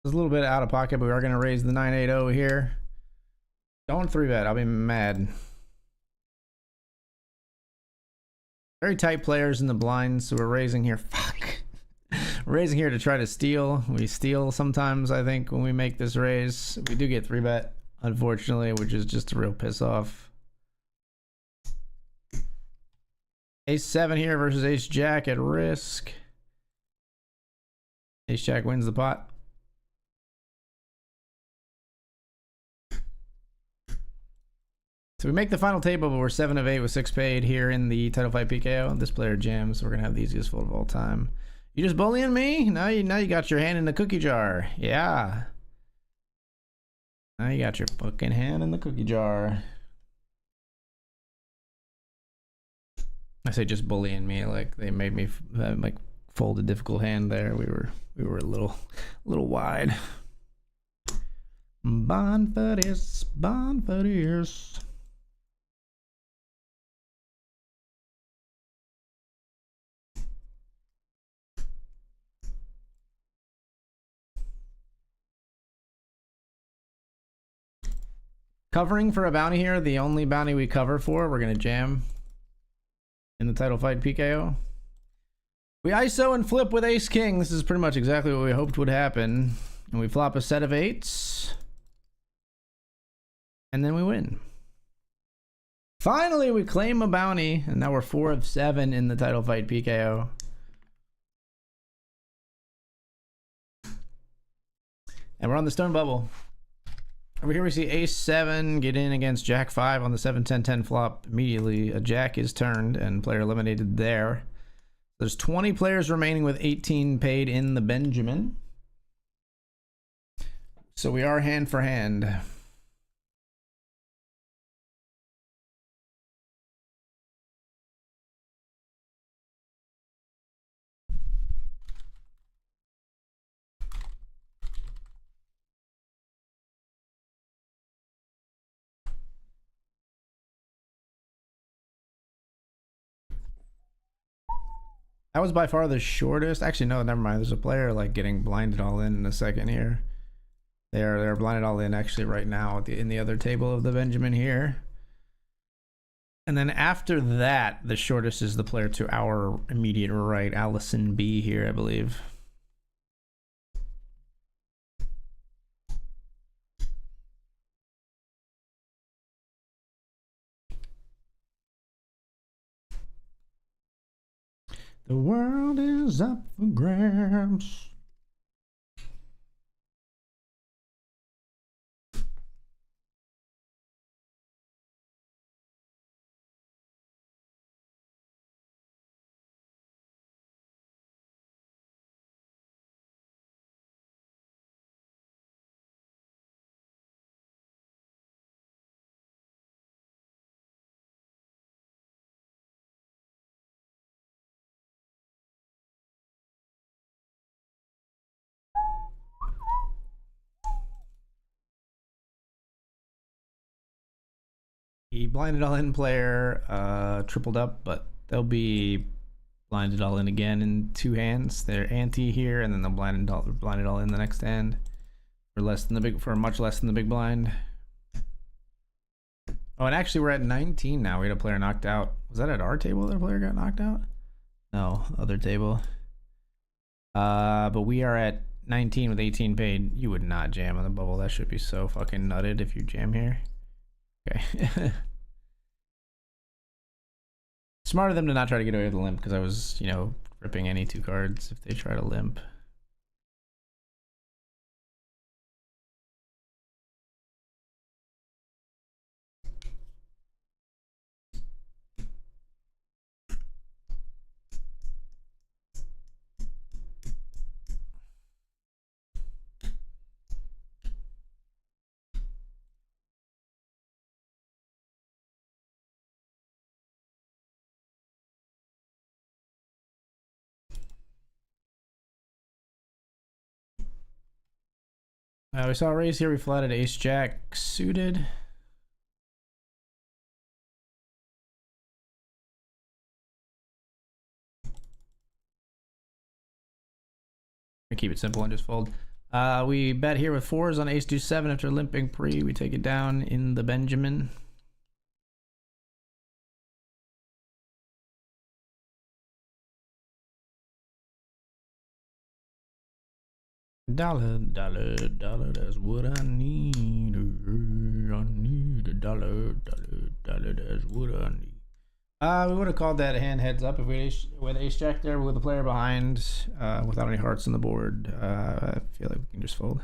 It's a little bit out of pocket, but we are going to raise the 980 here. Don't 3-bet. I'll be mad. Very tight players in the blinds, so we're raising here. Fuck. We're raising here to try to steal. We steal sometimes, I think, when we make this raise. We do get 3-bet, unfortunately, which is just a real piss off. Ace 7 here versus Ace Jack at risk. Ace Jack wins the pot. So we make the final table, but we're 7 of 8 with 6 paid here in the title fight PKO. This player jams, so we're gonna have the easiest fold of all time. You just bullying me? Now you got your hand in the cookie jar. Yeah. Now you got your fucking hand in the cookie jar. I say just bullying me, like they made me like fold a difficult hand there. We were a little wide. Bond for this. Covering for a bounty here. The only bounty we cover for, we're gonna jam in the title fight PKO. We ISO and flip with ace king. This is pretty much exactly what we hoped would happen. And we flop a set of 8s. And then we win. Finally, we claim a bounty. And now we're 4 of 7 in the title fight PKO. And we're on the stone bubble. Over here we see ace 7 get in against jack 5 on the 7-10-10 flop. Immediately a jack is turned and player eliminated there. There's 20 players remaining with 18 paid in the Benjamin. So we are hand for hand. That was by far the shortest. Actually, no, never mind. There's a player like getting blinded all in a second here. They're blinded all in actually right now in the other table of the Benjamin here. And then after that, the shortest is the player to our immediate right, Allison B here, I believe. The world is up for grabs. He blinded all in player, tripled up, but they'll be blinded all in again in 2 hands. They're ante here, and then they'll blinded all in the next hand for much less than the big blind. Oh, and actually we're at 19 now. We had a player knocked out. Was that at our table that a player got knocked out? No, other table. But we are at 19 with 18 paid. You would not jam on the bubble. That should be so fucking nutted if you jam here. Okay. Smart of them to not try to get away with the limp, because I was, ripping any 2 cards if they try to limp. We saw a raise here. We flatted ace jack suited. I keep it simple and just fold. We bet here with 4s on ace deuce 7 after limping pre. We take it down in the Benjamin. Dollar, that's what I need. I need a dollar, that's what I need. We would have called that hand heads up if we had ace jack there with the player behind, without any hearts on the board. I feel like we can just fold.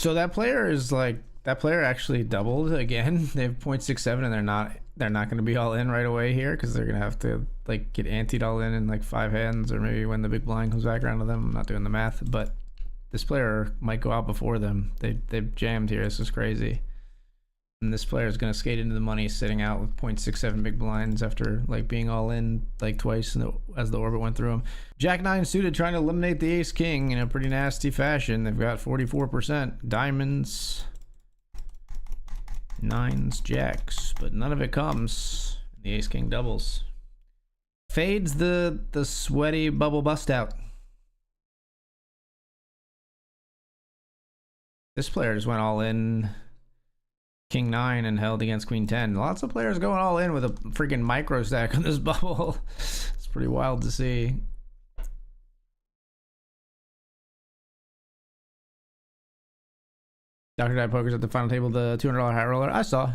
So that player is like, that player actually doubled again. They have 0.67 and they're not going to be all in right away here because they're going to have to like get anteed all in like 5 hands, or maybe when the big blind comes back around to them. I'm not doing the math, but this player might go out before them. They've jammed here. This is crazy. And this player is going to skate into the money sitting out with 0.67 big blinds after like being all in like twice as the orbit went through him. Jack 9 suited trying to eliminate the ace king in a pretty nasty fashion. They've got 44%. Diamonds, nines, jacks, but none of it comes. The ace king doubles. Fades the sweaty bubble bust out. This player just went all in king 9 and held against queen 10. Lots of players going all in with a freaking micro stack on this bubble. It's pretty wild to see. Dr. Die Poker's at the final table, the $200 high roller. I saw.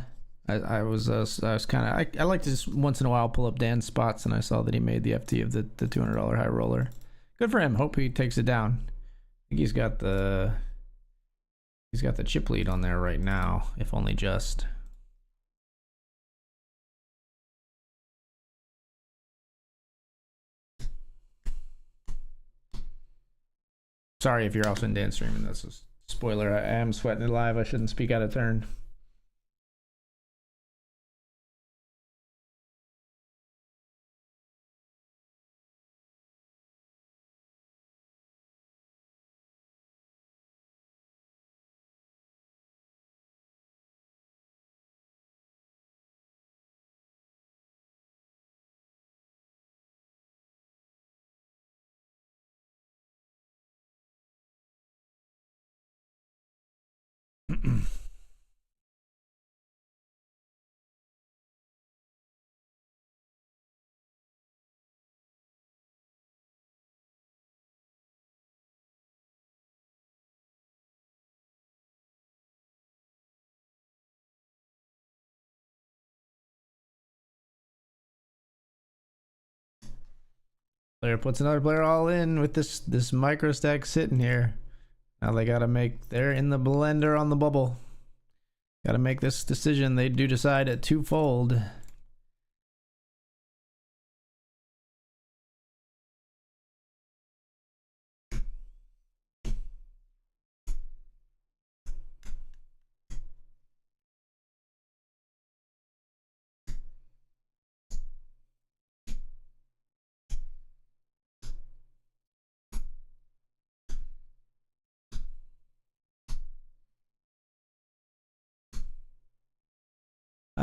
I was kind of, I like to just once in a while pull up Dan's spots, and I saw that he made the FT of the $200 high roller. Good for him. Hope he takes it down. I think he's got the chip lead on there right now, if only just. Sorry if you're also in Dan's streaming. That's a spoiler. I am sweating it live. I shouldn't speak out of turn. Player puts another player all in with this micro stack sitting here. Now they gotta make, they're in the blender on the bubble. Gotta make this decision. They do decide at 2-fold.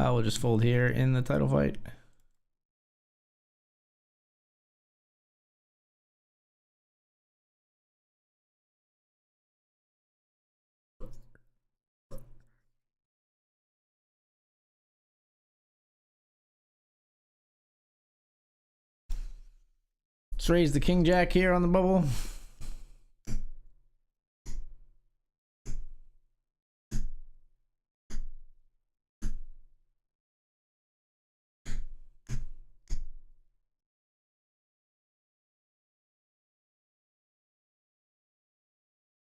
We'll just fold here in the title fight. Let's raise the king jack here on the bubble.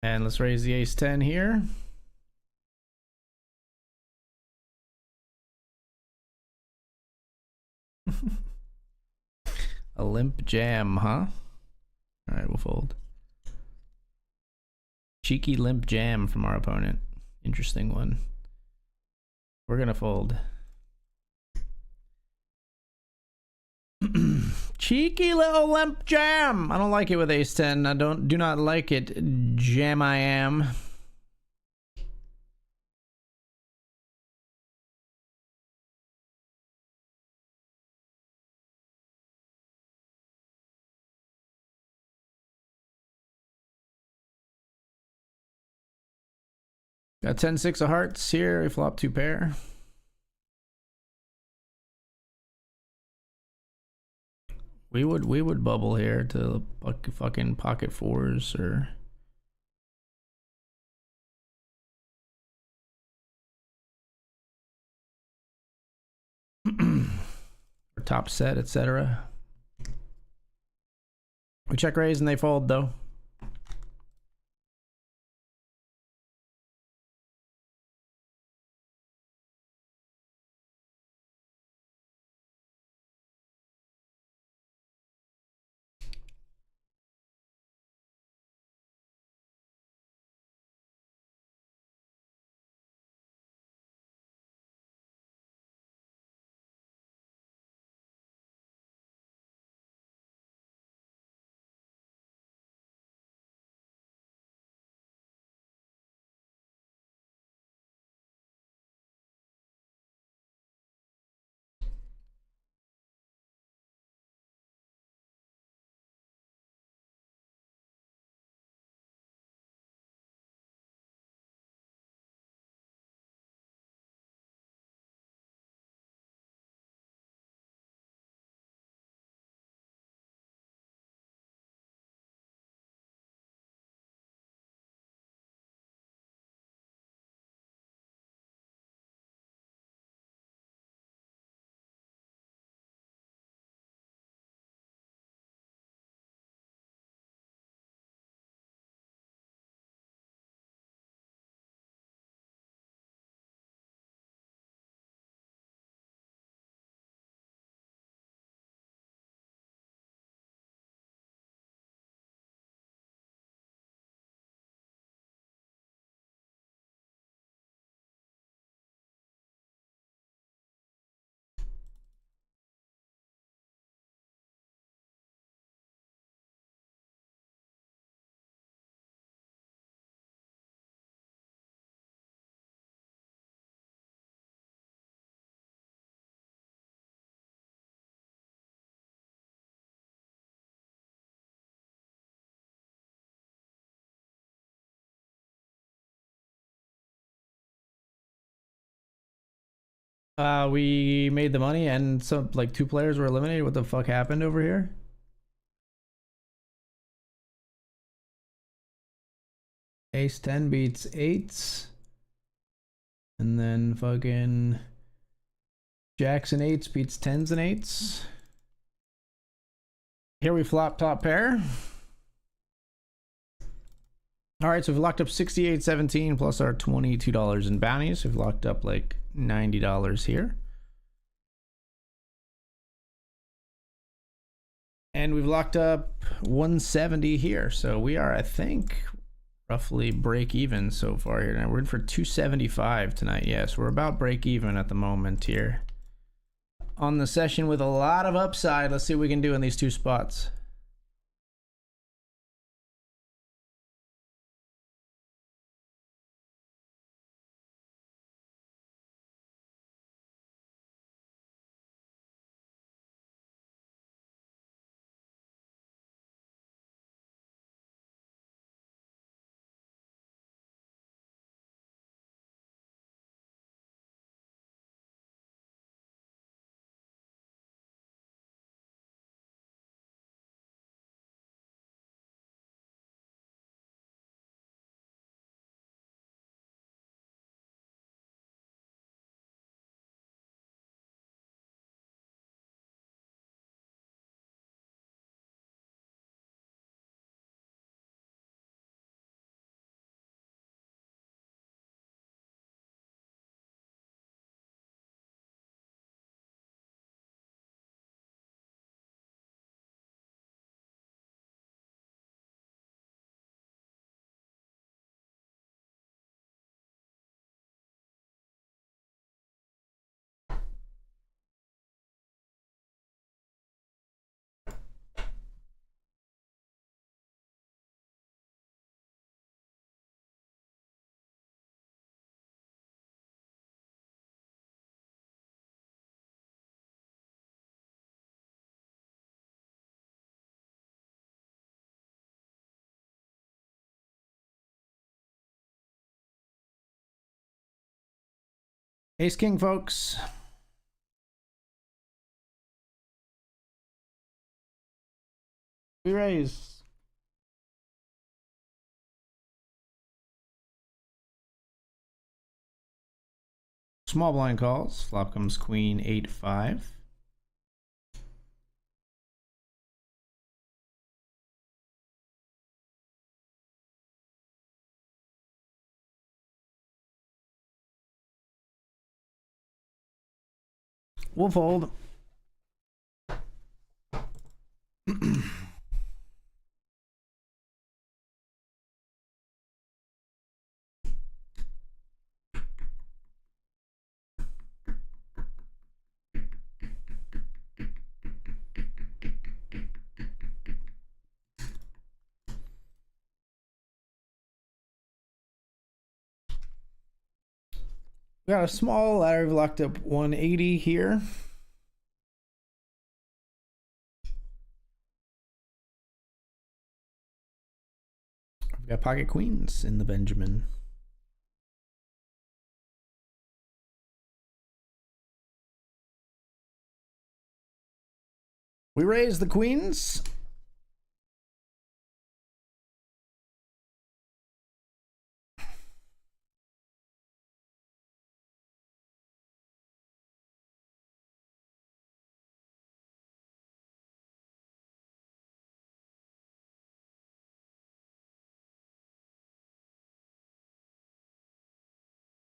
And let's raise the ace 10 here. A limp jam, huh? All right, we'll fold. Cheeky limp jam from our opponent. Interesting one. We're gonna fold. Cheeky little limp jam. I don't like it with ace 10. I do not like it. Jam I am. Got 10-6 of hearts here. We flop 2 pair. We would bubble here to fucking pocket 4s or or top set, etc. We check raise and they fold though. We made the money and some like 2 players were eliminated. What the fuck happened over here? Ace 10 beats 8s. And then fucking Jacks and 8s beats 10s and 8s. Here we flop top pair. All right, so we've locked up 68.17 plus our $22 in bounties. We've locked up like $90 here. And we've locked up 170 here. So we are, I think, roughly break even so far here. Now we're in for 275 tonight. Yes, we're about break even at the moment here. On the session with a lot of upside. Let's see what we can do in these 2 spots. Ace King, folks. We raise. Small blind calls. Flop comes queen 8-5. We'll fold. We got a small ladder. We've locked up 180 here. We've got pocket queens in the Benjamin. We raise the queens.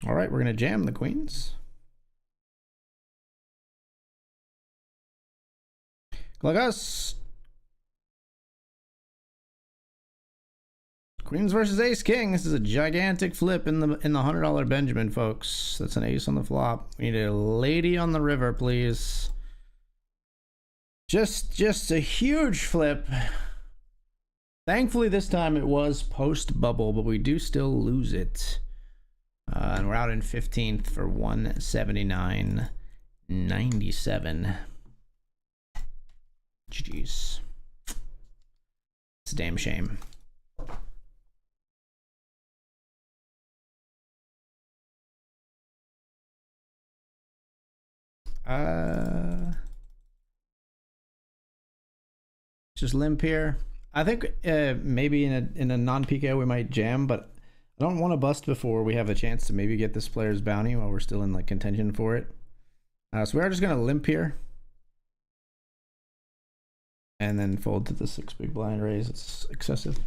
All right, we're going to jam the queens. Like us. Queens versus Ace King. This is a gigantic flip in the $100 Benjamin, folks. That's an ace on the flop. We need a lady on the river, please. Just a huge flip. Thankfully, this time it was post bubble, but we do still lose it. And we're out in 15th for 179.97. GG's. It's a damn shame. Just limp here. I think maybe in a non-PKO we might jam, but I don't want to bust before we have a chance to maybe get this player's bounty while we're still in like contention for it. So we are just gonna limp here, and then fold to the 6 big blind raise. It's excessive.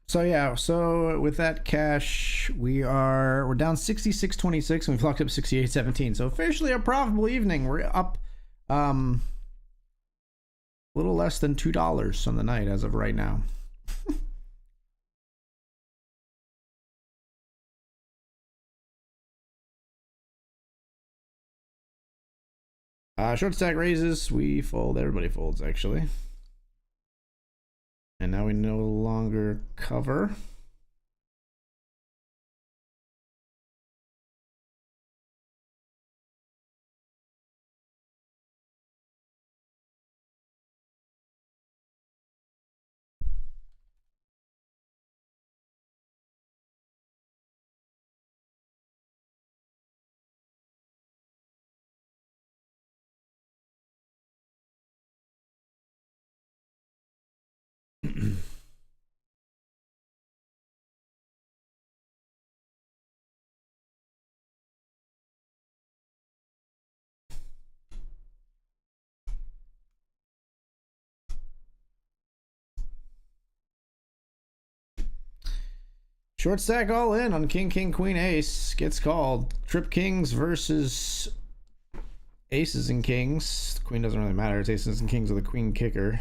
So yeah, so with that cash, we're down 66.26 and we've locked up 68.17. So officially a profitable evening. We're up a little less than $2 on the night as of right now. Short stack raises, we fold. Everybody folds actually. And now we no longer cover. Short stack all in on king, king, queen, ace. Gets called. Trip kings versus aces and kings. The queen doesn't really matter. It's aces and kings with a queen kicker.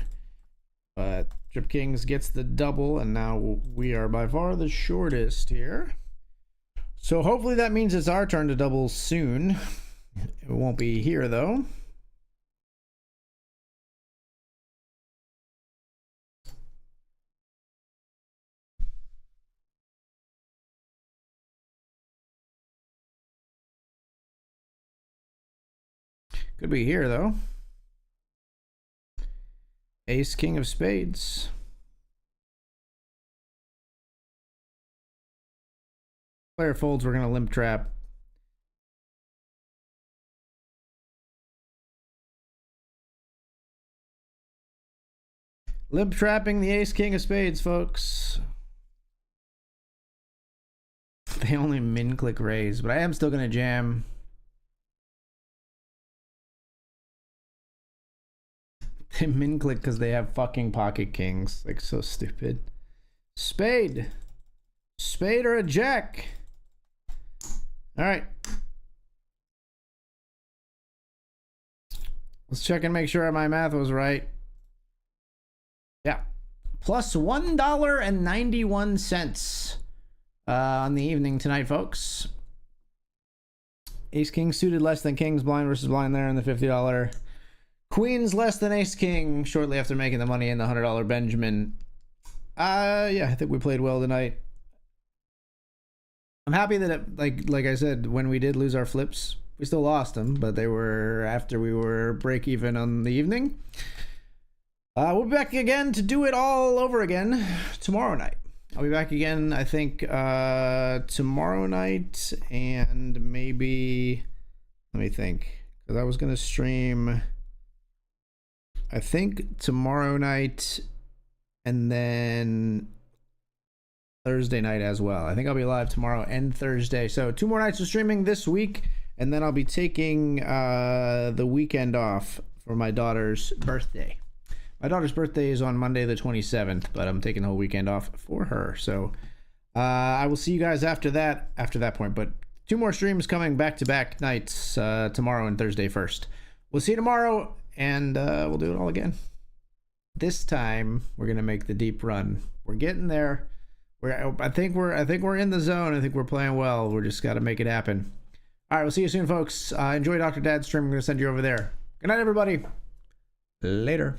But trip kings gets the double, and now we are by far the shortest here. So hopefully that means it's our turn to double soon. It won't be here though. Could be here though. Ace, king of spades. Player folds, we're gonna limp trap. Limp trapping the ace, king of spades, folks. They only min click raise, but I am still gonna jam. They min click because they have fucking pocket kings. Like, so stupid. Spade. Spade or a jack. All right. Let's check and make sure my math was right. Yeah. Plus $1.91 on the evening tonight, folks. Ace king suited less than kings, blind versus blind there in the $50. Queens less than ace king shortly after making the money in the $100 Benjamin. Yeah, I think we played well tonight. I'm happy that it, like I said, when we did lose our flips, we still lost them, but they were after we were break even on the evening. We'll be back again to do it all over again tomorrow night. I'll be back again, I think, tomorrow night, and maybe, let me think, because I was going to stream, I think, tomorrow night, and then Thursday night as well. I think I'll be live tomorrow and Thursday. So 2 more nights of streaming this week, And then I'll be taking the weekend off for my daughter's birthday. My daughter's birthday is on Monday the 27th, but I'm taking the whole weekend off for her. So I will see you guys after that point. But 2 more streams coming back-to-back nights, tomorrow and Thursday first. We'll see you tomorrow, and we'll do it all again. This time we're gonna make the deep run. We're getting there. I think we're in the zone. I think we're playing well. We're just got to make it happen. All right, we'll see you soon, folks. Enjoy Dr. Dad's stream. I'm gonna send you over there. Good night, everybody. Later.